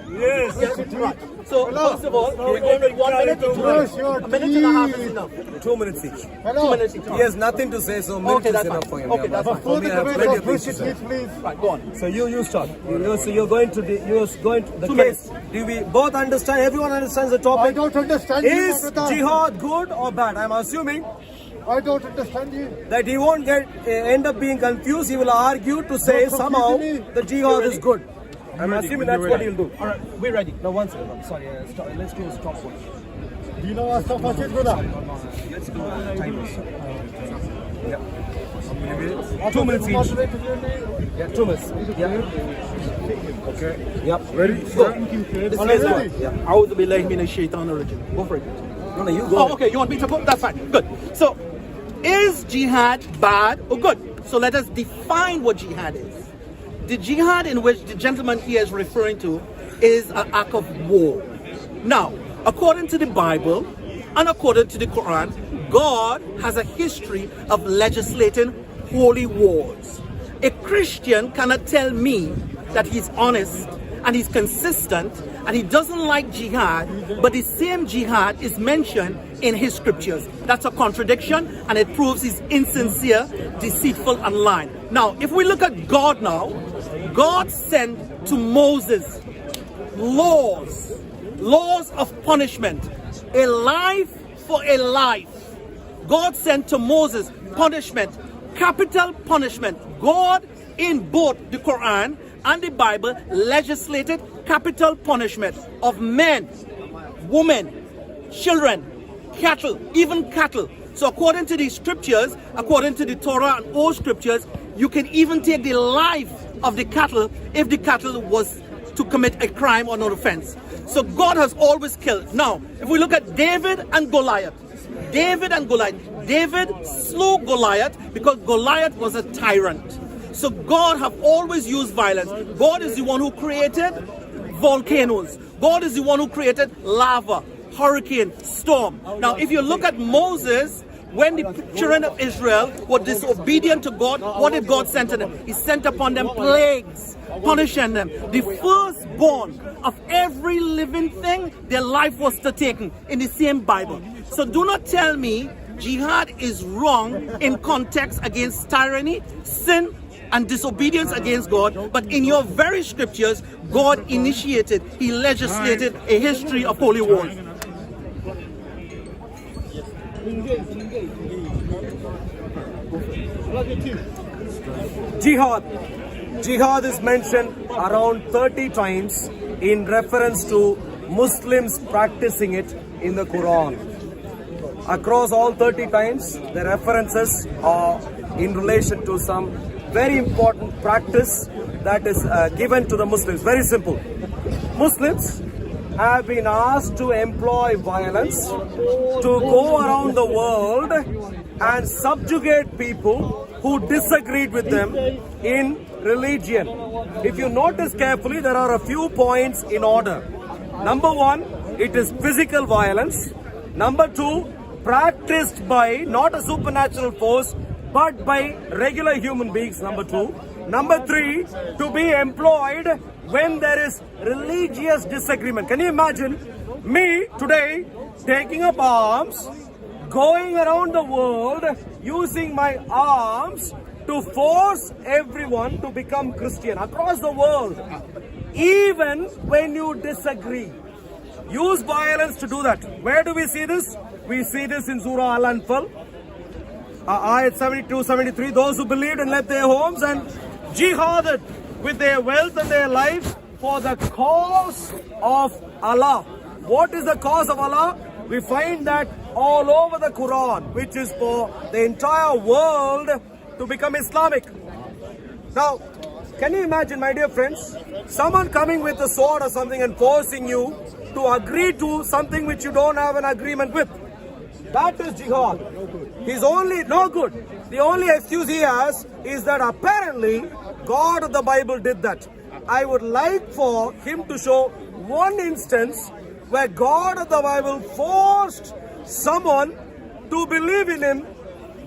Yes. Right. So, first of all, we're going with 1 minute to 2 minutes. A minute and a half is enough. 2 minutes each. 2 minutes each. He has nothing to say, so minutes Okay, is that's enough fine. for him. Okay, that's fine. For me, I have plenty of things to say. Please. Right, go on. So you start. So you're going to the Two case. Do we both understand? Everyone understands the topic. I don't understand you, Is Mafratan. jihad good or bad? I'm assuming I don't understand you. that he won't end up being confused. He will argue to say Don't somehow confuse me. the jihad is good. I'm assuming that's what he'll do. All right, we're ready. No, one second. I'm sorry. Let's do a stopwatch. Do you know what stuff I said, brother? Let's do timers. Yeah. 2 minutes each. Yeah, 2 minutes. Yeah. Okay. Yep. Ready? Go. Let's go. Yeah. A'udhu billahi minash shaitanir rajim. Go for it. No, you go. Oh, okay. You want me to put? That's fine. Good. So, is jihad bad or good? So let us define what jihad is. The jihad in which the gentleman here is referring to is an act of war. Now, according to the Bible and according to the Quran, God has a history of legislating holy wars. A Christian cannot tell me that he's honest and he's consistent and he doesn't like jihad, but the same jihad is mentioned in his scriptures. That's a contradiction, and it proves he's insincere, deceitful, and lying. Now, if we look at God now, God sent to Moses laws of punishment, a life for a life. God sent to Moses punishment, capital punishment. God, in both the Quran and the Bible, legislated capital punishment of men, women, children, cattle, even cattle. So according to the scriptures, according to the Torah and old scriptures, you can even take the life of the cattle if the cattle was to commit a crime or an offense. So God has always killed. Now, if we look at David and Goliath, David slew Goliath because Goliath was a tyrant. So God have always used violence. God is the one who created volcanoes. God is the one who created lava, hurricane, storm. Now, if you look at Moses, when the children of Israel were disobedient to God, what did God send to them? He sent upon them plagues, punishing them. The firstborn of every living thing, their life was taken in the same Bible. So do not tell me jihad is wrong in context against tyranny, sin, and disobedience against God, but in your very scriptures, God initiated, He legislated a history of holy wars. Jihad is mentioned around 30 times in reference to Muslims practicing it in the Quran. Across all 30 times, the references are in relation to some very important practice that is given to the Muslims. Very simple. Muslims have been asked to employ violence to go around the world and subjugate people who disagreed with them in religion. If you notice carefully, there are a few points in order. Number one, it is physical violence. Number two, practiced by not a supernatural force, but by regular human beings, number 2. Number 3, to be employed when there is religious disagreement. Can you imagine me today taking up arms, going around the world using my arms to force everyone to become Christian across the world, even when you disagree? Use violence to do that. Where do we see this? We see this in Surah Al-Anfal, ayat 72, 73. Those who believed and left their homes and jihaded with their wealth and their life for the cause of Allah. What is the cause of Allah? We find that all over the Quran, which is for the entire world to become Islamic. Now, can you imagine, my dear friends, someone coming with a sword or something and forcing you to agree to something which you don't have an agreement with? That is jihad. He's only no good. The only excuse he has is that apparently God of the Bible did that. I would like for him to show one instance where God of the Bible forced someone to believe in him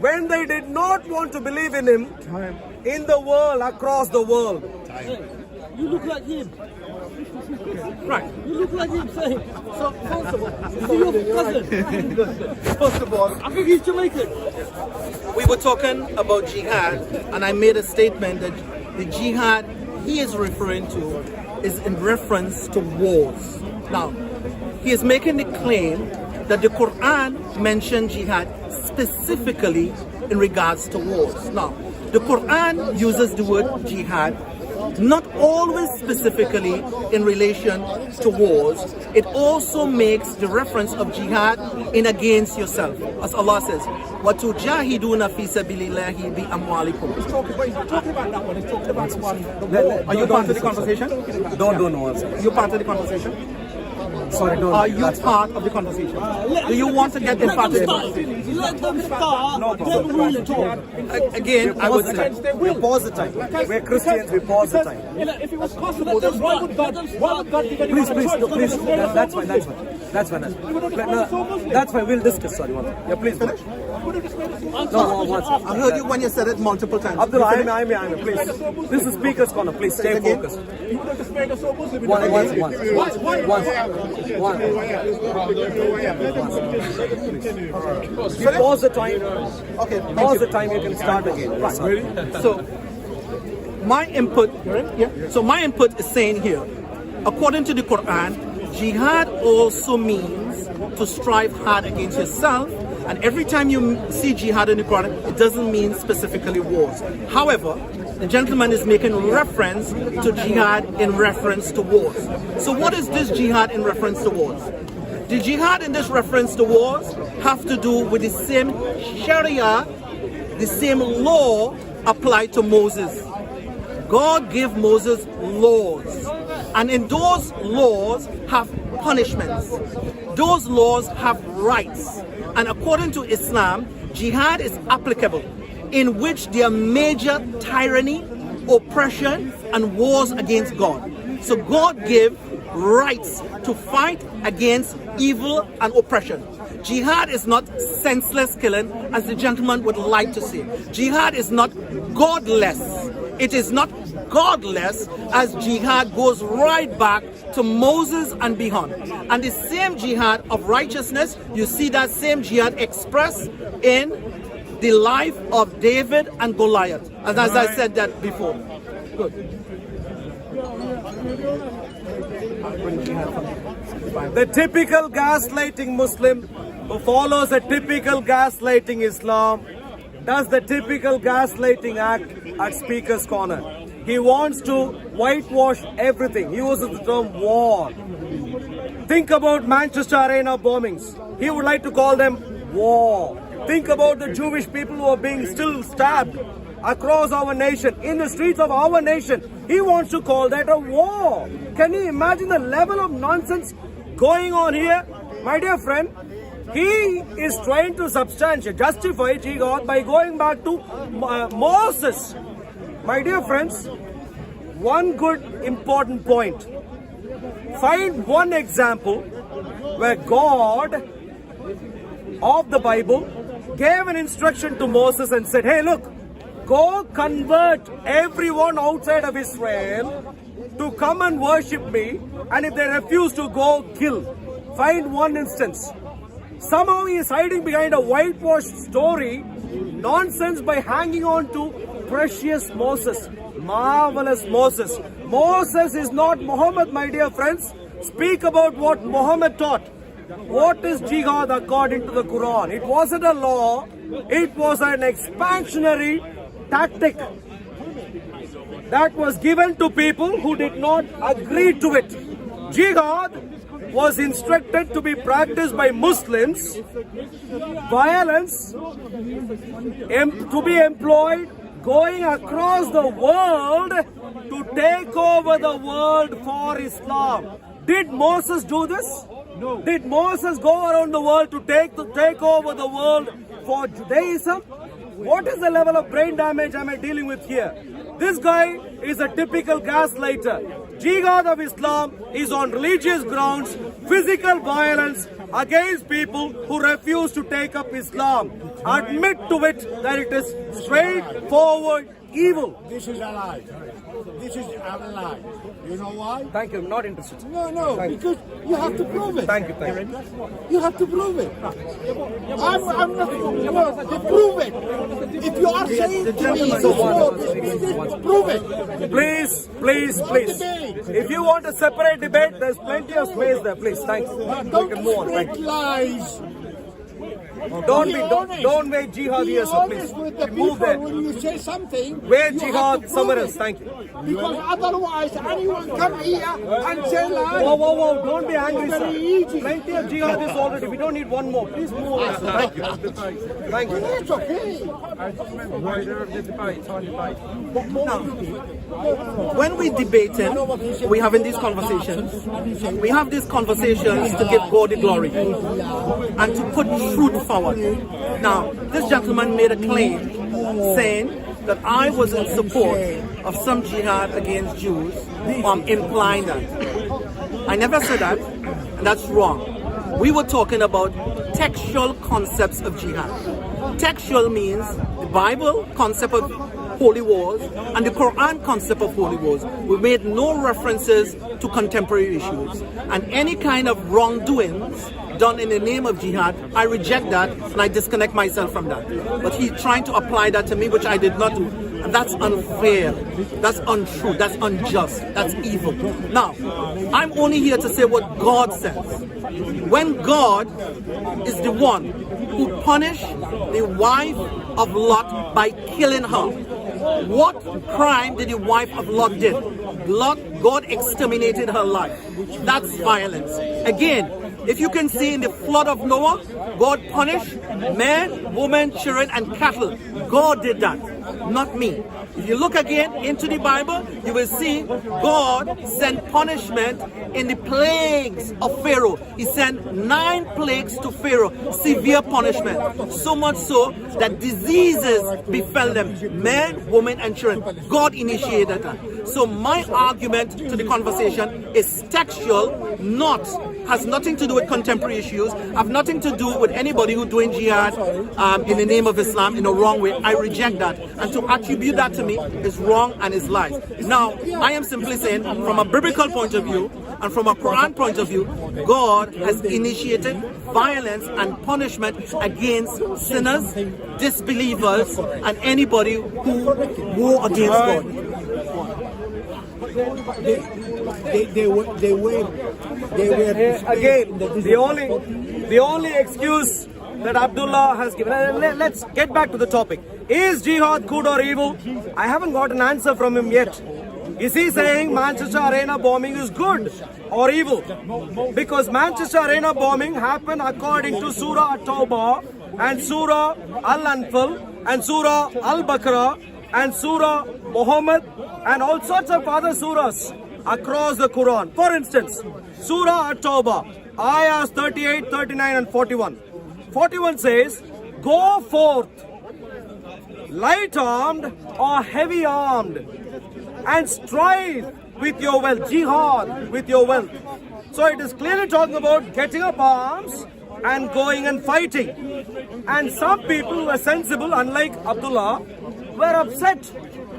when they did not want to believe in him in the world, across the world. You look like him. Right. You look like him, saying. So, first of all, is he your cousin? First of all, I think he's Jamaican. we were talking about jihad, and I made a statement that the jihad he is referring to is in reference to wars. Now, he is making the claim that the Quran mentioned jihad specifically in regards to wars. Now, the Quran uses the word jihad not always specifically in relation to wars. It also makes the reference of jihad in against yourself. As Allah says, وَتُجَاهِدُونَ فِي سَبِيلِ اللَّهِ بِأَمْوَالِكُمْ. He's talking about that one. He's talking about the one. Are you part of the conversation? Don't know. You're part of the conversation? Sorry, no. Are you part of the conversation? Do you want to get in part of the conversation? Let them start, then we'll talk. Again, I would say, We pause the time. We're Christians, we pause the time. If it was possible, then why would God give anyone Please, a choice? please. That's fine. That's fine. That's fine. We'll discuss. Sorry, one. Yeah, please finish. No, one second. I heard you when you said it multiple times. Abdullah, I'm please. This is Speaker's Corner. Please stay focused. You would have just made us so Muslim. Pause the time. Okay, Pause the time. You can start again. Right. So my input is saying here, according to the Quran, jihad also means to strive hard against yourself, and every time you see jihad in the Quran, it doesn't mean specifically wars. However, the gentleman is making reference to jihad in reference to wars. So what is this jihad in reference to wars? The jihad in this reference to wars have to do with the same Sharia, the same law applied to Moses. God gave Moses laws, and in those laws have punishments. Those laws have rights, and according to Islam, jihad is applicable in which there are major tyranny, oppression, and wars against God. So God gave rights to fight against evil and oppression. Jihad is not senseless killing, as the gentleman would like to say. Jihad is not godless. It is not godless, as jihad goes right back to Moses and beyond. And the same jihad of righteousness, you see that same jihad expressed in the life of David and Goliath. And as I said that before. Good. The typical gaslighting Muslim who follows a typical gaslighting Islam does the typical gaslighting act at Speaker's Corner. He wants to whitewash everything. He uses the term war. Think about Manchester Arena bombings. He would like to call them war. Think about the Jewish people who are being still stabbed across our nation, in the streets of our nation. He wants to call that a war. Can you imagine the level of nonsense going on here? My dear friend, he is trying to justify jihad by going back to Moses. My dear friends, one good important point. Find one example where God of the Bible gave an instruction to Moses and said, hey, look, go convert everyone outside of Israel to come and worship me, and if they refuse to go, kill. Find one instance. Somehow he is hiding behind a whitewashed story, nonsense, by hanging on to precious Moses, marvelous Moses. Moses is not Muhammad, my dear friends. Speak about what Muhammad taught. What is jihad according to the Quran? It wasn't a law, it was an expansionary tactic that was given to people who did not agree to it. Jihad was instructed to be practiced by Muslims, violence to be employed going across the world to take over the world for Islam. Did Moses do this? No. Did Moses go around the world to take over the world for Judaism? What is the level of brain damage am I dealing with here? This guy is a typical gaslighter. Jihad of Islam is on religious grounds, physical violence against people who refuse to take up Islam. Admit to it that it is straightforward evil. This is a lie. This is a lie. You know why? Thank you. I'm not interested. No, because you have to prove it. Thank you. You have to prove it. I'm not. Prove it. If you are saying to me, prove it. Please. If you want a separate debate, there's plenty of space there. Please, thanks. We can move on. Thank you. Lies. Don't make jihad here, so please. Move there. When you say something, where jihad somewhere else. Thank you. Because otherwise, anyone come here and say lies. Whoa. Don't be angry, sir. Plenty of jihad is already. We don't need one more. Please move on, sir. Thank you. Thank you. It's okay. When we debating, we having these conversations. We have these conversations to give God the glory and to put truth forward. Now, this gentleman made a claim saying that I was in support of some jihad against Jews. I'm implying that. I never said that, and that's wrong. We were talking about textual concepts of jihad. Textual means the Bible concept of holy wars and the Quran concept of holy wars. We made no references to contemporary issues, and any kind of wrongdoings done in the name of jihad, I reject that and I disconnect myself from that. But he's trying to apply that to me, which I did not do. And that's unfair, that's untrue, that's unjust, that's evil. Now, I'm only here to say what God says. When God is the one who punished the wife of Lot by killing her, what crime did the wife of Lot did? God exterminated her life. That's violence. Again, if you can see in the flood of Noah, God punished men, women, children, and cattle. God did that, not me. If you look again into the Bible, you will see God sent punishment in the plagues of Pharaoh. He sent 9 plagues to Pharaoh, severe punishment. So much so that diseases befell them, men, women, and children. God initiated that. So my argument to the conversation is textual, has nothing to do with contemporary issues, have nothing to do with anybody who doing jihad in the name of Islam in a wrong way. I reject that. And to attribute that to me is wrong and is lies. Now, I am simply saying, from a biblical point of view and from a Quran point of view, God has initiated violence and punishment against sinners, disbelievers, and anybody who war against God. They were again, the only excuse that Abdullah has given. Let's get back to the topic. Is jihad good or evil? I haven't got an answer from him yet. Is he saying Manchester Arena bombing is good or evil? Because Manchester Arena bombing happened according to Surah At-Tawbah and Surah Al-Anfal and Surah Al-Baqarah and Surah Muhammad and all sorts of other surahs across the Quran. For instance, Surah At-Tawbah, ayahs 38, 39 and 41. 41 says, go forth, light armed or heavy armed, and strive with your wealth, jihad with your wealth. So it is clearly talking about getting up arms and going and fighting. And some people who were sensible, unlike Abdullah, were upset.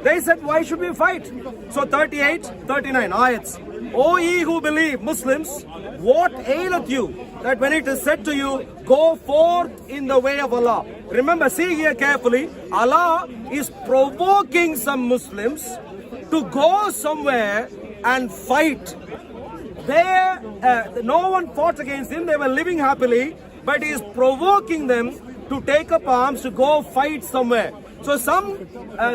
They said, why should we fight? So 38, 39 ayats. O ye who believe, Muslims, what aileth you, that when it is said to you, go forth in the way of Allah. Remember, see here carefully, Allah is provoking some Muslims to go somewhere and fight. No one fought against him, they were living happily, but he is provoking them to take up arms to go fight somewhere. So some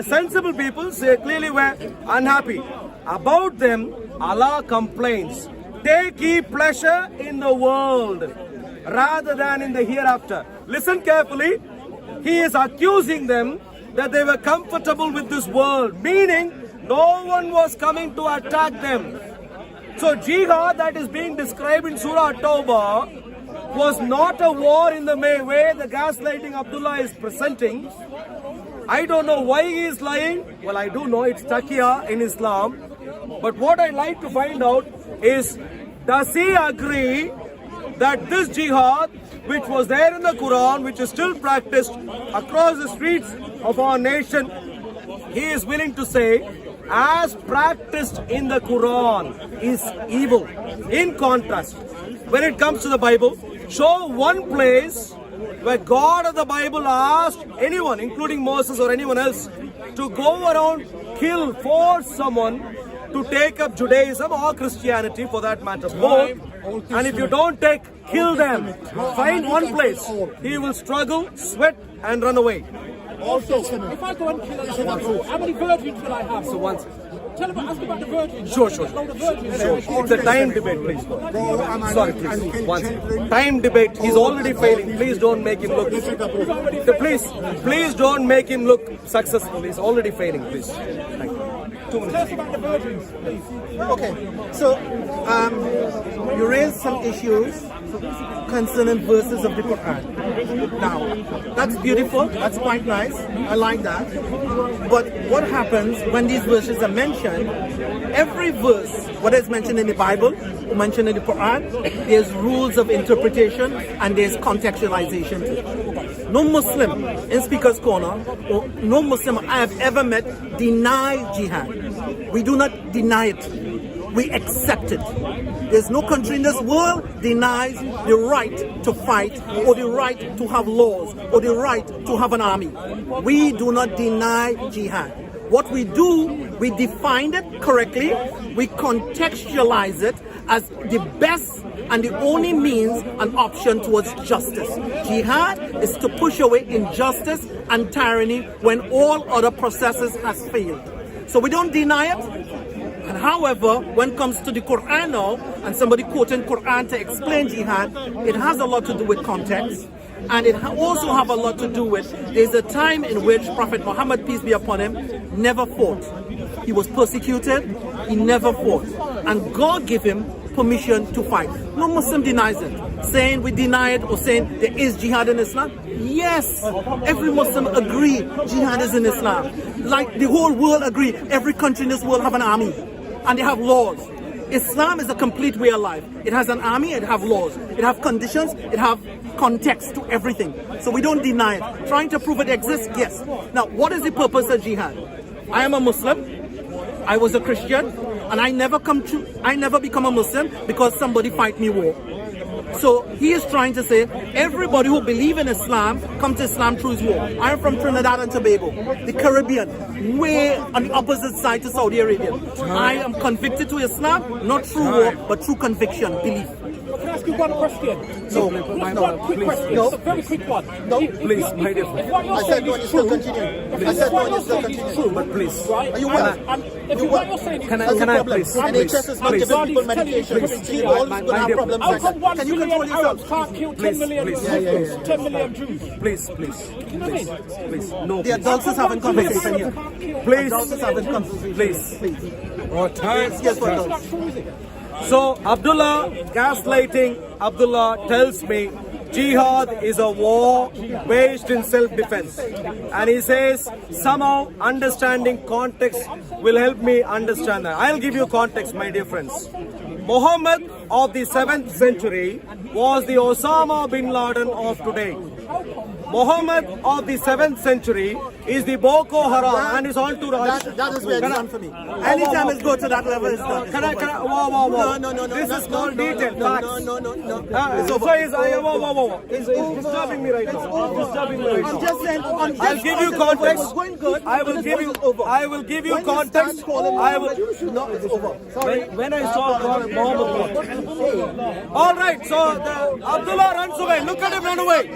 sensible people clearly were unhappy. About them, Allah complains, take ye pleasure in the world rather than in the hereafter. Listen carefully. He is accusing them that they were comfortable with this world, meaning no one was coming to attack them. So jihad that is being described in Surah At-Tawbah was not a war in the way the gaslighting Abdullah is presenting. I don't know why he is lying. Well, I do know it's taqiyya in Islam. But what I'd like to find out is, does he agree that this jihad, which was there in the Quran, which is still practiced across the streets of our nation, he is willing to say, as practiced in the Quran, is evil. In contrast, when it comes to the Bible, show one place where God of the Bible asked anyone, including Moses or anyone else, to go around, kill, force someone to take up Judaism or Christianity for that matter, both. And if you don't kill them, find one place, he will struggle, sweat and run away. Also, if I go and kill a how many virgins will I have? So once. Tell him, ask about the virgins. Sure. It's a time debate, please. Sorry, please. Once. Time debate. He's already failing. Please don't make him look. Please don't make him look successful. He's already failing, please. Thank you. 2 minutes. Tell us about the virgins, please. Okay, so you raised some issues concerning verses of the Quran. Now, that's beautiful, that's quite nice, I like that. But what happens when these verses are mentioned, every verse, whether it's mentioned in the Bible or mentioned in the Quran, there's rules of interpretation and there's contextualization to it. No Muslim in Speaker's Corner, or no Muslim I have ever met, deny jihad. We do not deny it. We accept it. There's no country in this world denies the right to fight or the right to have laws or the right to have an army. We do not deny jihad. What we do, we define it correctly, we contextualize it as the best and the only means and option towards justice. Jihad is to push away injustice and tyranny when all other processes has failed. So we don't deny it. And however, when it comes to the Quran now, and somebody quoting Quran to explain jihad, it has a lot to do with context. And it also have a lot to do with, there's a time in which Prophet Muhammad, peace be upon him, never fought. He was persecuted, he never fought. And God gave him permission to fight. No Muslim denies it. Saying we deny it or saying there is jihad in Islam. Yes, every Muslim agree jihad is in Islam. Like the whole world agree, every country in this world have an army. And they have laws. Islam is a complete way of life. It has an army, it have laws. It have conditions, it have context to everything. So we don't deny it. Trying to prove it exists, yes. Now, what is the purpose of jihad? I am a Muslim. I was a Christian. And I never become a Muslim because somebody fight me war. So he is trying to say everybody who believe in Islam come to Islam through his war. I am from Trinidad and Tobago, the Caribbean, way on the opposite side to Saudi Arabia. I am convicted to Islam, not through war, but through conviction, belief. Can I ask you one question? No, one quick question. No. A very quick one. No, please, my dear. I said no, you still continue. I said no, you still continue. But please. Right? Are you well? If what you're saying is Can I please? NHS is not giving people medication. We all going to have problems. How come 1 Can you billion control Arabs yourself? can't kill 10 million Muslims, 10 million Jews? Please. You know what I mean? Please. No, The please. adults is having conversation here. Please. Adults is having conversation. Please. Yes, for adults. That's true, is it? So Abdullah, gaslighting Abdullah tells me jihad is a war waged in self-defense. And he says somehow understanding context will help me understand that. I'll give you context, my dear friends. Muhammad of the 7th century was the Osama bin Laden of today. Muhammad of the 7th century is the Boko Haram and is on to Raj. That is where it's done for me. Anytime it goes to that level, it's done. Can I, whoa. No. This is called detail, facts. No. It's over. Whoa. He's disturbing me right now. I'm just saying. I'll give you context. It's going good. I will give you context. No, it's over. Sorry. When I saw Muhammad. All right, so Abdullah runs away. Look at him run away.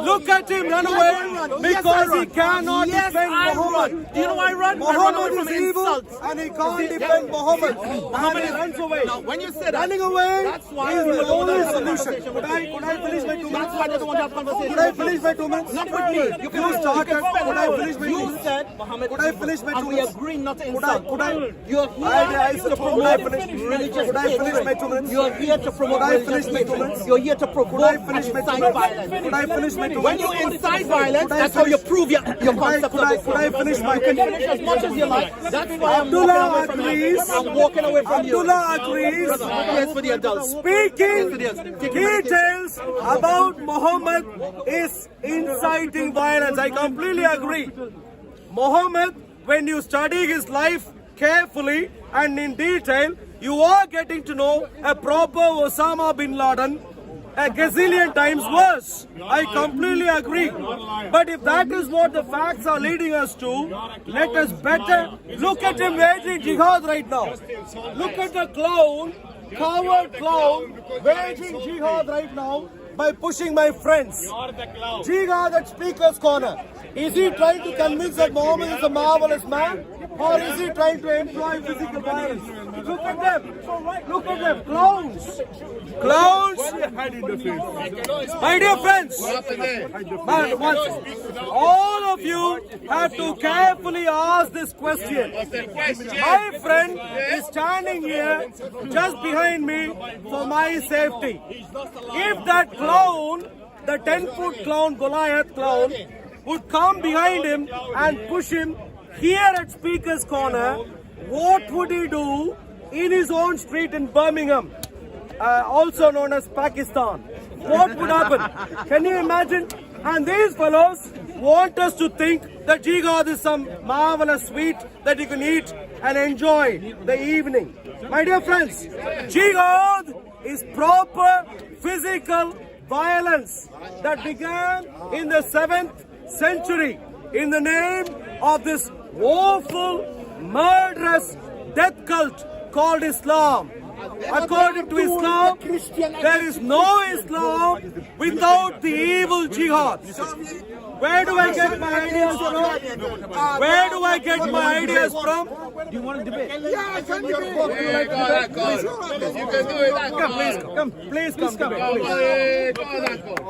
Look at him run away because he cannot defend Muhammad. Do you know why I run? Muhammad is evil and he can't defend Muhammad. Muhammad runs away. Now, when you say that, Running away that's why is the only solution. Could I finish my 2 minutes? that's why I don't want to have conversation. Could I finish my 2 minutes? Not with me. You started. Could I finish my 2 You minutes? said Muhammad. Could I finish my 2 and we minutes? agree not to You're insult. You're I here to could I promote finish? religious Could I finish my 2 minutes? You're here to promote Could I religious finish my 2 hatred. minutes? You're here to provoke Could I finish and my 2 incite minutes? violence. Could I finish my 2 When minutes? you incite violence, that's how you prove your concept of Islam. Could I finish my You can finish as much as you like. That's why I'm Abdullah walking away from you. agrees. I'm walking away from you. Abdullah agrees. Yes, for the adults. Speaking details about Muhammad is inciting violence. I completely agree. Muhammad, when you study his life carefully and in detail, you are getting to know a proper Osama bin Laden a gazillion times worse. I completely agree. But if that is what the facts are leading us to, let us better look at him waging jihad right now. Look at the clown, coward clown, waging jihad right now by pushing my friends. Jihad at Speaker's Corner. Is he trying to convince that Muhammad is a marvelous man? Or is he trying to employ physical violence? Look at them. Look at them. Clowns. Clowns. My dear friends, all of you have to carefully ask this question. My friend is standing here just behind me for my safety. If that clown, the 10-foot clown, Goliath clown, would come behind him and push him here at Speaker's Corner, what would he do in his own street in Birmingham, also known as Pakistan? What would happen? Can you imagine? And these fellows want us to think that jihad is some marvelous sweet that you can eat and enjoy the evening. My dear friends, jihad is proper physical violence that began in the 7th century in the name of this woeful, murderous death cult called Islam. According to Islam, there is no Islam without the evil jihad. Where do I get my ideas from? Where do I get my ideas from? Do you want to debate? Yeah, I can debate. You can do it. Please come.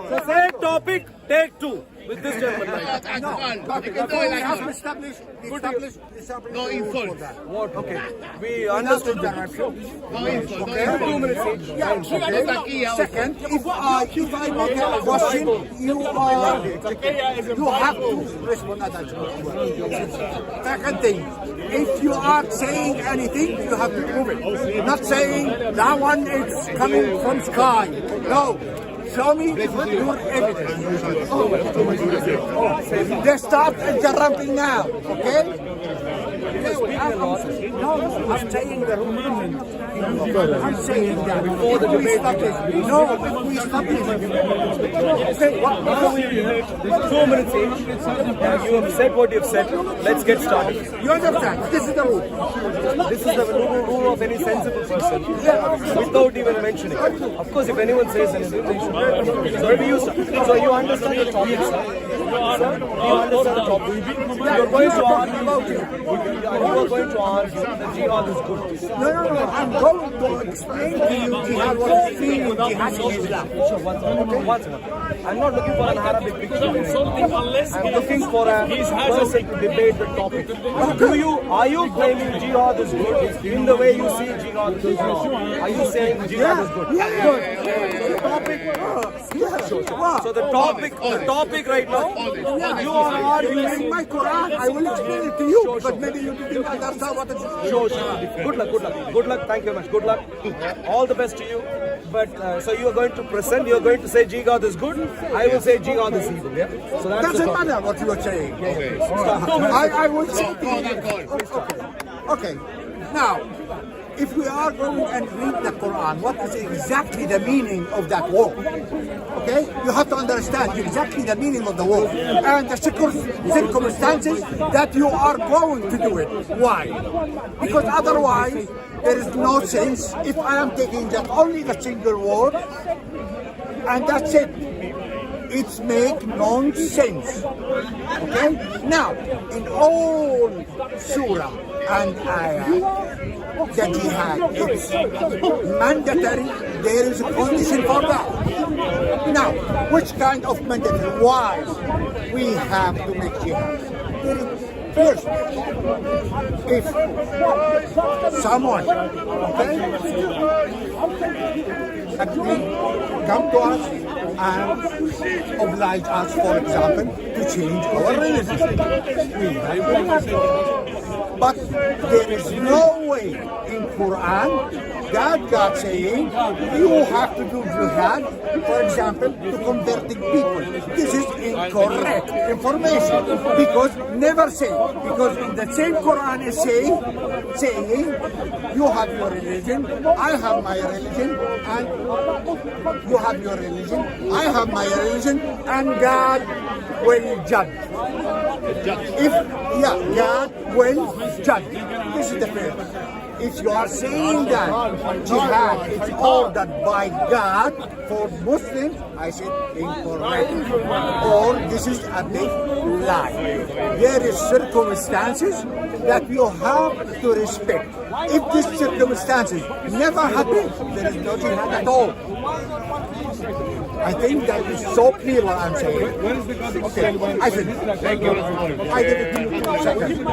The same topic, take 2. With this gentleman. We have to establish No insult. What? Okay. We understood that. No insult. Okay. 2 minutes each. Yeah. Second, if I make a question, you have to respond at that. Second thing, if you are saying anything, you have to prove it. Not saying that one is coming from sky. No. Show me with your evidence. They start interrupting now, okay? No, I'm saying the I'm saying that before the debate. No, we stop it. Okay, There's 2 minutes each. You have said what you have said. Let's get started. You understand? This is the rule. This is the rule of any sensible person without even mentioning. Of course, if anyone says anything, they should. So you understand the topic, sir? Sir, you understand the topic? You are going to argue about it. You are going to argue that jihad is good. No. I'm going to explain to you jihad, what I mean jihad in Islam. Sure, one second. I'm not looking for an Arabic picture. I'm looking for a person to debate the topic. Are you claiming jihad is good in the way you see jihad is wrong? Are you saying jihad is good? Yeah. Good. Topic. Wow. So the topic right now, you are arguing. In my Quran, I will explain it to you, but maybe you didn't understand what it's Sure. Good luck. Thank you very much. Good luck. All the best to you. But so you are going to present. You are going to say jihad is good. I will say jihad is evil. Yeah. So that's Doesn't the topic. matter what you are saying. I will say. Okay. Now, if we are going and read the Quran, what is exactly the meaning of that word? Okay? You have to understand exactly the meaning of the word and the circumstances that you are going to do it. Why? Because otherwise, there is no sense if I am taking just only the single word and that's it. It's make nonsense. Okay? Now, in all surah and ayah, the jihad, it's mandatory. There is a condition for that. Now, which kind of mandatory? Why we have to make jihad? First, if someone, come to us and oblige us, for example, to change our religion. But there is no way in Quran that God saying you have to do jihad, for example, to converting people. This is incorrect information because never say, because in the same Quran is saying you have your religion, I have my religion, and you have your religion, I have my religion, and God will judge. God will judge. This is the first. If you are saying that jihad is ordered by God for Muslims, I said incorrect. Or this is a big lie. There is circumstances that you have to respect. If these circumstances never happen, there is no jihad at all. I think that is so clear what I'm saying. Okay, I think. Thank you. I give it to you in a second.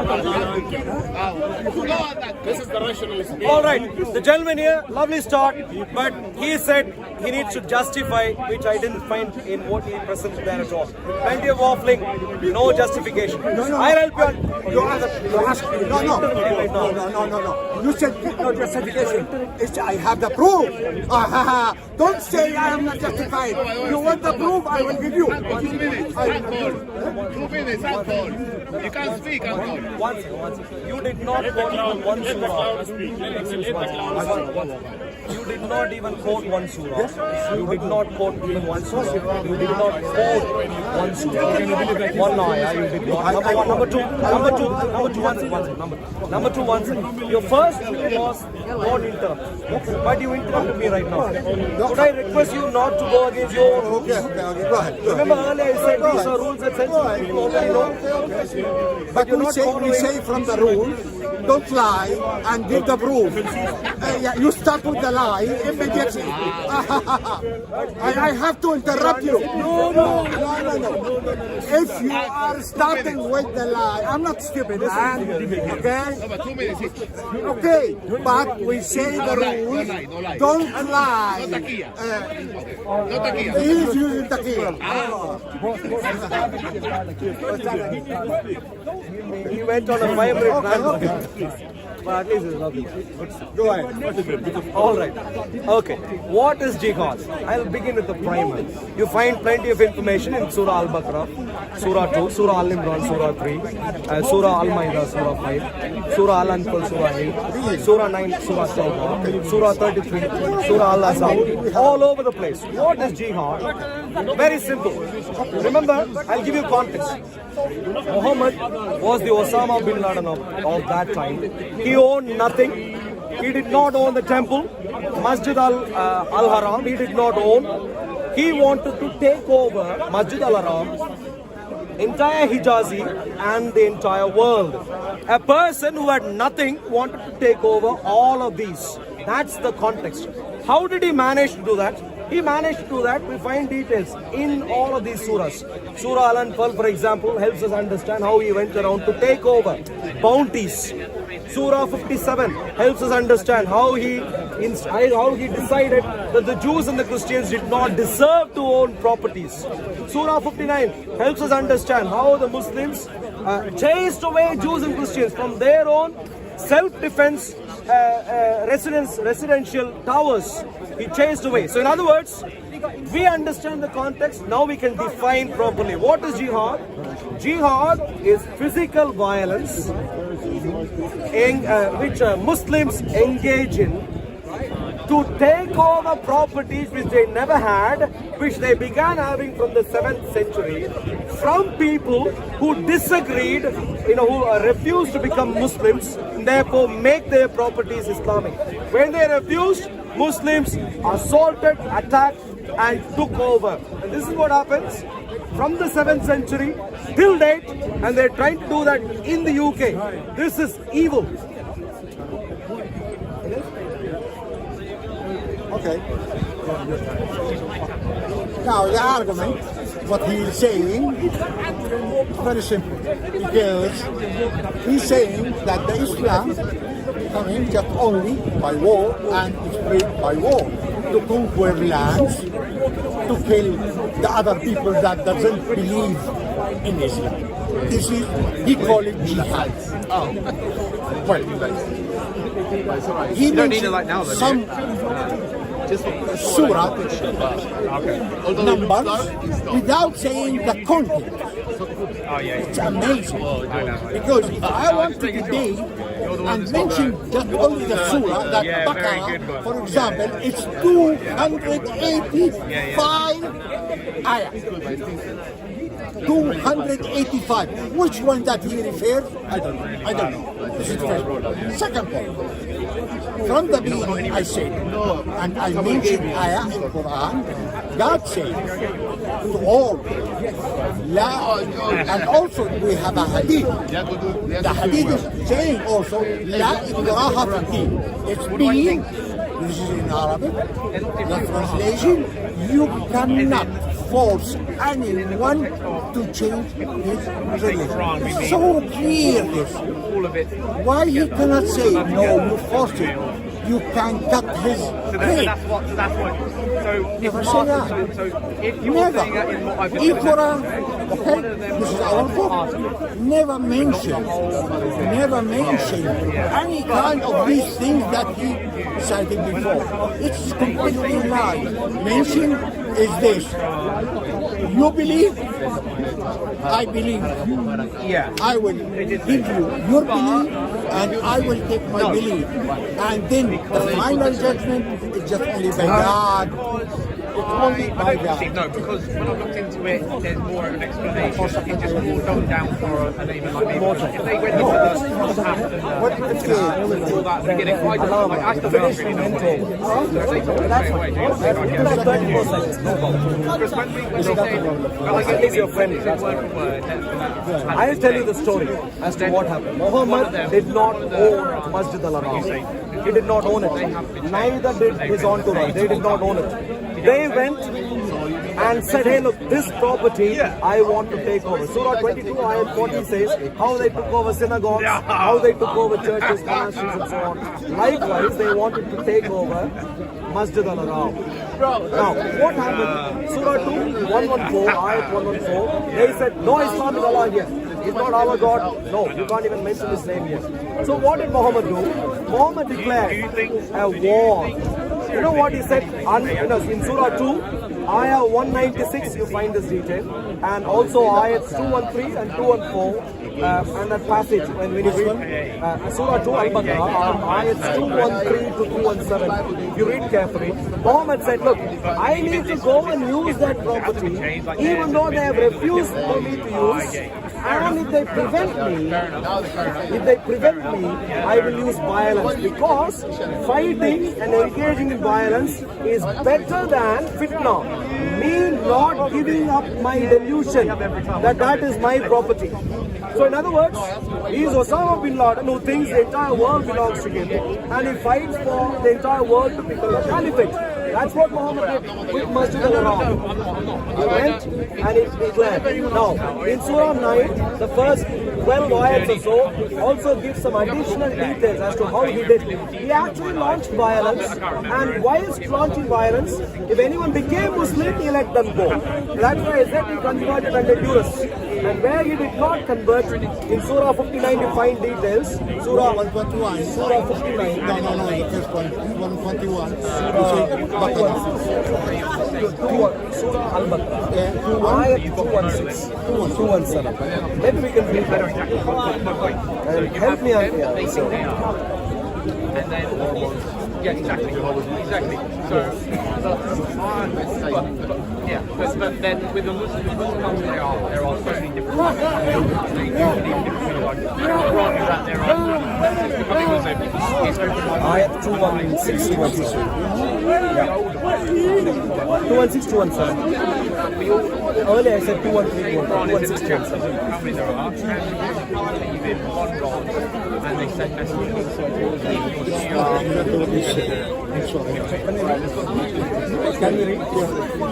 This is the rationalist. All right, the gentleman here, lovely start, but he said he needs to justify, which I didn't find in what he presented there at all. Plenty of waffling, no justification. No. I'll help you. You ask me. No. You said no justification. It's, I have the proof. Don't say I am not justified. You want the proof? I will give you. 2 minutes. 2 minutes. You can't speak, Uncle. One second. You did not quote even one surah. You did not even quote one surah. You did not quote even one surah. You did not quote one surah. One ayah, you did not. Number one. Number two, Number two, one second. Your first rule was don't interrupt. But you interrupted me right now. Could I request you not to go against your own rules? Okay, go ahead. Remember earlier I said these are rules and sensible people already know. But we say from the rules, don't lie and give the proof. You start with the lie immediately. I have to interrupt you. No. If you are starting with the lie, I'm not stupid, man. Okay? 2 minutes. Okay, but we say the rules, don't lie. No taquilla. He is using taquilla. He went on a 5-minute rant. But at least it's lovely. Go ahead. All right. Okay. What is jihad? I'll begin with the primer. You find plenty of information in Surah Al-Baqarah, Surah 2, Surah Al-Imran, Surah 3, Surah Al-Ma'idah, Surah 5, Surah Al-Anfal, Surah 8, Surah 9, Surah 12, Surah 33, Surah Al-Azab. All over the place. What is jihad? Very simple. Remember, I'll give you context. Muhammad was the Osama bin Laden of that time. He owned nothing. He did not own the temple, Masjid al-Haram. He did not own. He wanted to take over Masjid al-Haram, entire Hijazi and the entire world. A person who had nothing wanted to take over all of these. That's the context. How did he manage to do that? He managed to do that. We find details in all of these surahs. Surah Al-Anfal, for example, helps us understand how he went around to take over bounties. Surah 57 helps us understand how he decided that the Jews and the Christians did not deserve to own properties. Surah 59 helps us understand how the Muslims chased away Jews and Christians from their own self-defense residential towers. He chased away. So in other words, we understand the context. Now we can define properly. What is jihad? Jihad is physical violence which Muslims engage in to take over properties which they never had, which they began having from the 7th century, from people who disagreed, who refused to become Muslims, and therefore make their properties Islamic. When they refused, Muslims assaulted, attacked, and took over. And this is what happens from the 7th century till date, and they're trying to do that in the UK. This is evil. Okay. Now the argument, what he is saying, very simple. Because he's saying that the Islam coming just only by war and spread by war to conquer lands, to kill the other people that doesn't believe in Islam. This is, he call it jihad. Well, he mentioned some surah numbers without saying the content. It's amazing. Because if I want to debate and mention just only the surah, that Baqarah, for example, it's 285 ayah. 285. Which one that he refers? I don't know. This is the first point. Second point. From the beginning I said, and I mentioned ayah in the Quran, God said to all, and also we have a hadith. The hadith is saying also, La ikraha fi din. It's being, this is in Arabic, the translation, you cannot force anyone to change his religion. It's so clear this. Why he cannot say, no, you force it. You can cut his head. Never say that. Never. Quran, okay, this is our book. Never mention any kind of these things that he cited before. It's completely lie. Mention is this. You believe? I believe. Yeah. I will give you your belief and I will take my belief. And then the final judgment is just only by God. It's only by God. No, because when I looked into it, there's more of an explanation. It just more dumbed down for a name like me. If they went into the past and all that beginning, I still don't really know what it is. I'll tell you the story as to what happened. Muhammad did not own Masjid al-Haram. He did not own it. Neither did his entourage. They did not own it. They went and said, hey, look, this property I want to take over. Surah 22, ayat 40 says how they took over synagogues, how they took over churches, monasteries and so on. Likewise, they wanted to take over Masjid al-Haram. Now, what happened? Surah 2, 114, ayat 114, they said, no Islam is Allah here. He's not our God. No, you can't even mention his name here. So what did Muhammad do? Muhammad declared a war. You know what he said? In Surah 2, Ayah 196, you find this detail. And also Ayahs 213 and 214. And that passage, when we read Surah 2 Al-Baqarah, Ayahs 213 to 217. If you read carefully, Muhammad said, look, I need to go and use that property, even though they have refused for me to use. And if they prevent me, I will use violence, because fighting and engaging in violence is better than fitna. Me not giving up my delusion that is my property. So in other words, he is Osama bin Laden who thinks the entire world belongs to him, and he fights for the entire world to become a caliphate. That's what Muhammad did with Masjid al-Haram. He went and he declared. Now, in Surah 9, the first 12 ayats or so also gives some additional details as to how he did. He actually launched violence, and whilst launching violence, if anyone became Muslim, he let them go. That's why I said he converted under duress. And where he did not convert, in Surah 59 you find details. Surah 121. Surah 59. No, the first one, 121. Surah Al-Baqarah. Ayat 216. 217. Then we can read that. And help me out here. And then, yeah, exactly. But then with the Muslims, there are so many different Ayat 216, 217. 216, 217. Earlier I said 213, 216, 217.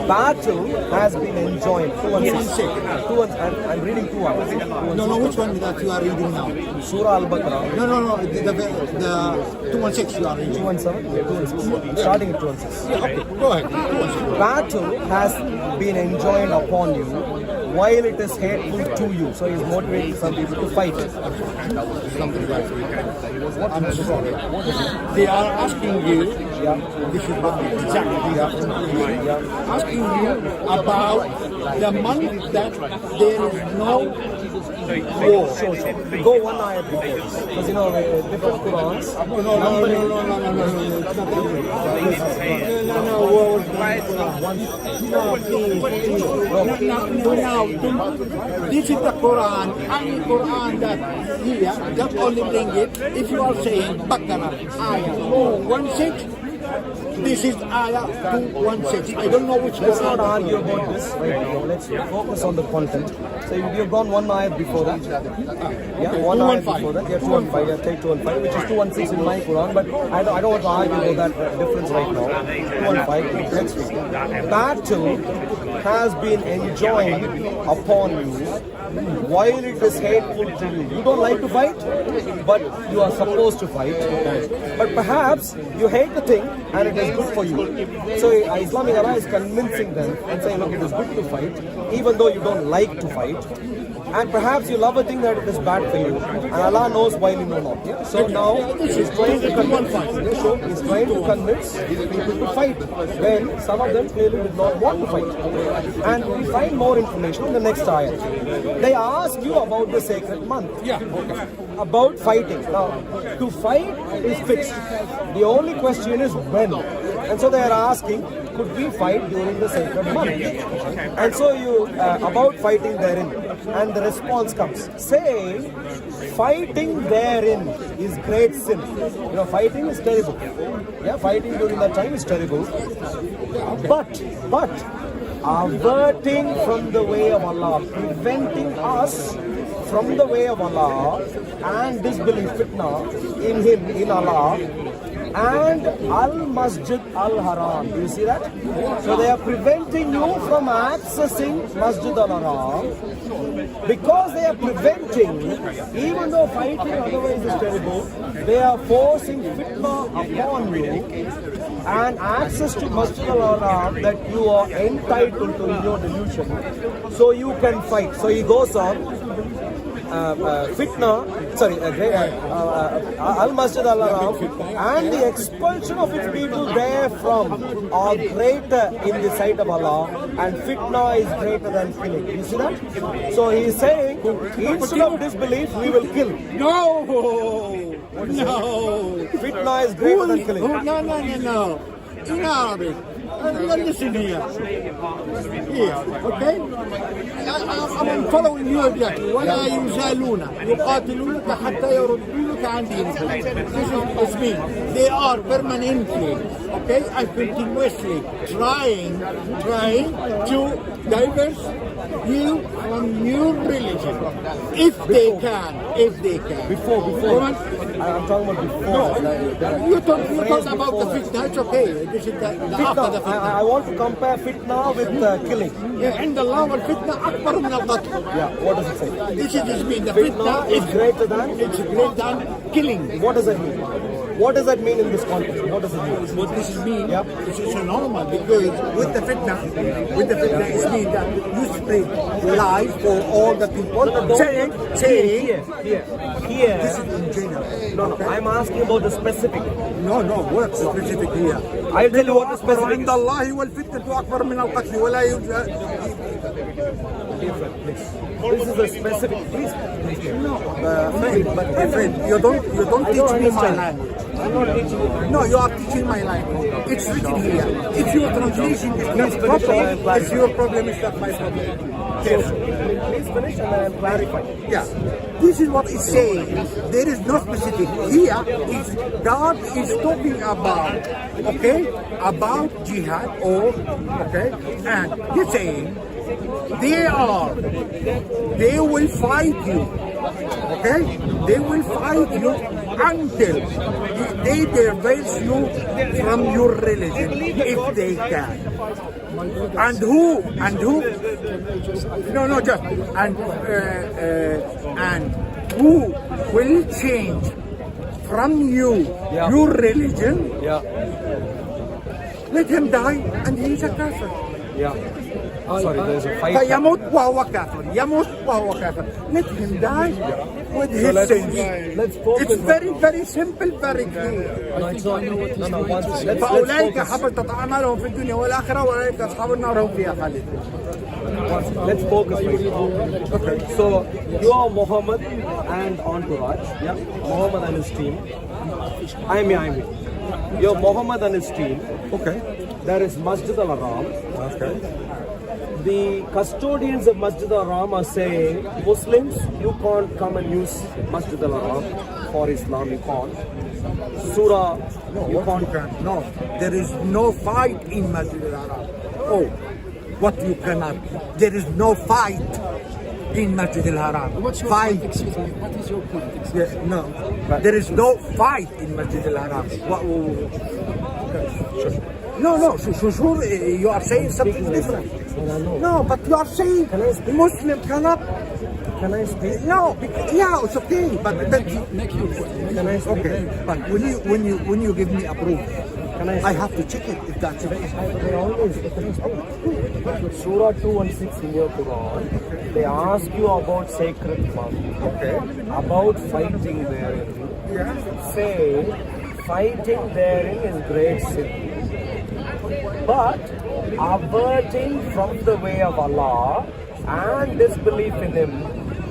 Battle has been enjoined. 216. I'm reading 2 hours. No, which one that you are reading now? Surah Al-Baqarah. No, the 216 you are reading. 217? 216. Starting at 216. Yeah, okay, go ahead. 216. Battle has been enjoined upon you while it is hateful to you. So he's motivating some people to fight. Something like I'm sorry. They are asking you, this is what exactly they are asking you about the month that there is no war. Sure. Go one ayat before. Because you know, different Qurans. No. This is the Quran. And Quran that here, just only bring it. If you are saying Baqarah, Ayah 216, this is Ayah 216. I don't know which one. Let's not argue about this right now. Let's focus on the content. So you've gone one ayat before that. Yeah, one ayat before that. Yeah, 215. Yeah, take 215, which is 216 in my Quran. But I don't want to argue about that difference right now. 215. Let's read. Battle has been enjoined upon you while it is hateful to you. You don't like to fight, but you are supposed to fight. But perhaps you hate the thing and it is good for you. So Islamic Allah is convincing them and saying, look, it is good to fight, even though you don't like to fight. And perhaps you love a thing that it is bad for you. And Allah knows while you know not. Yeah? So now he's trying to convince people to fight when some of them clearly did not want to fight. And we find more information in the next ayat. They ask you about the sacred month. About fighting. Now, to fight is fixed. The only question is when. And so they are asking, could we fight during the sacred month? And so you, about fighting therein. And the response comes, saying, fighting therein is great sin. You know, fighting is terrible. Yeah, fighting during that time is terrible. But, averting from the way of Allah, preventing us from the way of Allah and disbelief, fitna, in Him, in Allah, and Al-Masjid Al-Haram. Do you see that? So they are preventing you from accessing Masjid Al-Haram. Because they are preventing, even though fighting otherwise is terrible, they are forcing fitna upon you and access to Masjid Al-Haram that you are entitled to in your delusion. So you can fight. So he goes on. Al-Masjid Al-Haram and the expulsion of its people therefrom are greater in the sight of Allah, and fitna is greater than killing. You see that? So he is saying, instead of disbelief, we will kill. No! Fitna is greater than killing. No. In Arabic, Listen here. Here, okay? I'm following you exactly. ولا يزالون يقاتلونك حتى يردونك عن دينك. This is what mean. They are permanently, okay, and continuously trying to divert you from your religion. If they can. Before. I'm talking about before. No, you talk about the fitna. It's okay. This is the after the fitna. I want to compare fitna with killing. عند الله والفتنة أكبر من القتل. Yeah, what does it say? This is mean. The fitna is greater than? It's greater than killing. What does that mean? What does that mean in this context? What does it mean? What this mean? Yep. This is normal because with the fitna, it means that you spread lies for all the people. Saying. Here. This is in general. No, I'm asking about the specific. No, what's specific here? I'll tell you what the specific عند الله والفتنة أكبر من القتل ولا يوجد. This is a specific. Please. No, friend, you don't teach me my language. I'm not teaching you. No, you are teaching my language. It's written here. If your translation is proper, it's your problem, it's not my problem. Please finish and I'll clarify. Yeah. This is what it's saying. There is no specific. Here, God is talking about, okay, about jihad and he's saying, they will fight you, okay? They will fight you until they divert you from your religion, if they can. And who? No, just and who will change from you your religion? Yeah. Let him die, and he is a kafir. Yeah. Sorry, there's a fight. فيموت وهو كافر. Let him die with his sins. Let's focus. It's very, very simple, very clear. فأولئك حبطت أعمالهم في الدنيا والآخرة وأولئك أصحاب النار هم فيها خالدون. Let's focus. Okay. So you are Muhammad and entourage. Yeah. Muhammad and his team. I'm me. You're Muhammad and his team. Okay. There is Masjid al-Haram. Okay. The custodians of Masjid al-Haram are saying, Muslims, you can't come and use Masjid al-Haram for Islam, you can't. Surah, you can't. No, there is no fight in Masjid al-Haram. Oh, what you cannot. There is no fight in Masjid al-Haram. What's your fight? point? Excuse me. What is your point? Yeah, no, there is no fight in Masjid al-Haram. No, sure, you are saying something different. No, but you are saying Muslim cannot. Can I speak? No, it's okay, but Make your point. okay. But when you give me a proof, I have to check it if that's okay. Surah 216 in your Quran, they ask you about sacred month. Okay. About fighting therein. Say, fighting therein is great sin. But averting from the way of Allah and disbelief in Him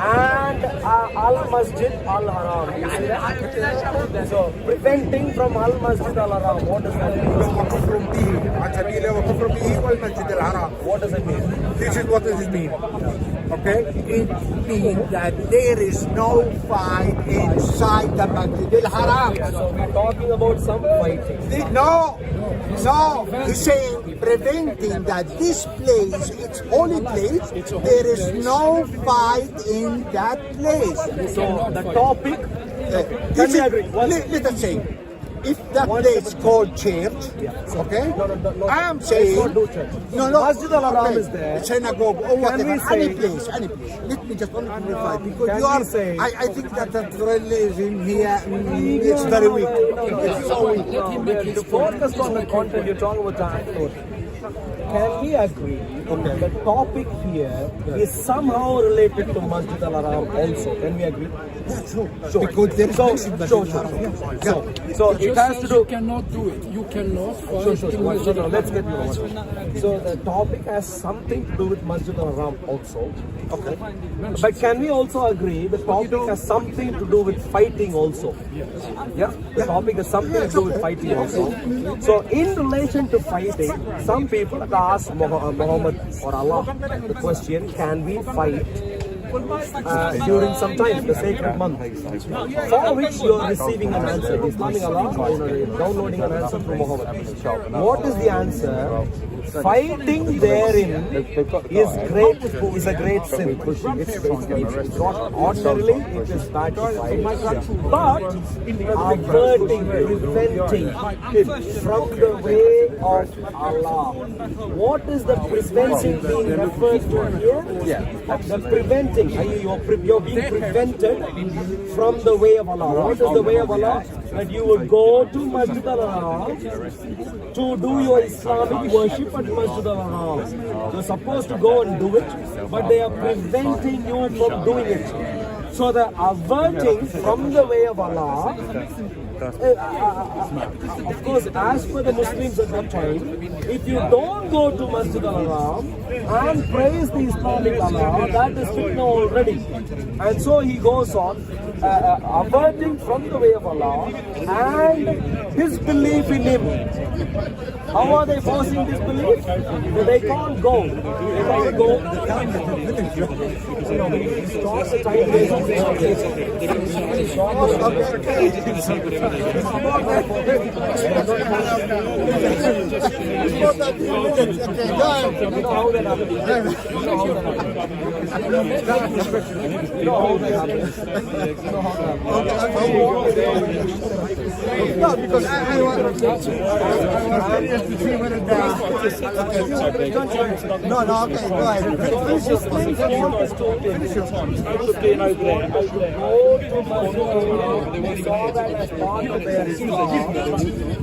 and Al-Masjid Al-Haram. You see that? So, preventing from Al-Masjid Al-Haram, what does that mean? What does it mean? This is what it means. Okay? It means that there is no fight inside the Masjid al-Haram. So we're talking about some fighting. No. He's saying preventing that this place, it's holy place, there is no fight in that place. So the topic, let us say, if that place called church, okay? No. I am saying, no. Masjid al-Haram is there. Synagogue or whatever, say, any place. Let me just only clarify because can you are. we say- I think that the religion here it's very weak. It's so weak. To focus on the content, you're talking about the anecdote. Can we agree Okay, the topic here is somehow related to Masjid Al-Haram also. Can we agree? Sure. Because there is Sure. So it has to do. You cannot do it. You cannot fight Sure. in Masjid Let's get you one. So the topic has something to do with Masjid Al-Haram also. Okay. But can we also agree the topic has something to do with fighting also? Yeah. The topic has something to do with fighting also. So in relation to fighting, some people have asked Muhammad or Allah the question: can we fight during some time, the sacred month, for which you are receiving an answer? He's coming along, downloading an answer from Muhammad. What is the answer? Fighting therein is a great sin. It's not ordinarily, it is bad to fight. But averting, preventing from the way of Allah. What is the preventing being referred to here? The preventing. You're being prevented from the way of Allah. What is the way of Allah? That you would go to Masjid Al-Haram to do your Islamic worship at Masjid Al-Haram. You're supposed to go and do it, but they are preventing you from doing it. So the averting from the way of Allah, of course, as per the Muslims at that time, if you don't go to Masjid Al-Haram and praise the Islamic Allah, that is fitna already. And so he goes on, averting from the way of Allah and disbelief in Him. How are they forcing disbelief? They can't go. They can't go. Stop the time. No, because I want to No, okay, go ahead. Finish your point. Finish your point.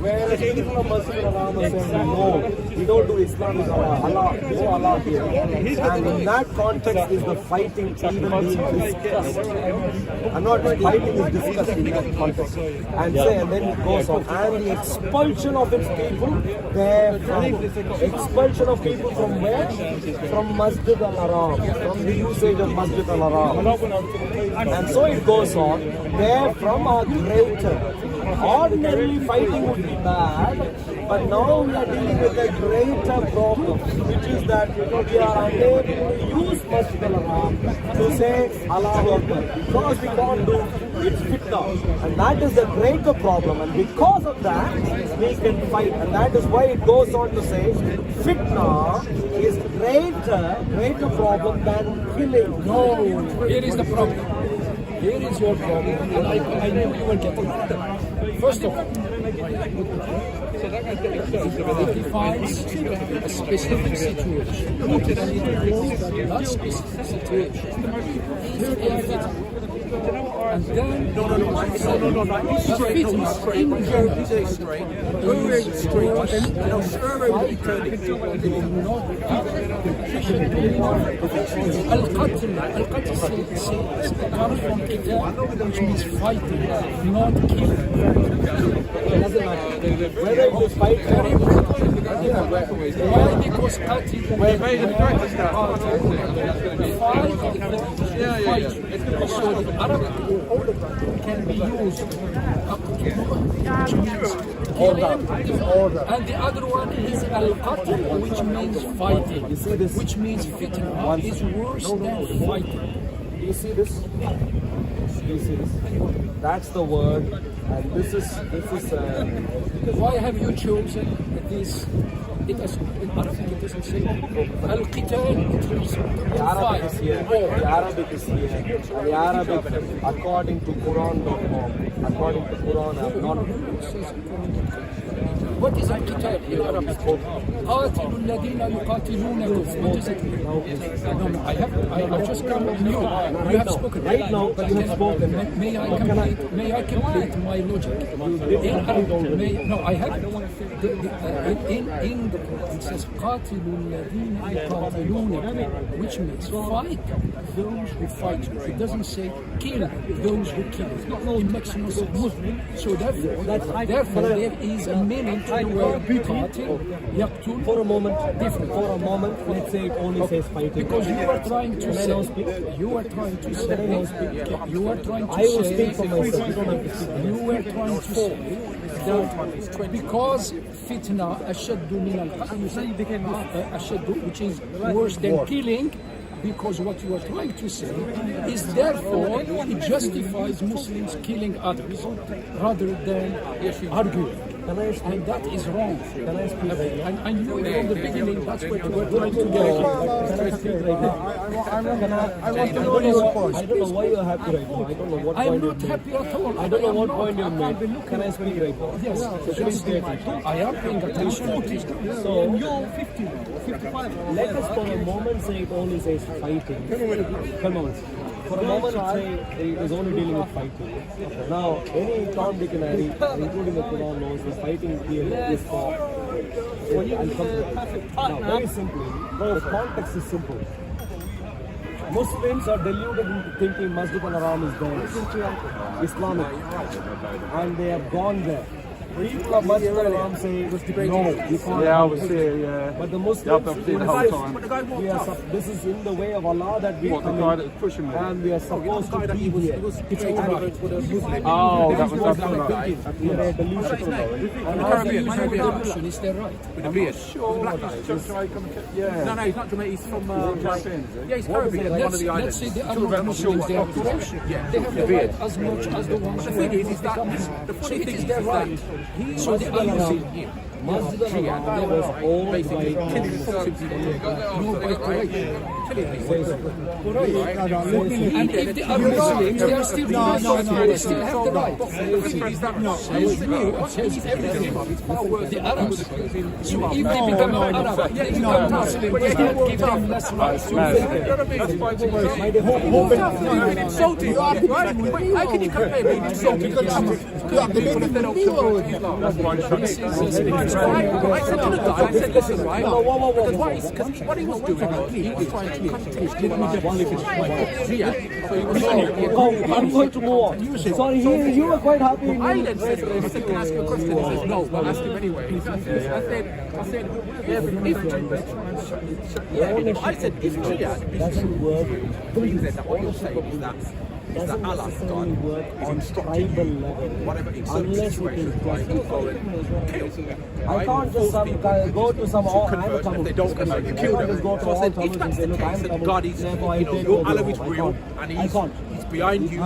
Where people of Masjid Al-Haram are saying, no, we don't do Islamic Allah, no Allah here. And in that context is the fighting even being discussed. I'm not fighting is discussed in that context. And then it goes on. And the expulsion of its people, expulsion of people from where? From Masjid Al-Haram, from the usage of Masjid Al-Haram. And so it goes on. Therefrom are greater. Ordinarily fighting would be bad, but now we are dealing with a greater problem, which is that we are unable to use Masjid Al-Haram to say Allahu Akbar. Because we can't do it's fitna, and that is the greater problem, and because of that we can fight, and that is why it goes on to say fitna is greater problem than killing. No, here is the problem. Here is your problem, and I knew you were getting it. First of all, it defines a specific situation. That specific situation is and then no. Straight. Al-Qatl comes from Qital, which means fighting, not killing. It doesn't matter. Whether it is fighting, why? Because Qatl, we made it practice now. Fight. So the Arabic can be used, which means order. And the other one is al-qatl, which means fighting. You see this? Which means fitna is worse than fighting. Do you see this? Do you see this? That's the word, and this is. Why have you chosen this? In Arabic it doesn't say al-qital, it means Arabic is here. The Arabic is here. And the Arabic, according to Quran.com, according to Quran, have not. What is القتال in Arabic? قاتلوا الذين يقاتلونكم. What is it? No, I just come new. You have spoken right now. You have spoken. May I complete my logic? In Arabic, no, I have. In the Quran it says قاتلوا الذين يقاتلونكم, which means fight those who fight you. It doesn't say kill those who kill you. It makes no sense. So therefore there is a meaning to the word qatil, yaqtul. For a moment, let's say it only says fighting. Because you are trying to say, I will speak for myself. You don't have to speak. you were trying to say that because fitna ashaddu min al-qatl, which is worse than killing, because what you are trying to say is therefore it justifies Muslims killing others rather than arguing. And that is wrong. And I knew from the beginning that's what you were trying to get. I don't know why you're happy right now. I don't know what I am point not you've happy at all. I don't know what point you've made. Can I speak right now? Yes. I am paying attention. So, you're 55. Let us for a moment say it only says fighting. For a moment say it is only dealing with fighting. Now, any Tom, Dick and Harry, including the Quran, knows the fighting here is for Now, very simply, the context is simple. Muslims are deluded into thinking Masjid al-Haram is there, Islamic, and they have gone there. People of Masjid al-Haram say, no, you can't. Yeah, I was here, yeah. But the Muslims, I've seen the whole time. this is in the way of Allah that we come the guy that was pushing me? and we are supposed to be here. Oh, that was right. They're delusional. And how do you use delusion? Is that right? With a beard. Yeah. No, he's not Jamaican. He's from yeah, he's Caribbean. One of the Let's islands. say they are not Muslims, they are Quraysh. They have the right as much as the ones The who thing are is that the funny thing is their right. that So they are using him. Masjid al-Haram was owned by Basically, killing the no by Quraysh. Quraysh. And if they are Muslims, they are still they still have the right. Says everything. The Arabs. So if they become an Arab, they become Muslim, does not give them less rights. You've been insulted, right? How can you compare being insulted to people if they don't support Islam? I said to the guy, I said, listen, right? Because what he was doing was he was trying to I'm going to move on. Sorry, you were quite happy. I then said, can I ask you a question? He says, no, but ask him anyway. I said, if jihad doesn't work, he said that what you're saying is that Allah's God is instructing whatever situation, right? You go and kill. I can't just go to some convert, if they don't convert, you kill them. So I said, if that's the case, then God is, your Allah is real, and He's behind you.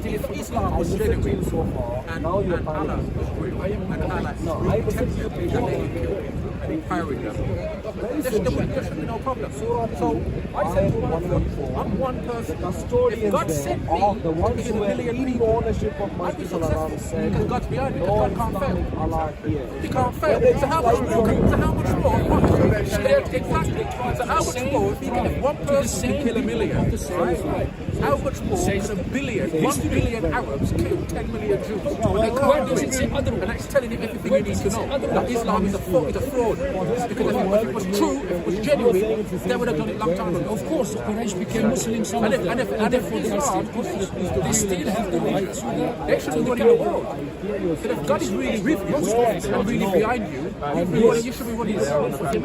If Islam was genuine and Allah was real, and Allah protected them and empowering them, there should be no problem. So I said, I'm one person. If God sent me, the ones who were in ownership of Masjid al-Haram because God's behind me, God can't fail. Allah here. He can't fail. So how much more? Exactly. So how much more if one person can kill a million? Right? How much more can a billion, 1 billion Arabs kill 10 million Jews? And that's telling him everything you need to know. That Islam is a fraud. Because if it was true, if it was genuine, they would have done it a long time ago. Of course, Quraysh became Muslim, some of them. And therefore they still have the right to they should be running the world. So if God is really with you and really behind you, you should be running the world for him.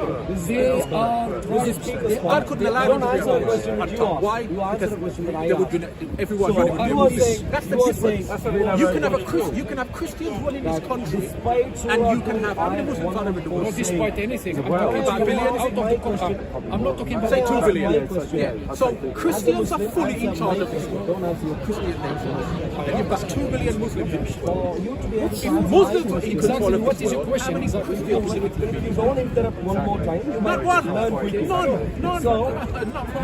God couldn't allow them to be on top. Why? Because there would be everyone running the world. That's the difference. You can have Christians running this country, and you can have how many Muslims are there in the world? despite anything. I'm talking about billions out of the contract. I'm not talking about Say 2 billion. Yeah. So Christians are fully in charge of this world. Christian nation. And you've got 2 billion Muslims. If Muslims were in control of what this is your world, how question? many Christians would there be? Don't interrupt one more time. Not one. None. So,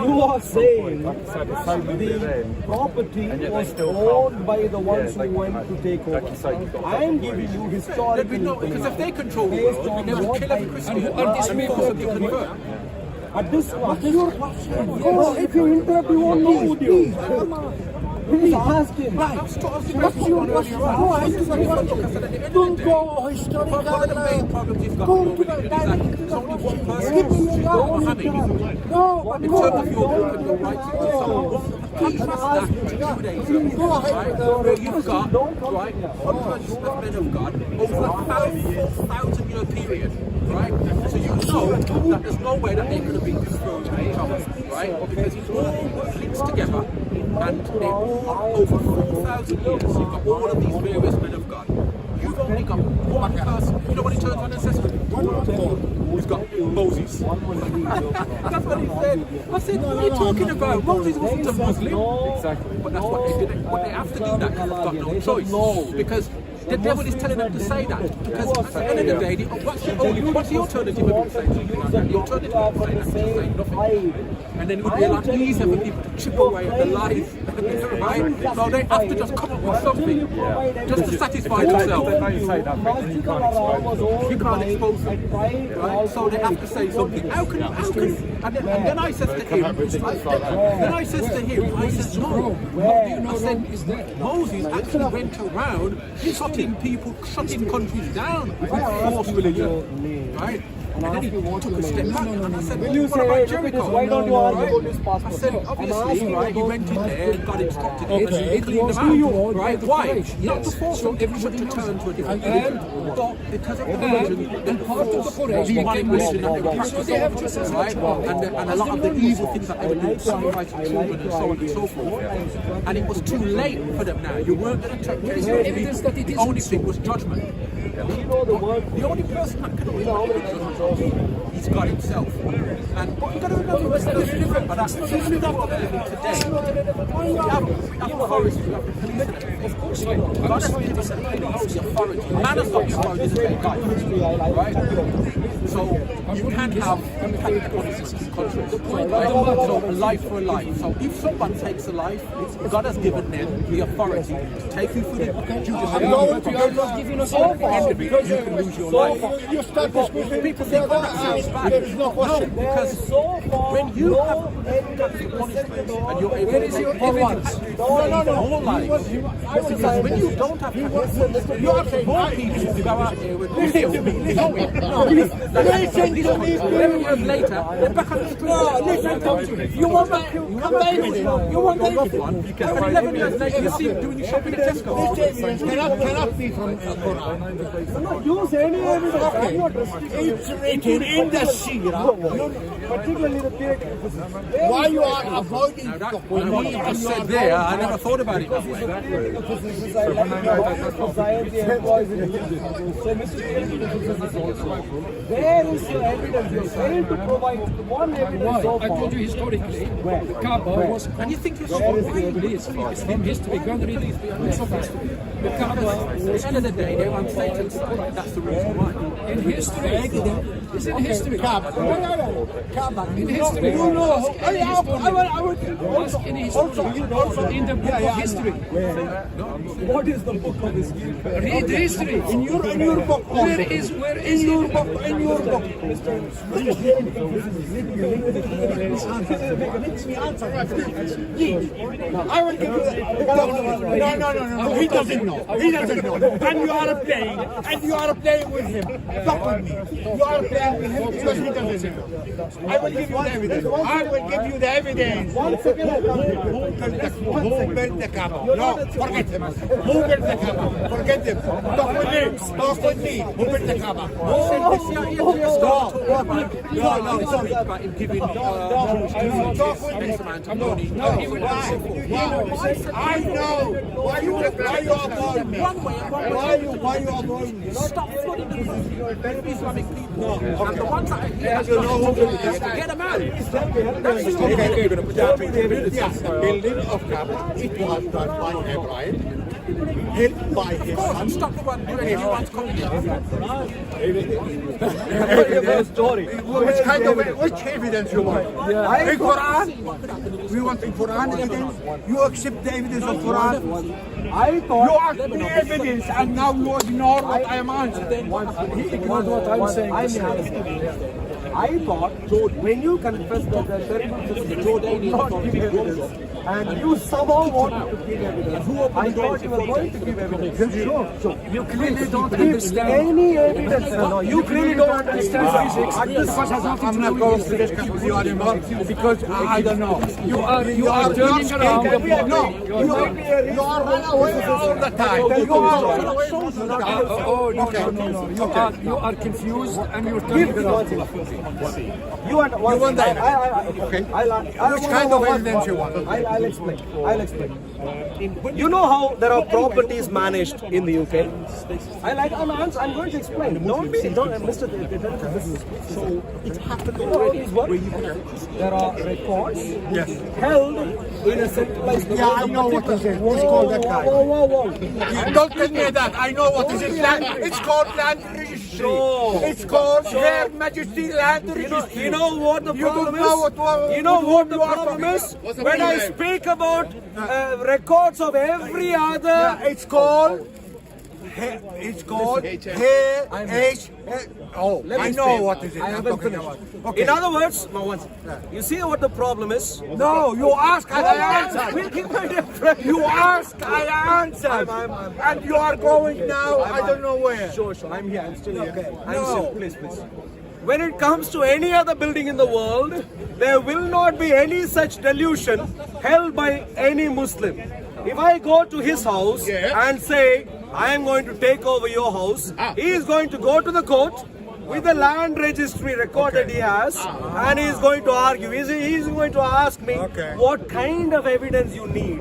you are saying the property was owned by the ones who went to take over. I am giving you historical Because if they control the world, they would kill every Christian and force them to convert. At this if you interrupt, you won't know, would you? Come on. Please ask him. What's your question? Don't go historical. Go to the dialect. Give me your God. No, In terms of your book and your writing, contrast that to Judaism, where you've got, right, hundreds of men of God over a 4,000-year period, right? So you know that there's no way that they're going to be confirmed to each other, right? Because it's all linked together, and they're all over 4,000 years. You've got all of these various men of God. You've only got one person. You know what he turns on and says to him? He's got Moses. That's what he said. I said, what are you talking about? Moses wasn't a Muslim. Exactly. But that's what they did. But they have to do that because they've got no choice. Because the devil is telling them to say that. Because at the end of the day, what's the alternative of saying something like that? The alternative of saying nothing. And then it would be a lot easier for people to chip away at the lies. Right? So they have to just come up with something just to satisfy themselves. You can't expose them. Right? So they have to say something. How can and then I says to him, I said, no. I said, Moses actually went around shutting countries down with false religion. Right? And then he took a step back and I said, what about Jericho? Why don't you argue about this pastor? I said, obviously, right, he went in there and got instructed and he cleaned them out, right? Why? Not to force everybody to turn to a different religion, but because of the religion, the part of the demonic religion that they were practicing, right? And a lot of the evil things that they were doing, sacrificing children and so on and so forth. And it was too late for them now. You weren't going to take care of evidence that the only thing was judgment. The only person that can he's God himself. And but you've got to remember what's different about that. Even in our living today, we have authority, we have the police. Of course, God has given us the authority. Man has not authority to take life, right? So you can't have contracts, right? So a life for a life. So if someone takes a life, God has given them the authority to take you through the you're not giving us all because you can lose your life. You start discussing. People think that sounds bad. There is no question. Because when you have capital punishment and you're able to take evidence, more lives. Because when you don't have capital, you have more people who go out there with kill me. Listen to me. 11 years later, they're back on the street. Listen to me. You want David? You want David? And 11 years later, you see him doing your shopping at Tesco. Cannot be from Quran. No, use any evidence. It's written in the Sirah. Particularly the theoretical physics. Why you are avoiding What you just said there, I never thought about it that way. Theoretical physics is like society employs in physics. So Mr. Theoretical physics also. Where is your evidence? You failed to provide one evidence so far. I told you historically, the Kaaba was. And you think you're Where so is the evidence? It's in history. Go and read books of history. The Kaaba At the end of the day, they're on Satan's side. That's the reason why. in history. It's in history. Kaaba. In history. You know. I would in history. In the book of history. What is the book of history? Read history. In your book. Where is In your book. In your book. I will give you No. He doesn't know. And you are playing. And you are playing with him. Not with me. You are playing with him because he doesn't know. I will give you the evidence. I will give you the evidence. Who built the Kaaba? No, forget him. Who built the Kaaba? Forget them. Talk with me. Talk with me. Who built the Kaaba? No, sorry. Talk with me. I know. Why you avoid me? Why you avoid me? Stop flooding the Islamic people. And the ones that are here, get them out. Building of Kaaba, it was done by Abraham, helped by his son. Stop the one doing anyone's coming here. Which evidence you want? In Quran? We want in Quran evidence? You accept the evidence of Quran? I thought You asked me evidence and now you ignore what I am answering. he ignored what I'm saying. I thought when you confess that the terrible is not giving evidence, and you somehow wanted to give evidence, I thought you were going to give evidence. Sure. You clearly don't understand any evidence. No, you clearly don't understand physics. I'm not going to discuss with you anymore because I don't know. You are turning around. No, you are running away all the time. You are running away all the time. You are confused and you're turning around. You want that? Okay. Which kind of evidence you want? I'll explain. You know how there are properties managed in the UK? I'm going to explain. Don't Mr. So it happened already. There are records held in a centralized. Yeah, I know what is it. What's called that guy? Whoa. Don't tell me that. I know what is it. It's called land registry. It's called Her Majesty Land Registry. You know what the problem is? You know what the problem is? When I speak about records of every other, it's called I know what is it. I haven't finished. Okay. In other words, you see what the problem is? No, you ask and I answer. We'll keep my difference. You ask, I answer. And you are going now, I don't know where. Sure. I'm here. I'm still here. Okay. Please. When it comes to any other building in the world, there will not be any such delusion held by any Muslim. If I go to his house and say, I am going to take over your house, he is going to go to the court with the land registry record that he has, and he is going to argue. He is going to ask me what kind of evidence you need.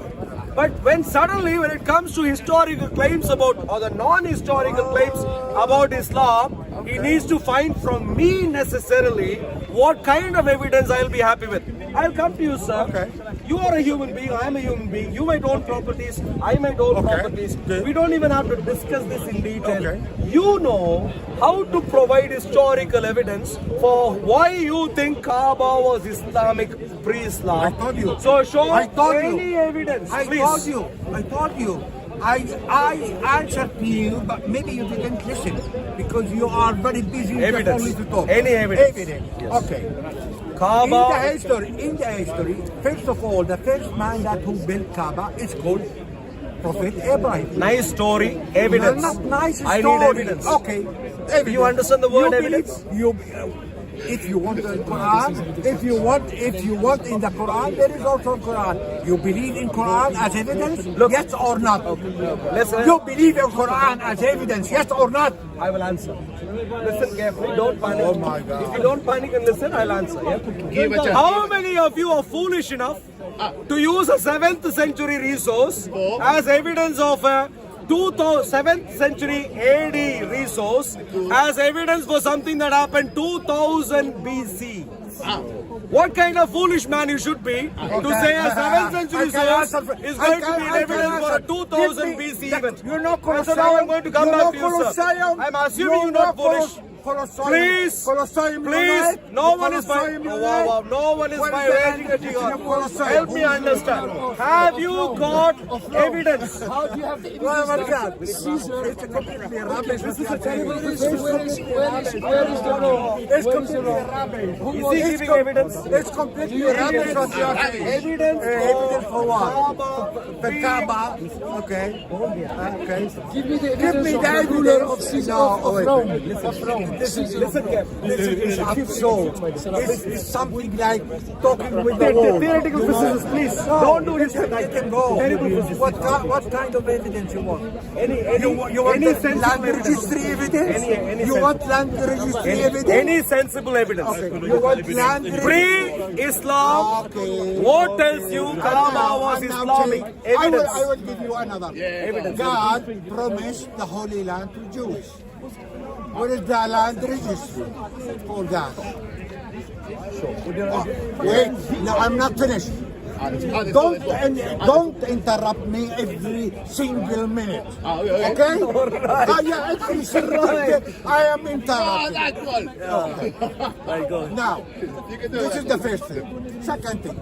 But when it comes to historical claims about, or the non-historical claims about Islam, he needs to find from me necessarily what kind of evidence I'll be happy with. I'll come to you, sir. Okay. You are a human being, I am a human being. You might own properties, I might own properties. We don't even have to discuss this in detail. You know how to provide historical evidence for why you think Kaaba was Islamic pre-Islam. I told you. So show any evidence, please. I told you. I answered to you, but maybe you didn't listen because you are very busy Evidence. only to talk. Any evidence. Yes. Okay. Kaaba. In the history, first of all, the first man who built Kaaba is called Prophet Abraham. Nice story, evidence. Not nice story. I need evidence. Okay. Evidence. You understand the word evidence? If you want the Quran, if you want in the Quran, there is also Quran. You believe in Quran as evidence? Yes or not? Listen. You believe in Quran as evidence? Yes or not? I will answer. Listen carefully, don't panic. Oh my God. If you don't panic and listen, I'll answer. Yeah? How many of you are foolish enough to use a 7th century resource as evidence of a 7th century AD resource as evidence for something that happened 2000 BC? What kind of foolish man you should be to say a 7th century source is going to be evidence for a 2000 BC event? You're not So now I'm going to come back to you, sir. I'm assuming you're not foolish. Please, no one is by raging at you. Help me understand. Have you got evidence? How do you have the evidence? It's completely rubbish. This is a terrible where is the law? It's completely rubbish. Is he giving evidence? It's completely rubbish what you are saying. Evidence for what? The Kaaba. Okay. Give me the evidence of the ruler of Caesar of Rome. Listen carefully. This is absurd. This is something like talking with the wall. Theoretical physicists, please. Don't do this. I can go. What kind of evidence you want? You want land registry evidence? You want land registry evidence? Any sensible evidence. Okay. You want land registry? Pre-Islam, Okay. what tells you Kaaba was And now Islamic say, evidence? I will give you another. Evidence. God promised the Holy Land to Jews. What is the land registry for that? Wait, no, I'm not finished. Don't interrupt me every single minute. Okay? Yeah, every single minute I am interrupted. Now, this is the first thing. Second thing,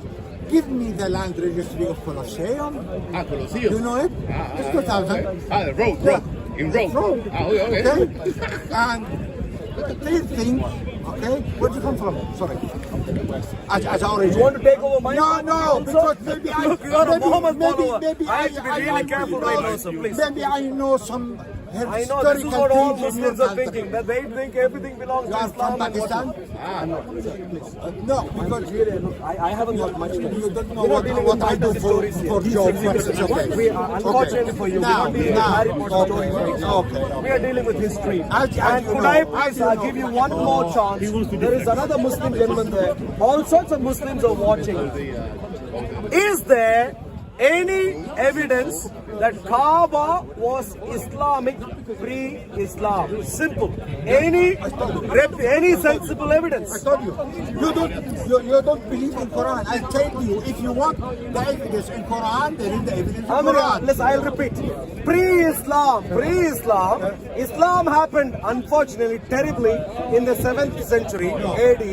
give me the land registry of Colosseum. Colosseum. You know it? It's 2000. The road. In Rome. Rome. Okay. And the third thing, okay, where do you come from? Sorry. As origin. You want to take over my No, because maybe I Look, you are a Muhammad follower. maybe I have to be really careful right now, sir, please. Maybe I know some I know this is what all historical things in your Muslims are country. thinking, that they think everything belongs You to are Islam. from Pakistan? No, because I haven't got much time. you don't know what I do for job. We are, unfortunately for you, we are not dealing with Harry Potter stories right now. We are dealing with history. And could I please give you one more chance? There is another Muslim gentleman there. All sorts of Muslims are watching. Is there any evidence that Kaaba was Islamic pre-Islam? Simple. Any sensible evidence? I told you, you don't believe in Quran. I tell you, if you want the evidence in Quran, there is the evidence in Quran. Listen, I'll repeat. Pre-Islam, Islam happened unfortunately terribly in the 7th century AD.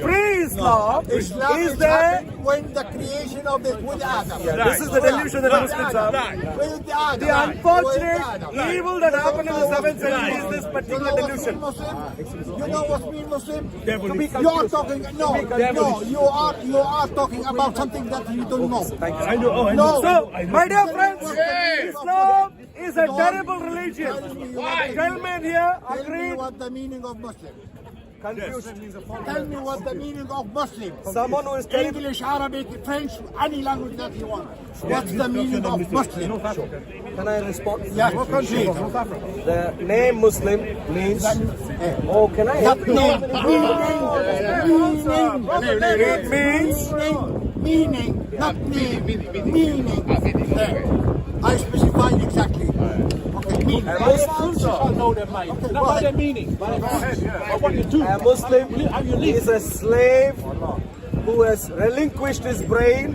Pre-Islam is there. When the creation of this with Adam. This is the delusion that Muslims have. With Adam. The unfortunate evil that happened in the 7th century is this particular delusion. You know what's mean Muslim? You You are talking you are talking about something that you don't know. I know. No. So, my dear friends, Islam is a terrible religion. Gentlemen here Tell me agreed. what the meaning of Muslim. Confusion. Tell me what the meaning of Muslim. Someone who is terrible. English, Arabic, French, any language that you want. What's the meaning of Muslim? Can I respond? Yes, please. The name Muslim means. Oh, can I help you? It means. Meaning, not name. Meaning. I specify exactly. Okay, meaning. A Muslim is a slave who has relinquished his brain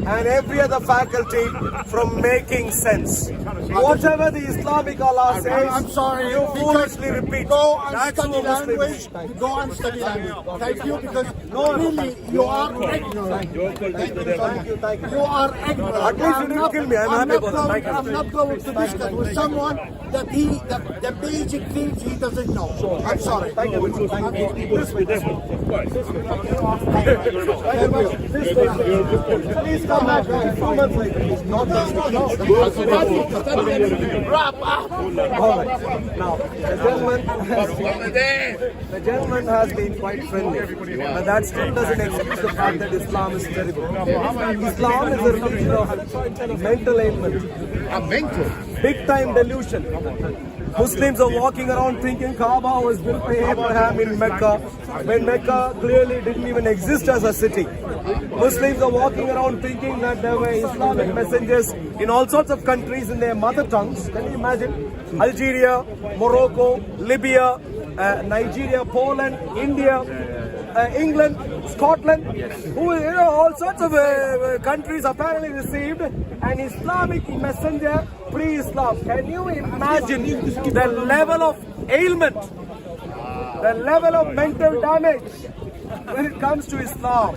and every other faculty from making sense. Whatever the Islamic Allah says, I'm sorry, you foolishly repeat. Go and That's study what Muslims language. do. Go and study language. Thank you, because really you are ignorant. Thank you. You are ignorant. At least you didn't kill me. I'm happy about that. Thank you. I'm not going to discuss with someone that the basic things he doesn't know. I'm sorry. Thank you. Please come back 2 months later. Not Wrap up. all right. Now, the gentleman has been quite friendly, but that still doesn't excuse the fact that Islam is terrible. Islam is a religion of mental ailment, Mental. big time delusion. Muslims are walking around thinking Kaaba was built by Abraham in Mecca, when Mecca clearly didn't even exist as a city. Muslims are walking around thinking that there were Islamic messengers in all sorts of countries in their mother tongues. Can you imagine? Algeria, Morocco, Libya, Nigeria, Poland, India, England, Scotland, all sorts of countries apparently received an Islamic messenger pre-Islam. Can you imagine the level of ailment, the level of mental damage when it comes to Islam?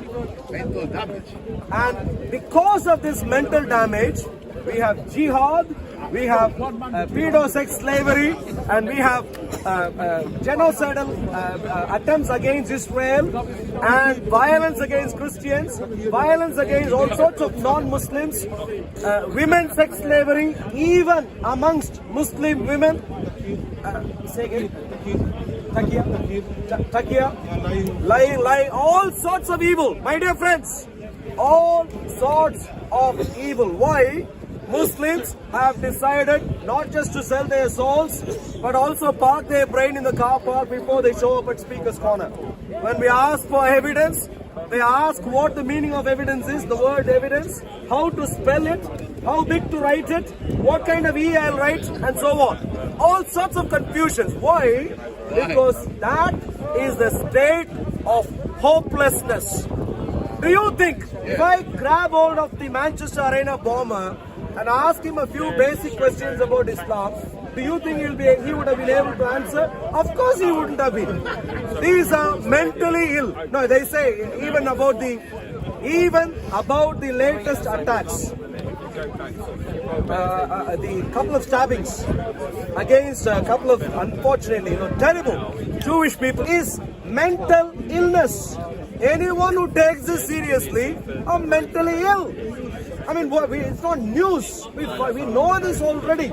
Mental damage. And because of this mental damage, we have jihad, we have pedo-sex slavery, and we have genocidal attempts against Israel, and violence against Christians, violence against all sorts of non-Muslims, women sex slavery, even amongst Muslim women. Say again. Takia, lying, all sorts of evil. My dear friends, all sorts of evil. Why? Muslims have decided not just to sell their souls, but also park their brain in the car park before they show up at Speaker's Corner. When we ask for evidence, they ask what the meaning of evidence is, the word evidence, how to spell it, how big to write it, what kind of E I'll write, and so on. All sorts of confusions. Why? Because that is the state of hopelessness. Do you think if I grab hold of the Manchester Arena bomber and ask him a few basic questions about Islam, do you think he would have been able to answer? Of course he wouldn't have been. These are mentally ill. No, they say even about the latest attacks, the couple of stabbings against a couple of, unfortunately, terrible Jewish people is mental illness. Anyone who takes this seriously are mentally ill. I mean, it's not news. We know this already.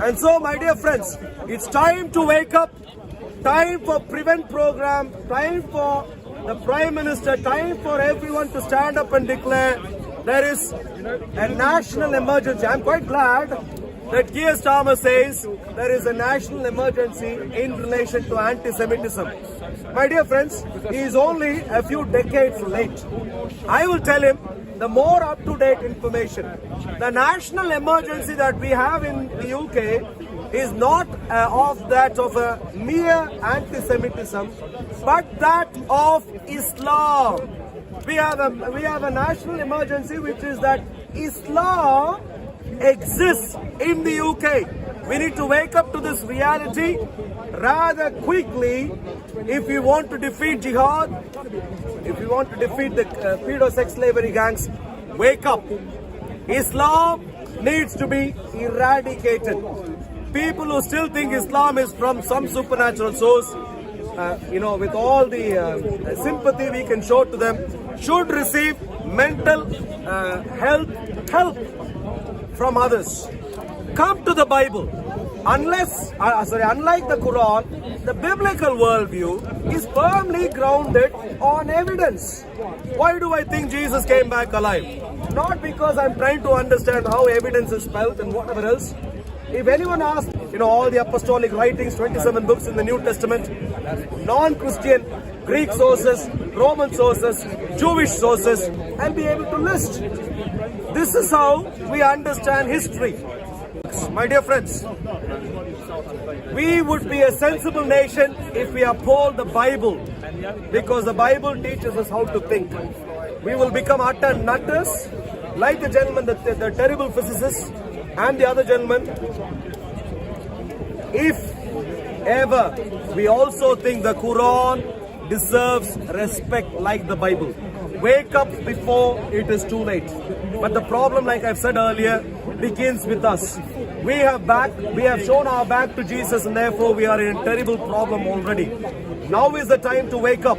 And so, my dear friends, it's time to wake up. Time for Prevent program. Time for the Prime Minister. Time for everyone to stand up and declare there is a national emergency. I'm quite glad that Keir Starmer says there is a national emergency in relation to anti-Semitism. My dear friends, he is only a few decades late. I will tell him the more up-to-date information. The national emergency that we have in the UK is not of that of a mere anti-Semitism, but that of Islam. We have a national emergency, which is that Islam exists in the UK. We need to wake up to this reality rather quickly if we want to defeat jihad, if we want to defeat the pedo-sex slavery gangs. Wake up. Islam needs to be eradicated. People who still think Islam is from some supernatural source, with all the sympathy we can show to them, should receive mental help from others. Come to the Bible. Unlike the Quran, the biblical worldview is firmly grounded on evidence. Why do I think Jesus came back alive? Not because I'm trying to understand how evidence is spelled and whatever else. If anyone asks, all the apostolic writings, 27 books in the New Testament, non-Christian, Greek sources, Roman sources, Jewish sources, I'll be able to list. This is how we understand history. My dear friends, we would be a sensible nation if we uphold the Bible, because the Bible teaches us how to think. We will become utter nutters, like the gentleman, the terrible physicist, and the other gentleman, if ever we also think the Quran deserves respect like the Bible. Wake up before it is too late. But the problem, like I've said earlier, begins with us. We have shown our back to Jesus, and therefore we are in a terrible problem already. Now is the time to wake up.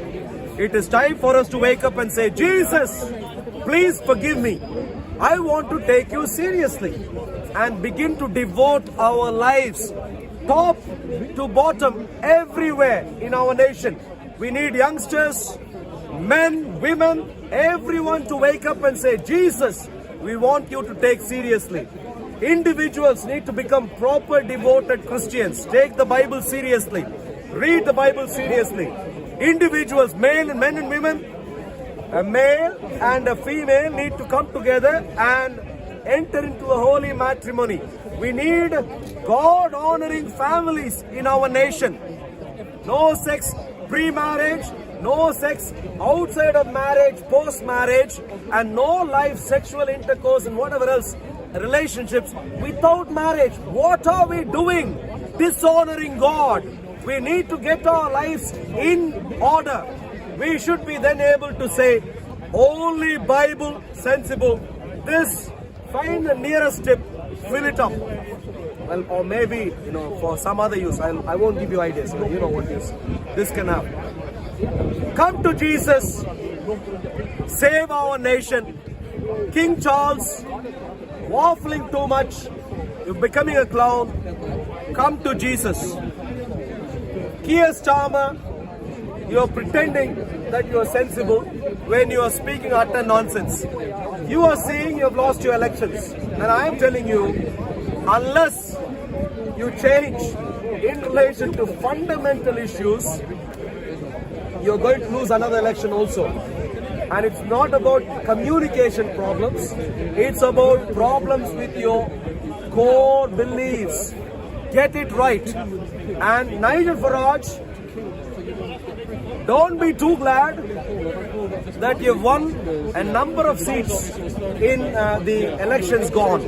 It is time for us to wake up and say, Jesus, please forgive me. I want to take you seriously, and begin to devote our lives, top to bottom, everywhere in our nation. We need youngsters, men, women, everyone to wake up and say, Jesus, we want you to take seriously. Individuals need to become proper devoted Christians. Take the Bible seriously. Read the Bible seriously. Individuals, men and women, a male and a female need to come together and enter into a holy matrimony. We need God-honoring families in our nation. No sex pre-marriage, no sex outside of marriage, post-marriage, and no live sexual intercourse and whatever else, relationships without marriage. What are we doing? Dishonoring God. We need to get our lives in order. We should be then able to say, only Bible sensible. This, find the nearest tip, fill it up. Well, or maybe, for some other use. I won't give you ideas. You know what use this can have. Come to Jesus. Save our nation. King Charles, waffling too much. You're becoming a clown. Come to Jesus. Keir Starmer, you're pretending that you're sensible when you are speaking utter nonsense. You are saying you have lost your elections. And I am telling you, unless you change in relation to fundamental issues, you're going to lose another election also. And it's not about communication problems, it's about problems with your core beliefs. Get it right. And Nigel Farage, don't be too glad that you've won a number of seats in the elections gone.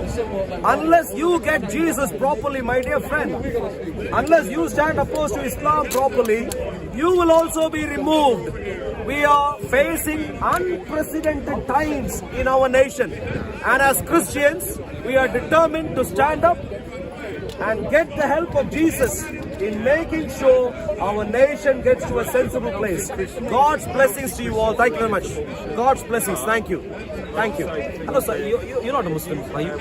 Unless you get Jesus properly, my dear friend, unless you stand opposed to Islam properly, you will also be removed. We are facing unprecedented times in our nation. And as Christians, we are determined to stand up and get the help of Jesus in making sure our nation gets to a sensible place. God's blessings to you all. Thank you very much. God's blessings. Thank you. Thank you. Hello, sir. You're not a Muslim, are you?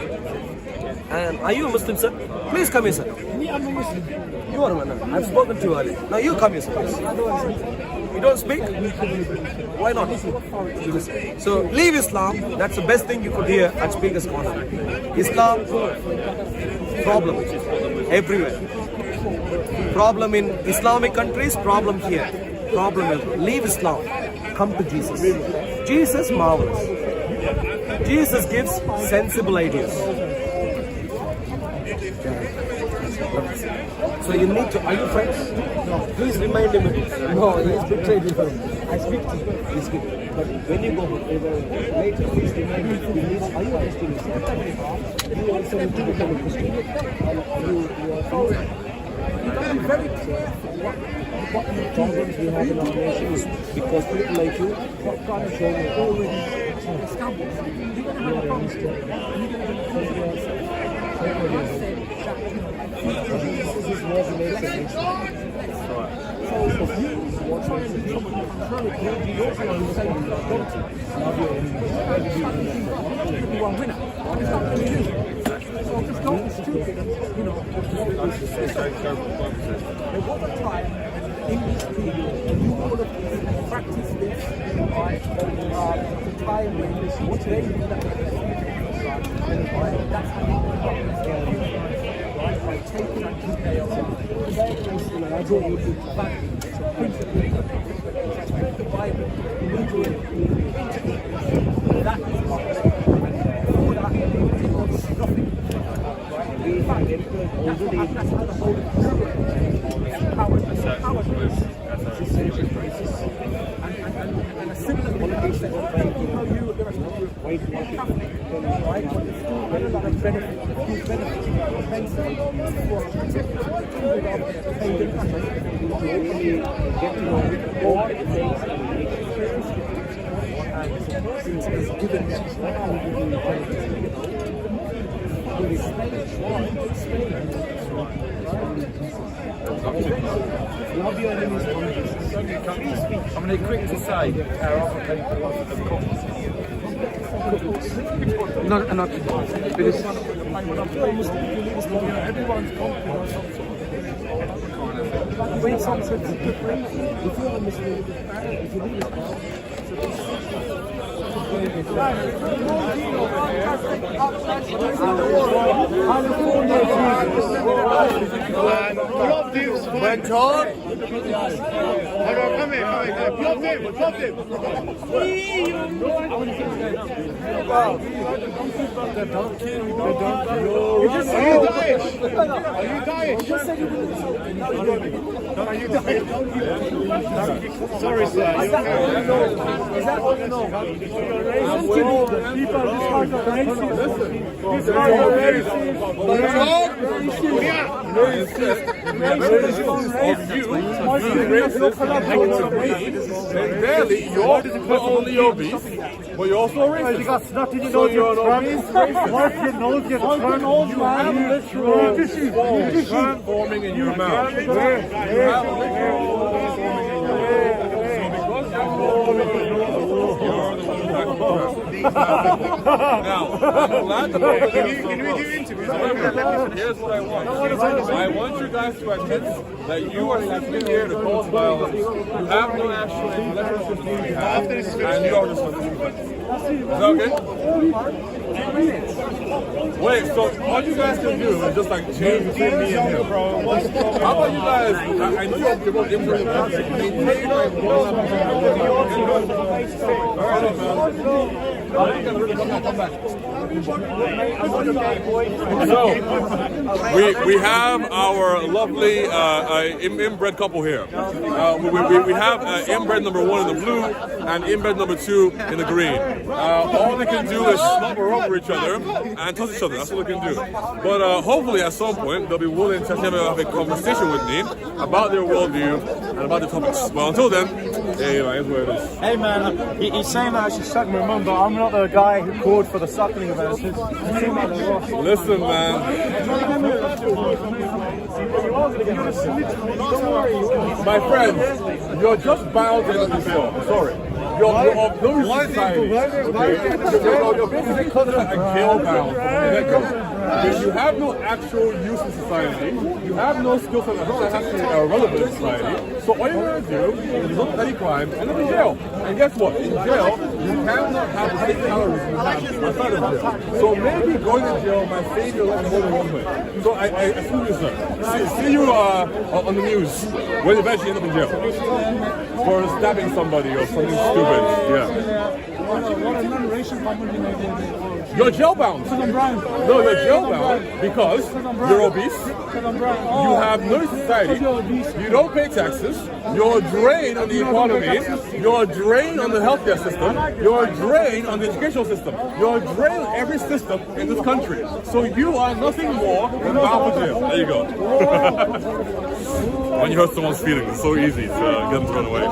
And are you a Muslim, sir? Please come here, sir. I'm a Muslim. You are a Muslim. I've spoken to you earlier. Now you come here, sir. You don't speak? Why not? So leave Islam. That's the best thing you could hear at Speaker's Corner. Islam, problem everywhere. Problem in Islamic countries, problem here. Problem everywhere. Leave Islam. Come to Jesus. Jesus marvelous. Jesus gives sensible ideas. So you need to, are you friends? No. Please remind him. No, he is betrayed you. I speak to you. You speak. But when you go later, please remind him. Are you a Christian? You also need to become a Christian. You got to be very careful what problems we have in our nation is because people like you try to show you already established. You're going to have a problem. You're going to have there was a time in this period you would have practiced this the time when this was very that's how by taking that details today and I draw you to fact principally the Bible literally that is for that it was nothing. In fact, that's how the Holy Spirit empowered and a similar concept of you the rest of you right? Whether that has benefit, huge benefit, get to know all it takes and it's given them love your enemies. I'm going to quick to say our offer paper not because everyone's when someone says it's different, if you're a Muslim, if you leave Sorry, sir. Is that what you know? People this kind of racist. then barely you're not only obese, but you're also a racist. You got snot in your So nose, you're you an obese racist. Work your nose, you turn old, You have literal balls forming in your mouth. You have literal balls forming in your mouth. So because you're the one type of person. Now, I'm glad to know that there's some However, here's what I want. I want you guys to admit that you are sitting here to cause violence. You have no actual electoral system you have, and you are just going to Is that okay? Wait, so all you guys can do is just like change between me and him. How about you guys? I know you're both immigrants. Maintain like So we have our lovely inbred couple here. We have inbred number 1 in the blue and inbred number 2 in the green. All they can do is slobber over each other and touch each other. That's what they can do. But hopefully at some point they'll be willing to have a conversation with me about their worldview and about the topics. But until then, hey, it's what it is. Hey man, he's saying that I should suck my mum, but I'm not the guy who called for the suckling verses. Listen, man. My friend, you're just bound into this show. I'm sorry. You're obnoxious society. You're basically considered a jail-bound from the get-go. You have no actual use in society. You have no skills that are actually relevant in society. So all you're going to do is look at any crime and end up in jail. And guess what? In jail, you cannot have the same calories you have outside of jail. So maybe going to jail might save your life more than one way. So I assume you, sir. See you on the news when you eventually end up in jail for stabbing somebody or something stupid. Yeah. You're jail-bound. No, you're jail-bound because you're obese. You have no society. You don't pay taxes. You're a drain on the economy. You're a drain on the healthcare system. You're a drain on the educational system. You're a drain on every system in this country. So you are nothing more than bound for jail. There you go. When you hurt someone's feelings, it's so easy to get them to run away.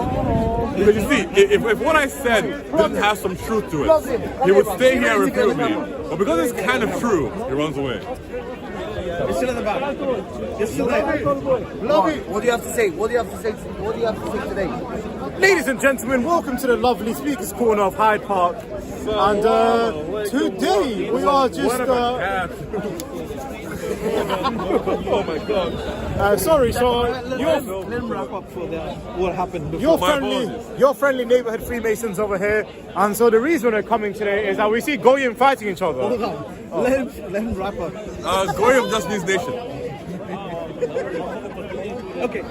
Because you see, if what I said didn't have some truth to it, he would stay here and refute me. But because it's kind of true, he runs away. You're still in the back. You're still there. What do you have to say? What do you have to say? What do you have to say today? Ladies and gentlemen, welcome to the lovely Speaker's Corner of Hyde Park. And today we are just... Oh my God! Sorry, so let him wrap up for what happened before. your friendly neighborhood Freemasons over here, and so the reason we're coming today is that we see Goyim fighting each other. Hold on. Let him wrap up. Goyim just means nation. Okay,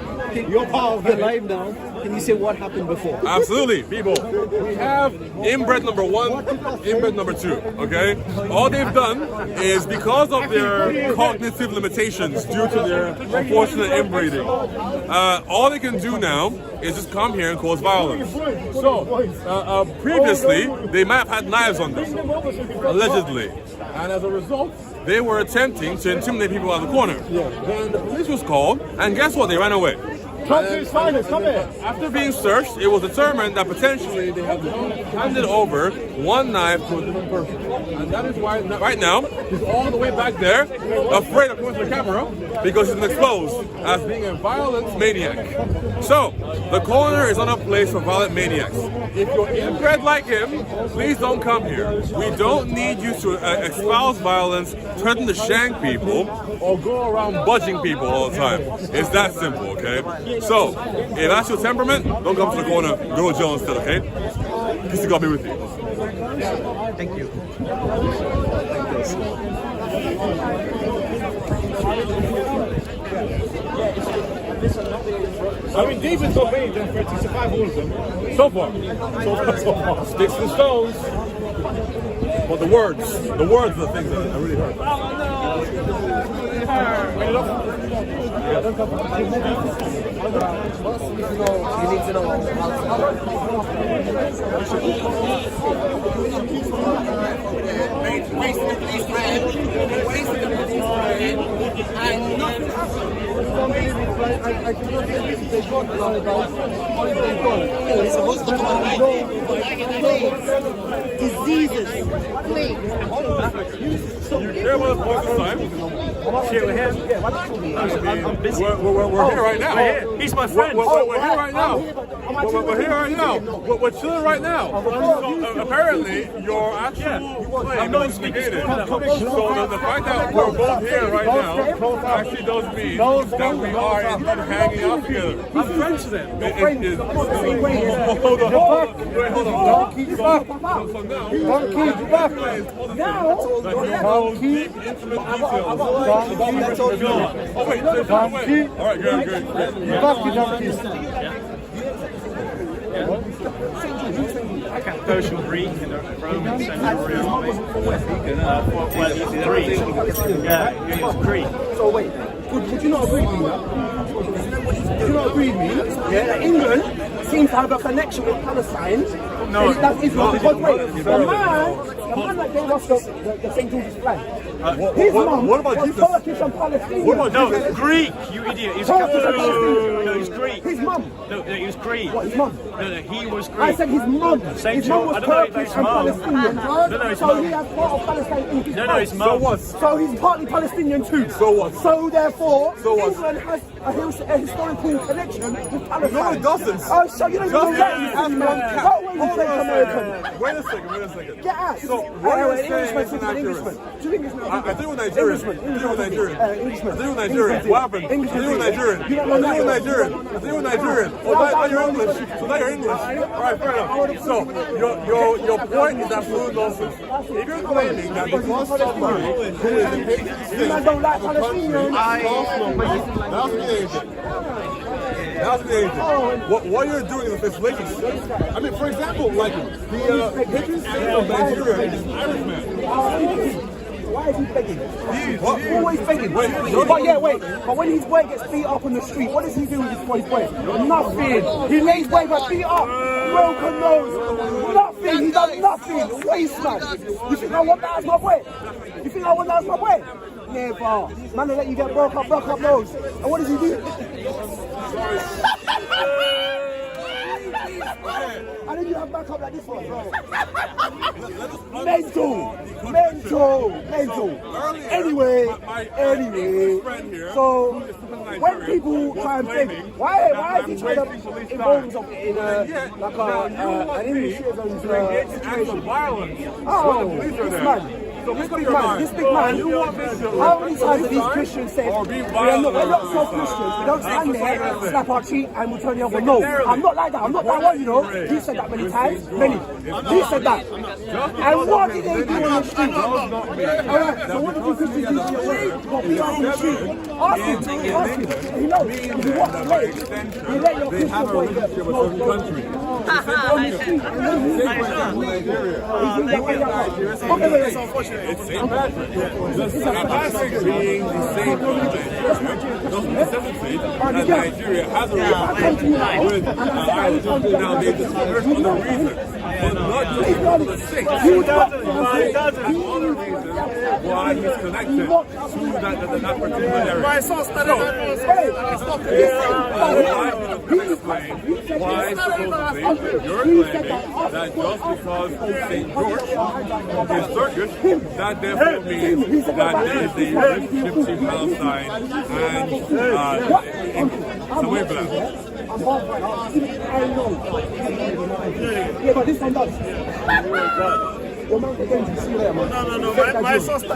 you're part of the live now. Can you say what happened before? Absolutely, people. We have inbred number 1, inbred number 2. Okay, all they've done is because of their cognitive limitations due to their unfortunate inbreeding. All they can do now is just come here and cause violence. So previously, they might have had knives on them, allegedly, and as a result, they were attempting to intimidate people out of the corner. Then the police was called, and guess what? They ran away. After being searched, it was determined that potentially they have handed over one knife to a different person. And that is why right now he's all the way back there, afraid of going to the camera because he's been exposed as being a violent maniac. So, the corner is not a place for violent maniacs. If you're inbred like him, please don't come here. We don't need you to espouse violence, threaten to shank people, or go around budging people all the time. It's that simple, okay? So, if that's your temperament, don't come to the corner, go to jail instead, okay? Peace to God be with you. Thank you. I mean, David's obeyed them for it to survive all of them. So far. Sticks and stones. But the words are the things that I really hurt. You need to know. Wasting the police time. And nothing happened. Diseases. You care about us most of the time? Share with him. I'm busy. We're here right now. He's my friend. We're here right now. We're here right now. We're chilling right now. So apparently, your actual claim is negated. So the fact that we're both here right now actually does mean that we are indeed hanging out together. I'm friends with him. Hold on. So now, you hold deep, intimate details. Oh wait, all right, good. Cappadocia Greek and Roman centurion. Greek. Yeah, he was Greek. So wait, would you not agree with me? Would you not agree with me? Yeah, that England seems to have a connection with Palestine. No, that's Israel. Because wait, the man that gave us the St. George's flag. His mum what about was Jesus? Turkish and Palestinian. What about No, Jesus? Greek, you idiot. He's Turkish and Cappadocia. Palestinian. No, he's Greek. His mum. No, he was Greek. What, his mum? No, he was Greek. I said his mum. Saint His mum George- was I don't know if Turkish his and mum. Palestinian. No, his so mum. he has part of Palestine in his No, blood. his mum. So what? So he's partly Palestinian too. So what? So therefore, So what? England has a historical connection with Palestine. No, it doesn't. Oh, so you don't even know that, you Just- man. Go away, you fake American. Wait a second. Get out. So what you're saying Englishman, is an inaccurate. Englishman. Do you think it's not? I think we're Nigerian. Englishman. I think we're Nigerian. What happened? I think we're Nigerian. I think we're Nigerian. Oh, now you're English. So now you're English. All right, fair enough. So your point is absolute nonsense. If you're claiming that because somebody who is a patient You man don't like Palestinians. That's the agent. What you're doing is inflation. I mean, for example, like the patron saint of Nigeria is an Irishman. Why is he begging? What? Always begging. But when his boy gets beat up on the street, what does he do with his boy? Nothing. He lays way but beat up. Broken nose. Nothing. He does nothing. Waste man. You think I want that as my boy? You think I want that as my boy? Never. Man, they let you get broke up nose. And what does he do? And then you have back up like this one, bro. Mental. Anyway. So when people try and think, why is he trying to involve himself in an English situation? Oh, this man. This big man, how many times have these Christians said, we're not so-Christians, we don't stand there, slap our cheek and we turn the other? No, I'm not like that, I'm not that one, you know. He said that many times, He said that. And what did they do on the street? Alright, so what did you Christians do to your way? What we are on the street? Ask him. He knows. He walked away. He let your Christian boy get smoked on the street. It's St. Patrick. St. Patrick being the same doesn't necessitate that Nigeria has a relationship with Ireland. Now, they discovered other reasons, but not just the six. It doesn't. And other reasons why he's connected to that particular area. So, it's not why supposedly you're claiming that just because St. George is Turkish, that therefore means that there is a relationship between Palestine and Somaliland. Yeah, but this one does. Your man again, see you later, man. No, my sister.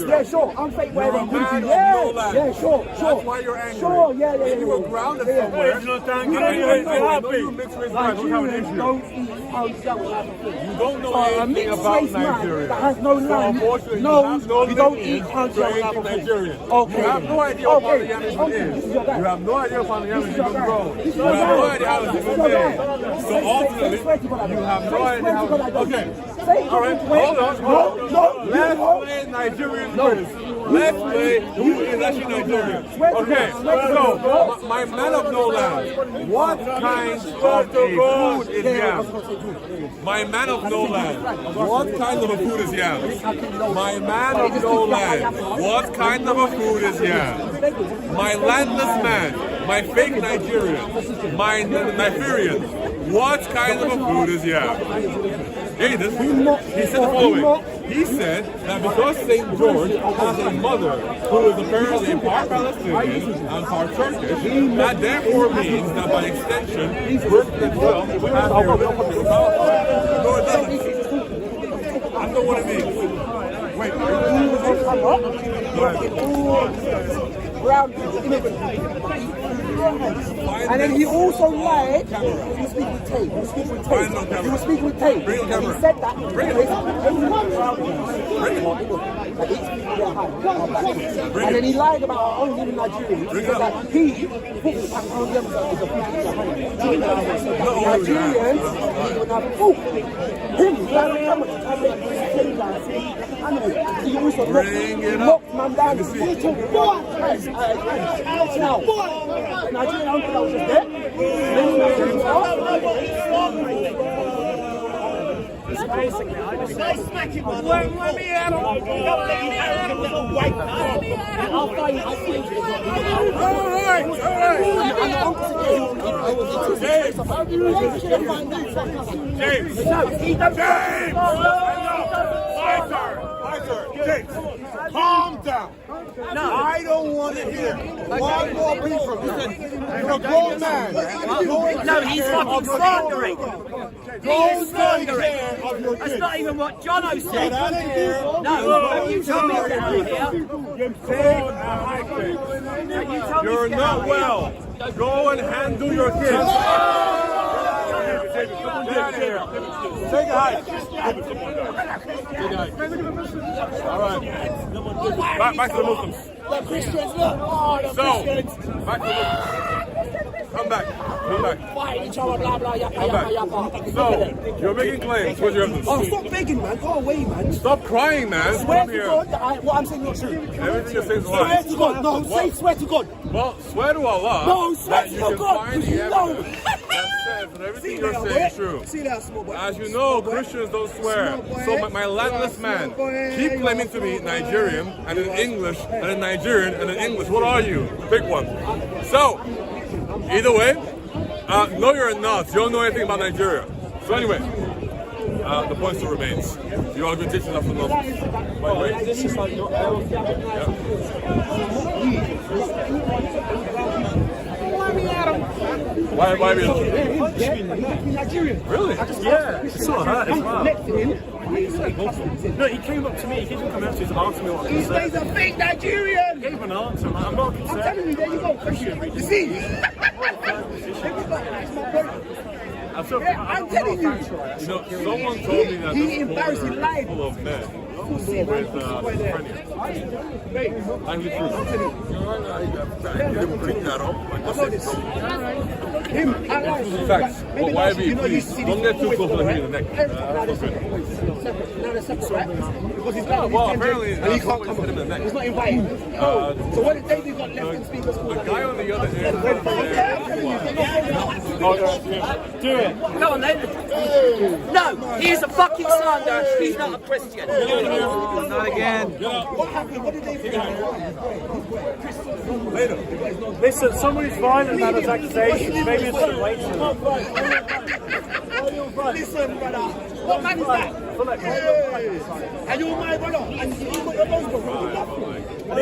Yeah, sure. I'm fake where I'm going. Yeah, sure. That's why you're angry. Sure, yeah. If you were grounded somewhere, I know you mixed race guys don't have an issue. You don't know anything about Nigeria. That has no land. No, you don't eat Nigerian. Okay. You have no idea what polyamism is. You have no idea what polyamism is grown. You have no idea how it's even made. So ultimately, you have no idea how. Okay. All right. Hold on. Let's play Nigerian quiz. Let's play who is actually Nigerian. Okay, so my man of no land, what kind of a food is yam? My man of no land, what kind of a food is yam? My man of no land, what kind of a food is yam? My landless man, my fake Nigerian, my Nigerian, what kind of a food is yam? He said the following. He said that because St. George has a mother who is apparently part Palestinian and part Turkish, that therefore means that by extension, Britain itself has their relationship with Palestine. No, it doesn't. I know what it means. Wait, and then he also lied. He was speaking with Tate. He was speaking with Tate. He was speaking with Tate. He said that. And then he lied about our own living Nigerians. He said that he thought our young is a Nigerians would have food. Him, he also knocked man down. He took Nigerian uncle that was just there. Basically, I just smack him. Let me at him. I'll find you. James, calm down. No, I don't want to hear one more piece from you. You're a grown man. No, he's fucking slandering. He's slandering. That's not even what Jono said. No, you told me to get out here. You're not well. Go and handle your kids. Get out of here. Say hi. All right. Back to the Muslims. The Christians, look. Oh, the Christians. Back to the Muslims. Come back. Fight each other, blah, blah, yappa, yappa. So, you're making claims. What's your evidence? Oh, stop begging, man. Go away, man. Stop crying, man. Swear to God that what I'm saying is not true. Everything you're saying is a lie. Swear to God. No, say swear to God. Well, swear to Allah. No, swear that you to can God. find the evidence that says that everything you're saying is true. See that, small boy. As you know, Christians don't swear. So my landless man, keep claiming to be Nigerian and in English and in Nigerian and in English. What are you? Pick one. So, either way, no, you're not. You don't know anything about Nigeria. So anyway, the point still remains. You are good teaching us for Muslims. By the way, This is like not Why be Nigerian. Really? Yeah, it sort of hurt as well. No, he came up to me, he didn't come up to me and ask me what I was saying. He's a fake Nigerian. I gave an answer, man. I'm not concerned. I'm telling you, there you go, Christian. You see? I'm telling you. You know, someone told me that He embarrassed his life. full of men with schizophrenia. I'm the truth. Facts. But why be? Please don't get too close to the heat of the neck. Because he's got Well, apparently, and he can't come hit him in the neck. He's not invited. So what did David got left in speakers? The guy on the other end. Do it. Come on then. No, he is a fucking slanderer. He's not a Christian. Not again. What happened? What did they do? Later. Listen, somebody's violent about his accusations. Maybe it's too late to Listen, brother. What man is that? And you're my brother. And you got your bones broken. I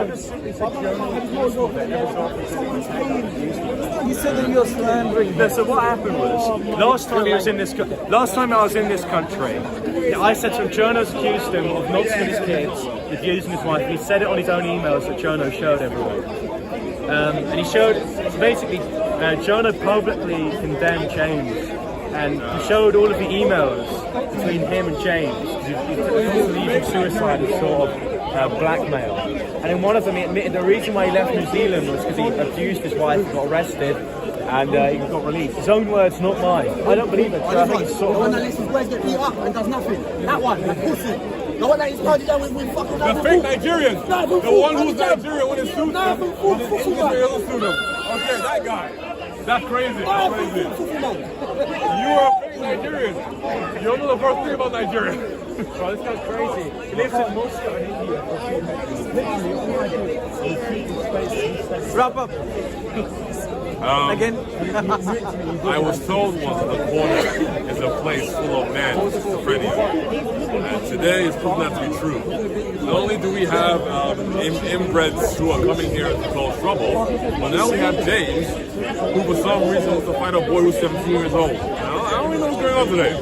just simply said You said that you're slandering. So what happened was, last time I was in this country, I said to him, Jono's accused him of not seeing his kids, abusing his wife, and he said it on his own emails that Jono showed everyone. And he showed, so basically, Jono publicly condemned James, and he showed all of the emails between him and James, because he using suicide as sort of blackmail. And in one of them, he admitted the reason why he left New Zealand was because he abused his wife, got arrested, and he got released. His own words, not mine. I don't believe it. So I think it's sort of... Where's get beat up and does nothing. That one, that pussy. No, what that is party down with fucking. The fake Nigerian. The one who's Nigerian when it suits him. Israel suit him. Okay, that guy. That's crazy. That's crazy. You are a fake Nigerian. You don't know the first thing about Nigeria. Bro, this guy's crazy. He lives in Moscow in India for 2 minutes. Literally, all I do is keep the space. Wrap up. Again. I was told once that the corner is a place full of men schizophrenia. And today is proven that to be true. Not only do we have inbreds who are coming here to cause trouble, but now we have James, who for some reason wants to find a boy who's 17 years old. Now, I don't really know what's going on today.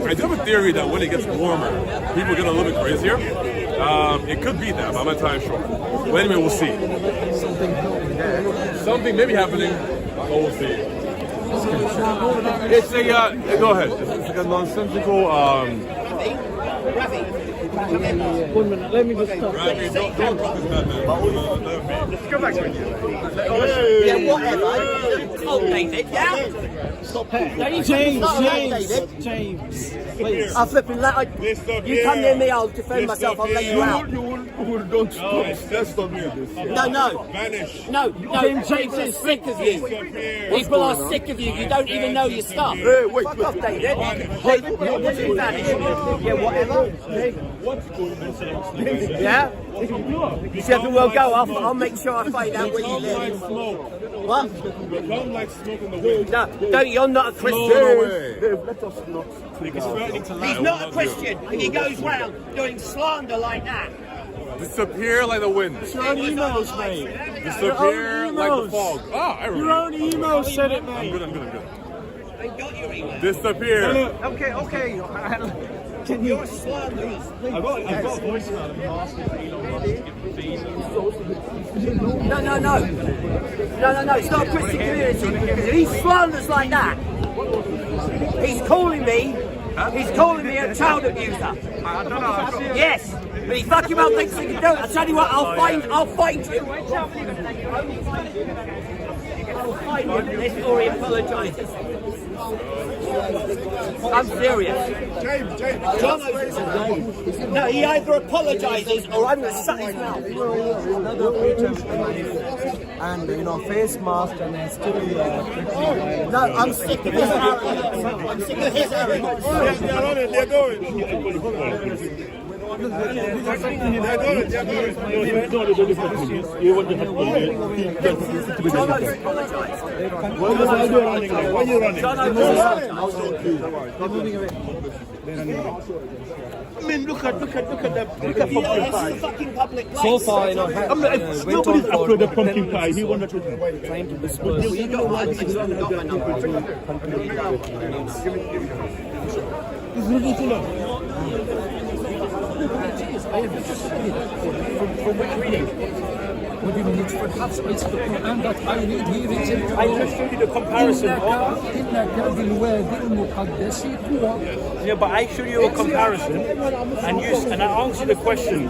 I do have a theory that when it gets warmer, people get a little bit crazier. It could be that, but I'm not entirely sure. But anyway, we'll see. Something may be happening, but we'll see. It's a, go ahead. It's like a nonsensical, One minute, let me just stop. Rafi, don't drop this man. Let's go back to India. Yeah, whatever. Oh, David, yeah? James, please. I'm flipping like you come near me, I'll defend myself, I'll let you out. Don't stop. Let's stop here. No. Vanish. No, James is sick of you. People are sick of you. You don't even know your stuff. Hey, wait. Fuck off, David. David, what did you vanish? Yeah, whatever. Yeah? You see how the world go? I'll make sure I find out where you live. What? Become like smoke in the wind. No, you're not a Christian. Let us not. He's not a Christian, and he goes round doing slander like that. Disappear like the wind. It's your own emails, mate. Disappear like the fog. Ah, I remember. Your own email said it, mate. I'm good. I got your email. Disappear. Okay. Can you? I've got a voicemail of him asking for Elon Musk to give the fees. No, it's not a Christian community. If he slanders like that, he's calling me a child abuser. I don't know. Yes, but he fucking well thinks he can do it. I'll tell you what, I'll find him. I'll find him before he apologises. I'm serious. James. John no, he either apologises or I'm going to shut his mouth. And face mask and still. No, I'm sick of his arrogance. I'm sick of his arrogance. They're going. Why are you running? I mean, look at the fucking public place. So far, Nobody's after the pumpkin pie. He wanted to trying to disperse. You got my number. It's ridiculous. From which reading? What do you mean? It's perhaps it's the Quran that I read here. I just showed you the comparison. Yeah, but I showed you a comparison, and I asked you the question: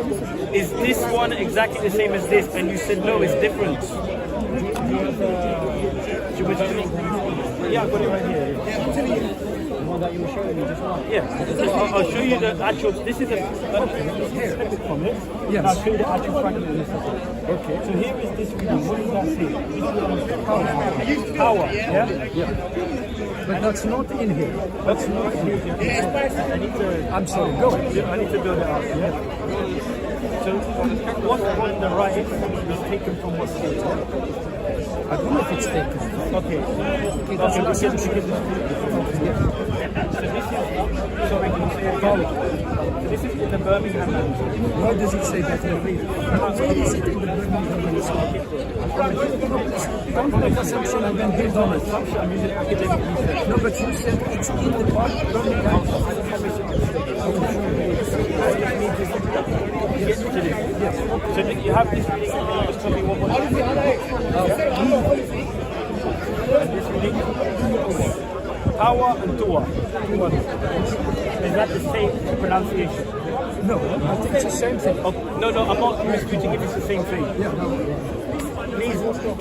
is this one exactly the same as this? And you said no, it's different. Yeah, I got it right here. The one that you were showing me just now. Yeah, I'll show you the actual. This is a snippet from it. Yes. I'll show you the actual fragment. Okay. So here is this reading. What does that say? Power. Yeah. But that's not in here. That's not here. I'm sorry, go ahead. I need to build it up. Yeah. So what's on the right is taken from what's here. I don't know if it's taken. Okay. This is the Birmingham manuscript. Why does it say that in the reading? Why is it in the Birmingham manuscript? Don't make assumption and then build on it. No, but you said it's in the Birmingham. Yes. So you have this reading. Just tell me what this reading. Power and Tua. Is that the same pronunciation? No, I think it's the same thing. Oh, no, I'm not disputing if it's the same thing. Yeah, no. please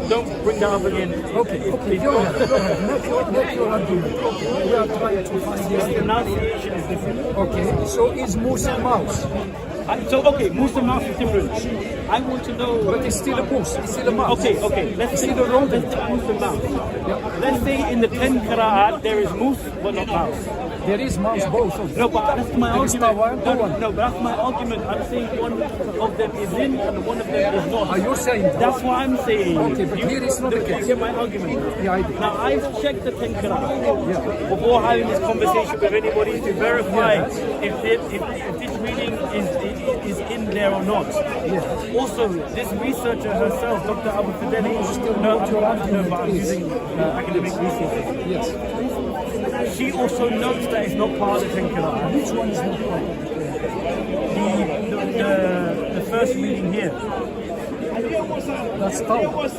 don't bring that up again. Okay, Please go don't. ahead. Make your argument. Okay, we are trying to find The this. pronunciation is different. Okay, so is moose and mouse? So okay, moose and mouse is different. I want to know. But it's still a moose. It's still a mouse. Okay. Let's see the rodent. Moose and mouse. Let's say in the 10 qira'at there is moose but not mouse. There is mouse both of them. No, but that's my There is argument. Tawar, Tawar. No, but that's my argument. I'm saying one of them is in and one of them is not. Are you saying that? That's what I'm saying. Okay, but here it's not the You case. get my argument? Yeah, I do. Now, I've checked the 10 qira'at before having this conversation with anybody to verify if this reading is in there or not. Also, this researcher herself, Dr. Abu Fideli, but I'm using academic resources. Yes. She also notes that it's not part of the 10 qira'at. Which one is not part? The first reading here. That's Tawar.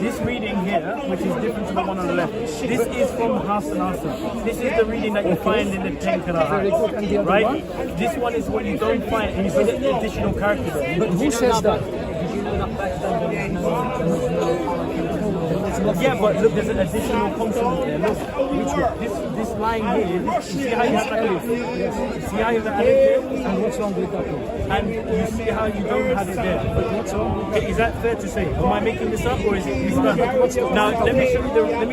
This reading here, which is different to the one on the left, this is from Hassan Hassan. This is the reading that you find in the 10 Very good. And the qira'at. other Right? one? This one is when you don't find, and you see the additional character there. But who says that? Yeah, but look, there's an additional consonant there. Look, this line here, you see how you have that alif? See how you have that alif there? And what's wrong with that one? And you see how you don't have it there. Okay, is that fair to say? Am I making this up or is it misdone? Now let me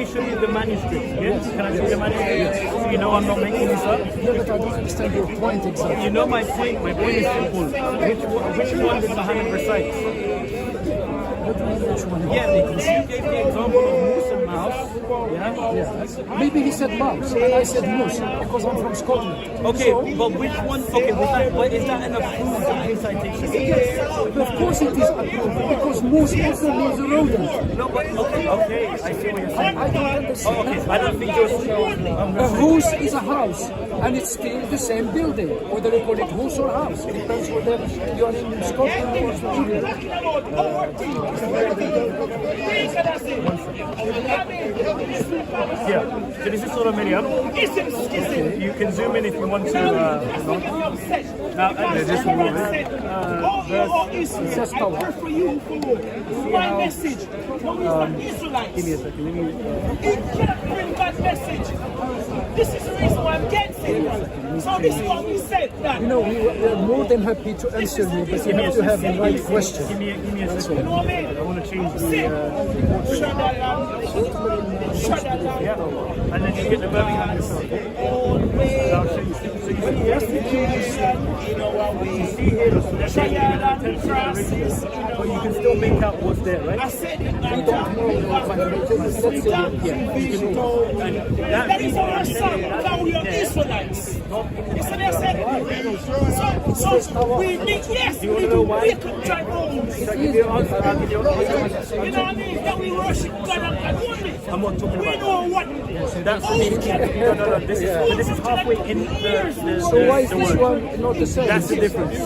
show you the manuscript. Yes? Can I show you the manuscript? So you know I'm not making this up. Yeah, but I don't understand your point exactly. You know my point. My point is simple. Which one did Muhammad recite? Yeah, because you gave the example of moose and mouse. Yeah. Yes. Maybe he said mouse and I said moose because I'm from Scotland. Okay, but which one? Okay, but is that an approved recitation? Of course it is approved because moose also means rodent. No, but okay, I see what you're saying. I don't understand. Oh, okay, I don't think you're. A house is a house and it's still the same building. Whether you call it house or house, it depends whether you're in Scotland or England. Yeah, so this is Surah Maryam. You can zoom in if you want to. Now, just a moment. It says Tawar. My message. Give me a second. Let me. It cannot bring that message. This is the reason why I'm against it. So this is what we said. That You know, we are more than happy to answer you, but you have to have the right question. Give me a second. you know what I mean? I want to change the. Yeah, and then you get the Birmingham yourself. I'll show you. So you see here, but you can still make out what's there, right? I said it. We don't know. Yeah, you can. And That is our son. Now we are Israelites. You see what I said? So we need, yes, we do control rules. So give you an answer, I'll give you an answer. You know what I mean? That we worship God and God only. I'm not talking We about know what. so that's no. This is halfway in the So why is this word. one not the same? That's the difference.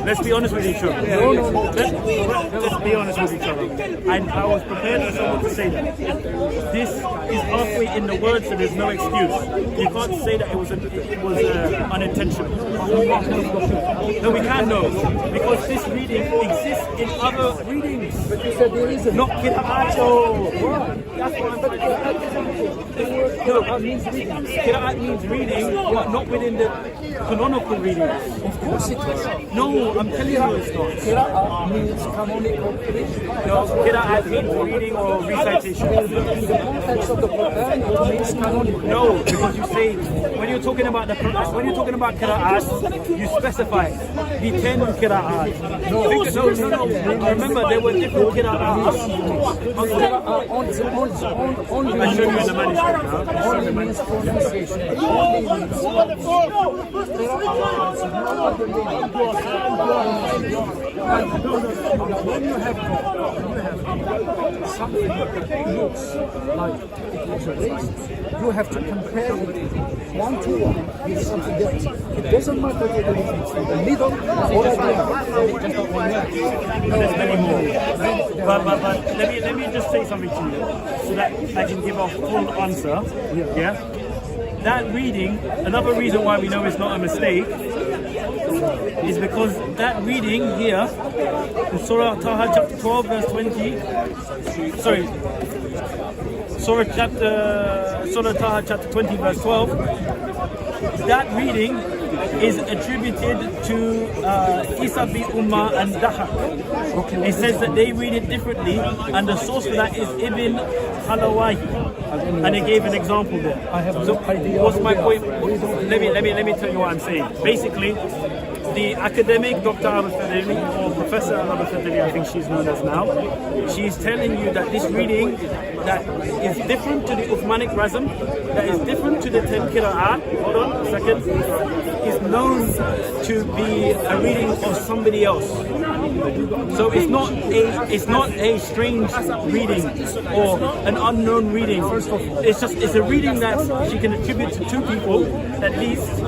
Let's be honest with each other. Let's be honest with each other. And I was prepared for someone to say that. This is halfway in the word, so there's no excuse. You can't say that it was unintentional. No, we can't know because this reading exists in other readings. But you said there isn't. Not Kira'at. That's what I'm saying. No, That means reading. Qira'at means reading, but not within the canonical readings. Of course it is. No, I'm telling you it's not. Qira'ah means canonical reading. No, Qira'at means reading or recitation. In the context of the Quran, it means canonical. No, because you say when you're talking about the when you're talking about Qira'at, you specify the 10 Qira'at. No. Remember there were different Qira'at. Only I show you in the manuscript now. only means pronunciation. Only means when you have something that looks like it was erased, you have to compare it one to one with something else. It doesn't matter whether it's in the middle or at the end. There's many more. But let me just say something to you so that I can give a full answer. Yeah? That reading, another reason why we know it's not a mistake, is because that reading here, in Surah Taha chapter 12 verse 20, sorry, Surah Taha chapter 20 verse 12, that reading is attributed to Isa bin Ummah and Dahak. It says that they read it differently, and the source for that is Ibn Halawahi, and it gave an example there. So what's my point? Let me tell you what I'm saying. Basically, the academic Dr. Al-Fadili, or Professor Al-Fadili, I think she's known as now, she's telling you that this reading that is different to the Uthmanic Razm, that is different to the 10 Qira'at, hold on a second, is known to be a reading of somebody else. So it's not a strange reading or an unknown reading. It's a reading that she can attribute to two people at least.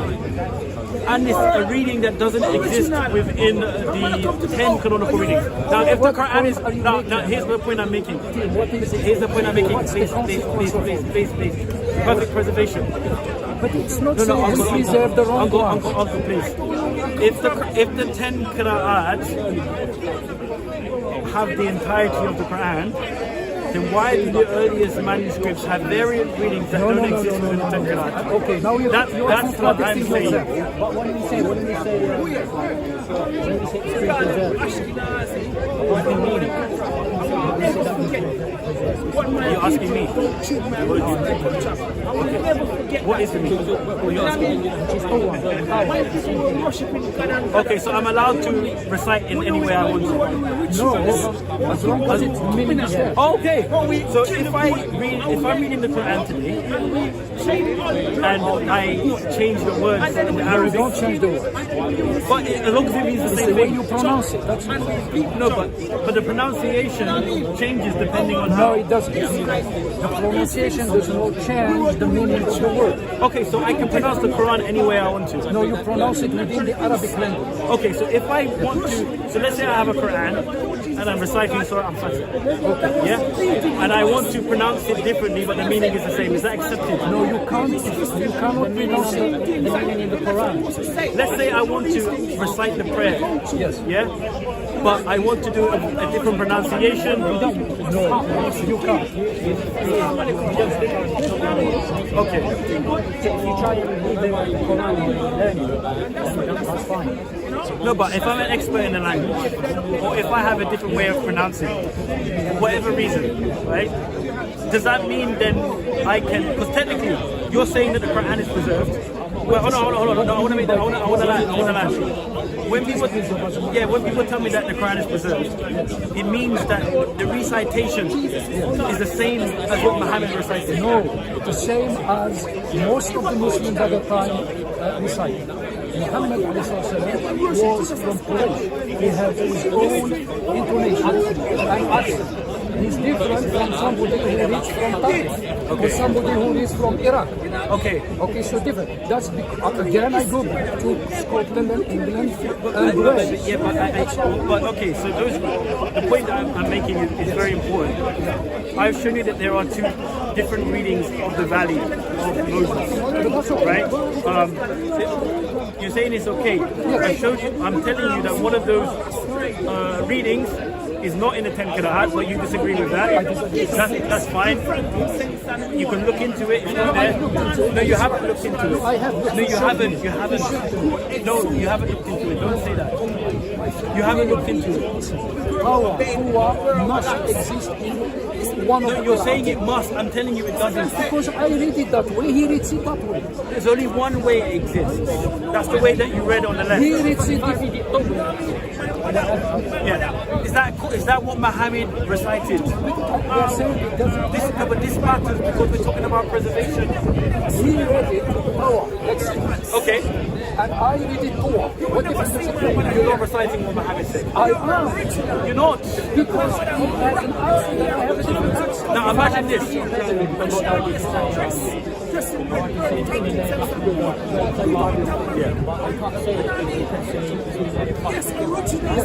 And it's a reading that doesn't exist within the 10 canonical readings. Now, if the Quran is... Now, here's the point I'm making. Here's the point I'm making. Please. Perfect preservation. But it's not saying to preserve the wrong one. Uncle, please. If the 10 Qira'at have the entirety of the Quran, then why do the earliest manuscripts have variant readings that don't exist within the 10 Qira'at? Okay, now that's what I'm saying. But when you say it's preserved, what do you mean? You're asking me. What is the meaning? You're asking me. Okay, so I'm allowed to recite in any way I want to. No, as long as it's meaning is there. Okay, so if I'm reading the Quran today and I change the words in Arabic, don't change the word. But as long as it means the same the way thing. you pronounce it. That's no, but the pronunciation changes depending on no, how. it doesn't. The pronunciation does not change the meaning of the word. Okay, so I can pronounce the Quran any way I want to. No, you pronounce it within the Arabic language. Okay, so if I want to, so let's say I have a Quran and I'm reciting Surah Al-Fatih. Okay. Yeah? And I want to pronounce it differently, but the meaning is the same. Is that accepted? No, you can't. You cannot pronounce the meaning in the Quran. Let's say I want to recite the prayer. Yes. Yeah? But I want to do a different pronunciation. No, you can't. Okay. If you try and read the Quran and learn it, that's fine. No, but if I'm an expert in a language, or if I have a different way of pronouncing, for whatever reason, right? Does that mean then I can? Because technically, you're saying that the Quran is preserved. Well, hold on. No, I want to make that. I want to land. When people tell me that the Quran is preserved, it means that the recitation is the same as what Muhammad recited. No, the same as most of the Muslims at the time recited. Muhammad was from Quraysh. He had his own intonation and accent. He's different from somebody who reads from Turkey or somebody who reads from Iraq. Okay, so different. That's because, again, I go back to Scotland and England and Wales. Yeah, but okay, so the point that I'm making is very important. I've shown you that there are two different readings of the Valley of Moses, right? You're saying it's okay. I'm telling you that one of those readings is not in the 10 Qira'at, but you disagree with that. That's fine. You can look into it. It's not there. No, you haven't looked into it. No, you haven't. No, you haven't looked into it. Don't say that. You haven't looked into it. Power must exist in one of No, you're saying it must. I'm telling you it doesn't. Because I read it that way, he reads it that way. There's only one way it exists. That's the way that you read on the left. He reads it Yeah. Is that what Muhammad recited? This matters because we're talking about preservation. He read it power. Okay. And I read it power. What difference does it make? You're not reciting what Muhammad said. I am. You're not. Because he has an accent that I have a different accent. Now imagine this.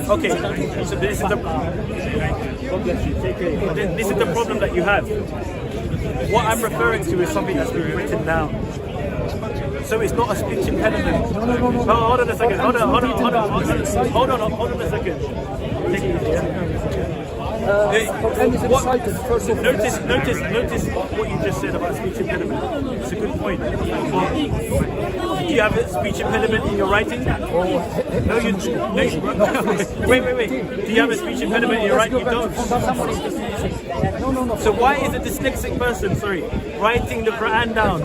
Okay, so this is the problem that you have. What I'm referring to is something that's been written down. So it's not a speech impediment. Oh, hold on a second. Hold on a second. Take it easy, Notice what you just said about speech impediment. It's a good point. Do you have a speech impediment in your writing? No, you. Wait. Do you have a speech impediment in your writing? You don't. So why is a dyslexic person, writing the Quran down?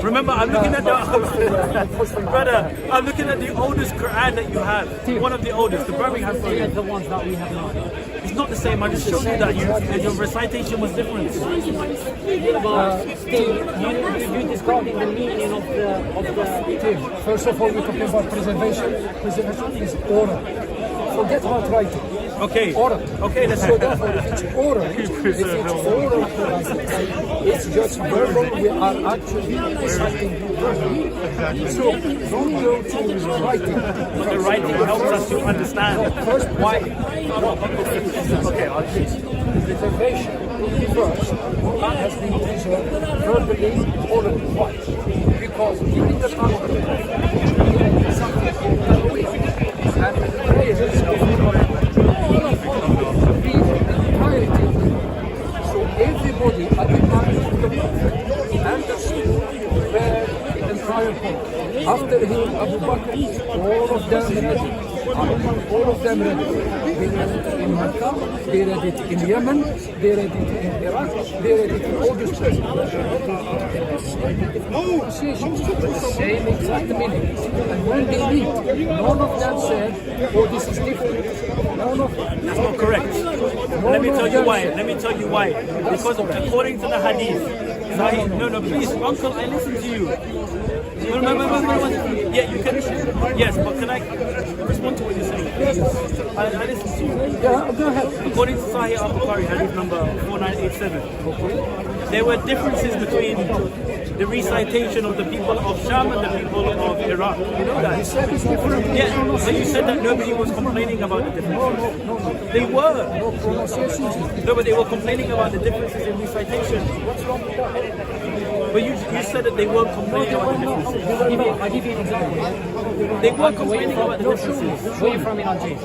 Remember, I'm looking at brother. I'm looking at the oldest Quran that you have. One of the oldest, the Birmingham Folio. The ones that we have now. It's not the same. I just showed you that your recitation was different. You're discarding the meaning of the term. First of all, we're talking about preservation. Preservation is oral. Forget about writing. Okay. Oral. Okay, let's so therefore, if it's oral, it's just verbal. We are actually reciting verbally. So don't go to writing. But the writing helps us to understand. First, why? Okay, I'll choose. Preservation first has been preserved verbally, orally. Why? Because during the time of the something called away, and the prayers of entirety. So everybody at the time of the Prophet understood where the entire point. After him, Abu Bakr, all of them read it. All of them read it. They read it in Mecca, they read it in Yemen, they read it in Iraq, they read it in all these places. The same exact meaning. And when they read, none of them said, oh, this is different. None of them. That's not correct. Let me tell you why. Because according to the hadith, no, please, uncle, I listen to you. No. Yeah, you can. Yes, but can I respond to what you're saying? Yes. I listen to you. Yeah, go ahead. According to Sahih al-Bukhari, hadith number 4987, there were differences between the recitation of the people of Sham and the people of Iraq. You know that? Yeah, but you said that nobody was complaining about the differences. No. They were. No pronunciations. No, but they were complaining about the differences in recitation. What's wrong with that? But you said that they weren't complaining about the differences. I give you an example. They weren't complaining about the differences. Where are you from in Algiers?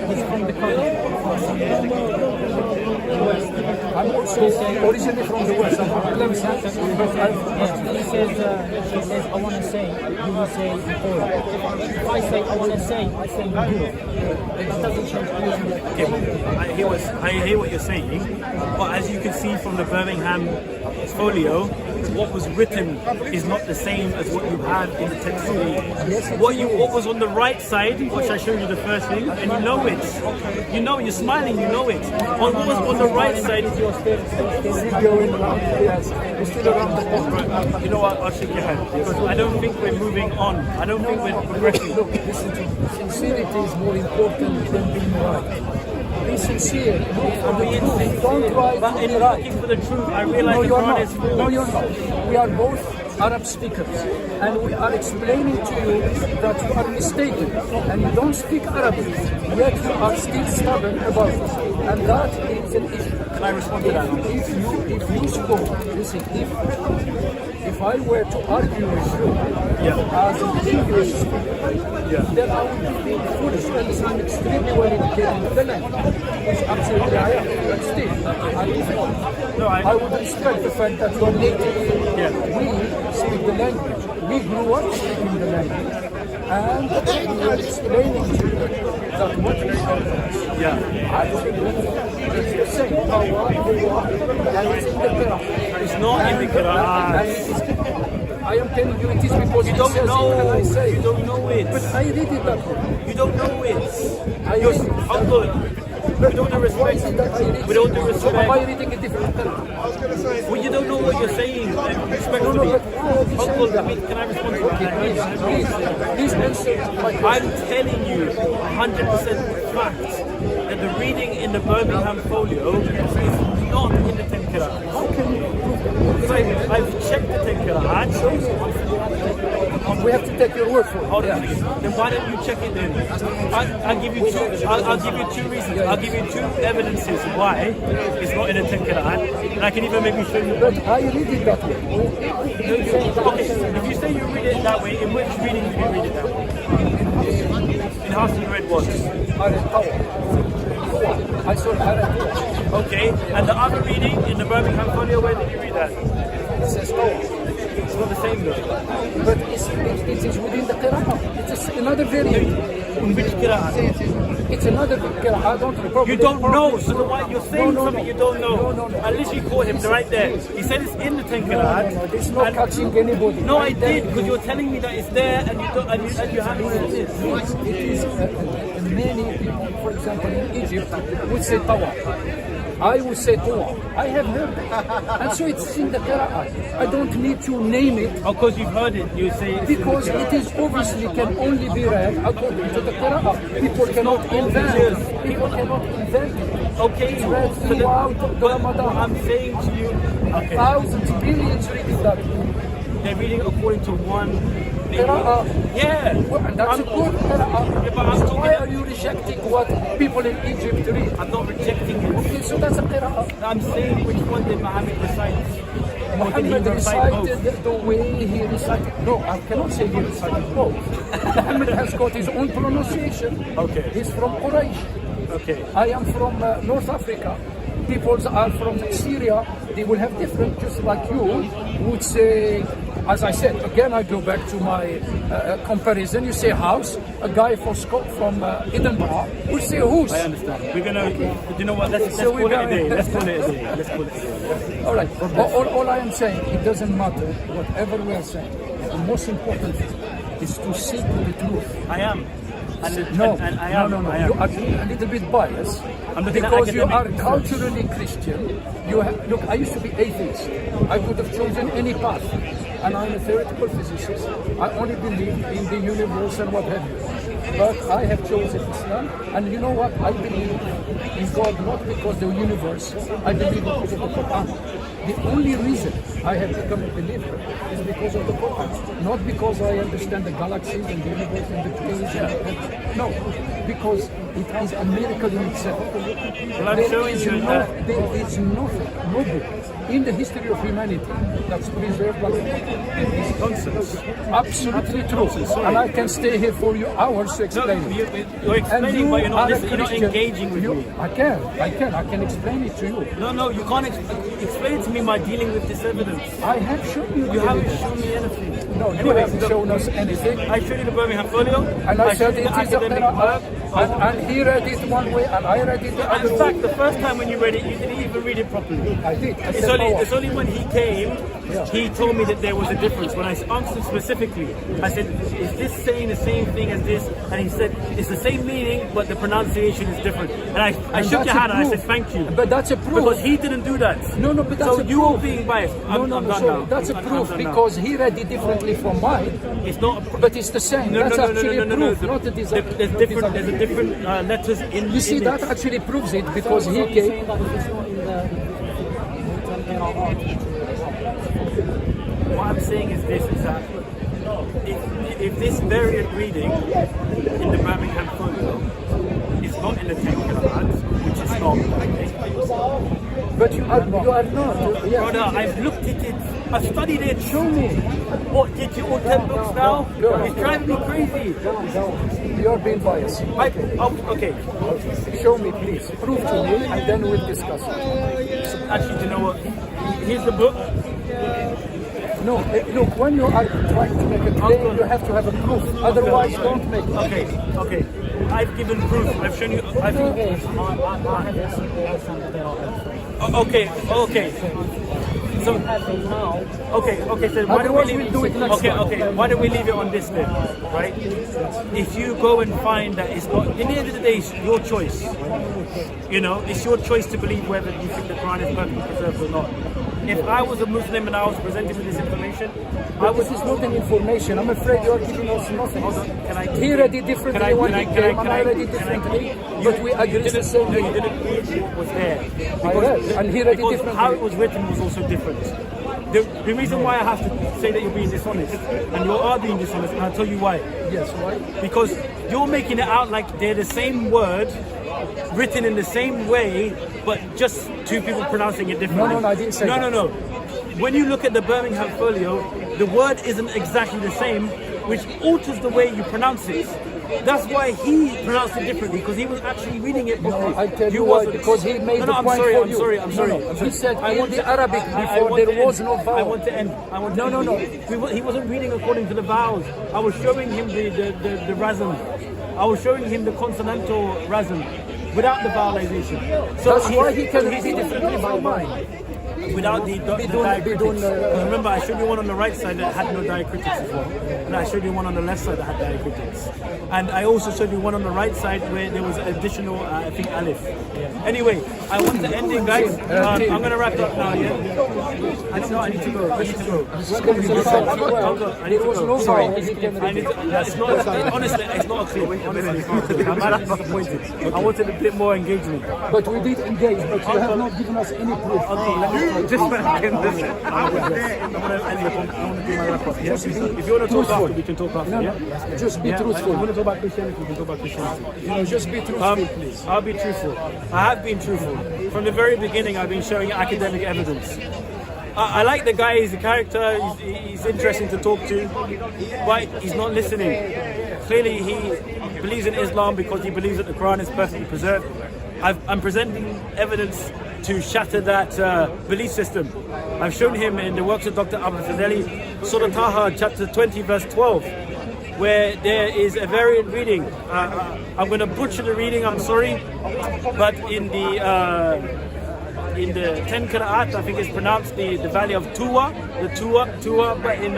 He's from the country. I'm also originally from the West. He says, I want to say, you will say before. If I say, I want to say, I say before. That doesn't change anything. Okay, I hear what you're saying, but as you can see from the Birmingham Folio, what was written is not the same as what you have in the text today. What was on the right side, which I showed you the first thing, and you know it. You know, you're smiling, you know it. On what was on the right side is your you know what, I'll shake your hand. Because I don't think we're moving on. I don't think we're progressing. Look, listen to me. Sincerity is more important than being right. Be sincere. Don't write but in looking for the truth, I realize the Quran is full. No, you're not. We are both Arab speakers, and we are explaining to you that you are mistaken, and you don't speak Arabic, yet you are still stubborn about it, and that is an issue. Can I respond to that? If you spoke, listen, if I were to argue with you as an English speaker, then I would be being foolish, and I'm extremely well educated in the language, which absolutely I am. But still, I would respect the fact that you're native. We speak the language. We grew up speaking the language. And we are explaining to you that what we are it's the same power, and it's in the Quran. It's not in the Quran. I am telling you it is because you don't know. You don't know it. But I read it that way. You don't know it. Uncle, with all due respect. With all due respect. Am I reading a different Quran? Well, you don't know what you're saying. Respectfully. Uncle, can I respond to that? Please answer my question. I'm telling you 100% fact that the reading in the Birmingham Folio is not in the Ten Quran. How can you prove that? Because I've checked the Ten Quran. We have to take your word for it. Hold on. Then why don't you check it then? I'll give you two. I'll give you two reasons. I'll give you two evidences why it's not in the 10 Quran, and I can even maybe show you. But I read it that way. Okay, if you say you read it that way, in which reading did you read it that way? In Hafs you read what? I saw it. Okay, and the other reading in the Birmingham Folio, where did you read that? It says It's not the same though. but it is within the Qira'ah. It's another variant. In which Qira'ah? It's another Qira'ah. I don't know. You don't know, so why you're saying something you don't know. No. I literally caught him right there. He said it's in the 10 Quran. No, there's no catching anybody. No, I did, because you're telling me that it's there and you don't, and you haven't seen it. It is many people, for example, in Egypt, would say Tawaf. I would say Tawaf. I have heard it. And so it's in the Qira'ah. I don't need to name it. Of course you've heard it, you say it's Because it is obviously can only be read according to the Qira'ah. People cannot invent. People cannot invent it. okay. It's read So throughout the Ramadan. I'm saying to you, okay, Thousands, billions reading that. they're reading according to one. Qira'ah. Yeah. Well, and that's a good Qira'ah. Yeah, but I'm So talking- why are you rejecting what people in Egypt read? I'm not rejecting it. Okay, so that's a Qira'ah. I'm saying which one did Muhammad recite? Muhammad recited the way he recited. No, I cannot say he recited both. Muhammad has got his own pronunciation. Okay. He's from Quraysh. Okay. I am from North Africa. People are from Syria. They will have different, just like you would say. As I said, again, I go back to my comparison. You say house. A guy from Edinburgh will say house. I understand. We're gonna. You know what? Let's So call we're it a day. gonna- Let's call it a day. Let's call it a day. All right. All I am saying, it doesn't matter whatever we are saying. The most important thing is to seek the truth. I am. And No, I am. no. I am. You are a little bit biased I'm looking at because you are academic research. culturally Christian. Look, I used to be atheist. I could have chosen any path, and I'm a theoretical physicist. I only believe in the universe and what have you. But I have chosen Islam, and you know what? I believe in God not because the universe. I believe because of the Quran. The only reason I have become a believer is because of the Quran, not because I understand the galaxies and the universe and the trees. No, because it has a miracle in itself. Well, I'm showing is you no, that. there is nothing, no book in the history of humanity that's preserved like the Quran. It is Nonsense. absolutely true. And I can stay here for you hours to No, explain it. you're explaining, but you're not are a listening. You're not Christian. engaging with me. I can explain it to you. No, you can't explain to me by dealing with this evidence. I have shown you. You the haven't evidence. shown me anything. No, you Anyway, haven't look, shown us anything. I showed you the Birmingham Folio. And I showed said you it the is a academic Qira'ah, work. and he read it one way, and I read it the other In way. fact, the first time when you read it, you didn't even read it properly. I did. I It's said, only, "Oh, it's only when he came, he told me that there was a difference. When I asked him specifically, I said, is this saying the same thing as this? And he said, it's the same meaning, but the pronunciation is different. And I and shook that's your a hand and I proof. said, thank you. But that's a proof. Because he didn't do that. No, but that's So a you are proof. being biased. I'm done sorry, now. that's a I'm proof done now. because he read it differently from mine. It's not a But it's the same. That's actually a proof, not a design. There's different letters in You see, in that it. actually proves it because he came. What I'm saying is this, is that if this variant reading in the Birmingham Folio is not in the 10 Quran, which is not, okay? But you are not. Yeah. Brother, I've looked at it, I've studied it. Show me. What, did you all 10 books now? No. It's driving me crazy. You're being biased. Okay. Show me, please. Prove to me, and then we'll discuss it. Actually, you know what? Here's the book. No, look, when you are trying to make a claim, you have to have a proof. Otherwise, don't make it. Okay. I've given proof. I've shown you. Okay. So, okay. So why don't we Otherwise, leave we'll do it next time. Okay. Why don't we leave it on this then, right? If you go and find that it's not, in the end of the day, it's your choice. You know, it's your choice to believe whether you think the Quran is perfectly preserved or not. If I was a Muslim and I was presented with this information, This is not an information. I'm afraid you are giving us nothing. Can I? He read it differently when he came, and I read it differently. But we agree the same No, you thing. didn't read what was there. I read, and he read it Because how it differently. was written was also different. The reason why I have to say that you're being dishonest, and you are being dishonest, and I'll tell you why. Yes, why? Because you're making it out like they're the same word, written in the same way, but just two people pronouncing it differently. No, I didn't say that. No. When you look at the Birmingham Folio, the word isn't exactly the same, which alters the way you pronounce it. That's why he pronounced it differently, because he was actually reading it properly. I tell you why, because he made the point for you. I'm sorry. He said in the Arabic before there was no vowel. I want to end. No. He wasn't reading according to the vowels. I was showing him the razm. I was showing him the consonantal razm without the vowelization. So that's why he can read differently by mine. Without the diacritics. Remember, I showed you one on the right side that had no diacritics as well. And I showed you one on the left side that had diacritics. And I also showed you one on the right side where there was additional, I think, alif. Anyway, I want to end it, guys. I'm going to wrap it up now, yeah? I need to go. I need to go. Sorry. Honestly, it's not a clip. Honestly, I'm actually disappointed. I wanted a bit more engagement. But we did engage, but you have not given us any proof. Just back in this. I want to do my wrap up. Yeah? If you want to talk after, we can talk after. Yeah? Just be truthful. If you want to talk about Christianity, we can talk about Christianity. Just be truthful, please. I'll be truthful. I have been truthful. From the very beginning, I've been showing academic evidence. I like the guy, he's a character, he's interesting to talk to, but he's not listening. Clearly, he believes in Islam because he believes that the Quran is perfectly preserved. I'm presenting evidence to shatter that belief system. I've shown him in the works of Dr. Abu Fadeli, Surah Taha, chapter 20, verse 12, where there is a variant reading. I'm going to butcher the reading, I'm sorry, but in the 10 Qira'at, I think it's pronounced the valley of Tuwa, but in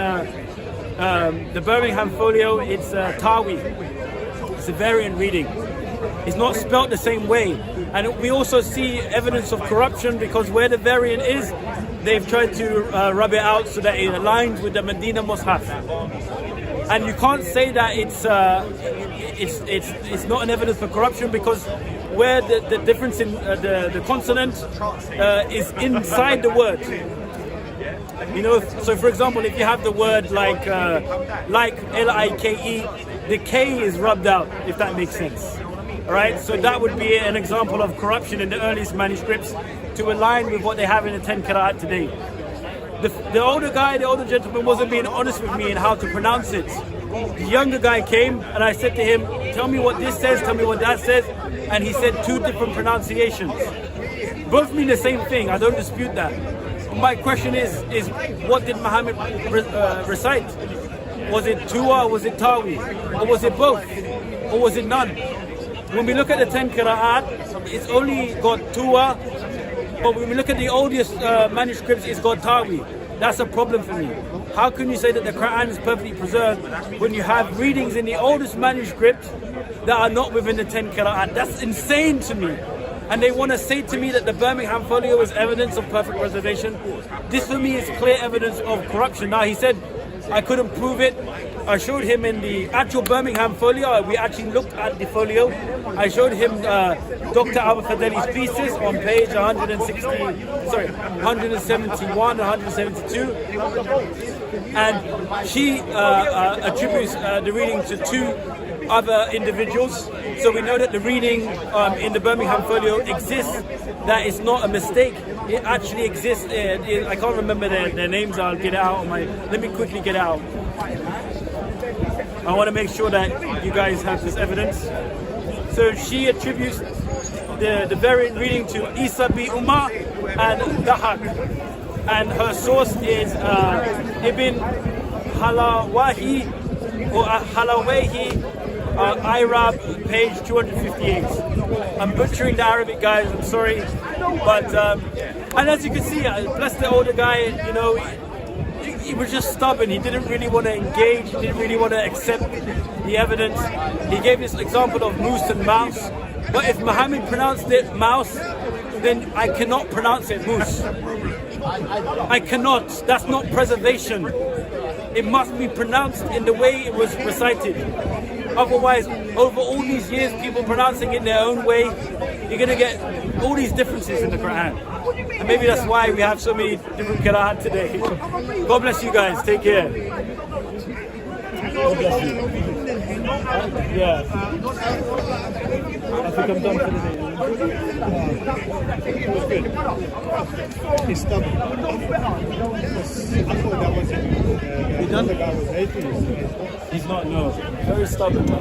the Birmingham Folio, it's Tawi. It's a variant reading. It's not spelt the same way. And we also see evidence of corruption because where the variant is, they've tried to rub it out so that it aligns with the Medina Mus'haf. And you can't say that it's not an evidence for corruption because where the difference in the consonant is inside the word. You know, so for example, if you have the word like L-I-K-E, the K is rubbed out, if that makes sense. Alright, so that would be an example of corruption in the earliest manuscripts to align with what they have in the 10 Qira'at today. The older gentleman wasn't being honest with me in how to pronounce it. The younger guy came and I said to him, tell me what this says, tell me what that says, and he said two different pronunciations. Both mean the same thing, I don't dispute that. My question is what did Muhammad recite? Was it Tuwa or was it Tawi? Or was it both? Or was it none? When we look at the 10 Qira'at, it's only got Tuwa, but when we look at the oldest manuscripts, it's got Tawi. That's a problem for me. How can you say that the Quran is perfectly preserved when you have readings in the oldest manuscript that are not within the 10 Qira'at? That's insane to me. And they want to say to me that the Birmingham Folio is evidence of perfect preservation. This for me is clear evidence of corruption. Now he said I couldn't prove it. I showed him in the actual Birmingham Folio. We actually looked at the folio. I showed him Dr. Abu Fadeli's thesis on page 171 and 172. And she attributes the reading to two other individuals. So we know that the reading in the Birmingham Folio exists. That is not a mistake. It actually exists. I can't remember their names. I'll get it out on my. Let me quickly get it out. I want to make sure that you guys have this evidence. So she attributes the variant reading to Isa bi Umar and Dahak. And her source is Ibn Halawahi or Halawahi, Irab, page 258. I'm butchering the Arabic, guys, I'm sorry. But, and as you can see, plus the older guy, you know, he was just stubborn. He didn't really want to engage. He didn't really want to accept the evidence. He gave this example of moose and mouse. But if Muhammad pronounced it mouse, then I cannot pronounce it moose. I cannot. That's not preservation. It must be pronounced in the way it was recited. Otherwise, over all these years, people pronouncing it in their own way, you're going to get all these differences in the Quran. And maybe that's why we have so many different qira'at today. God bless you guys. Take care. God bless you. Yeah. I think I'm done for the day. He's stubborn. I thought that was him. You done? The guy was hating. He's not, no. Very stubborn.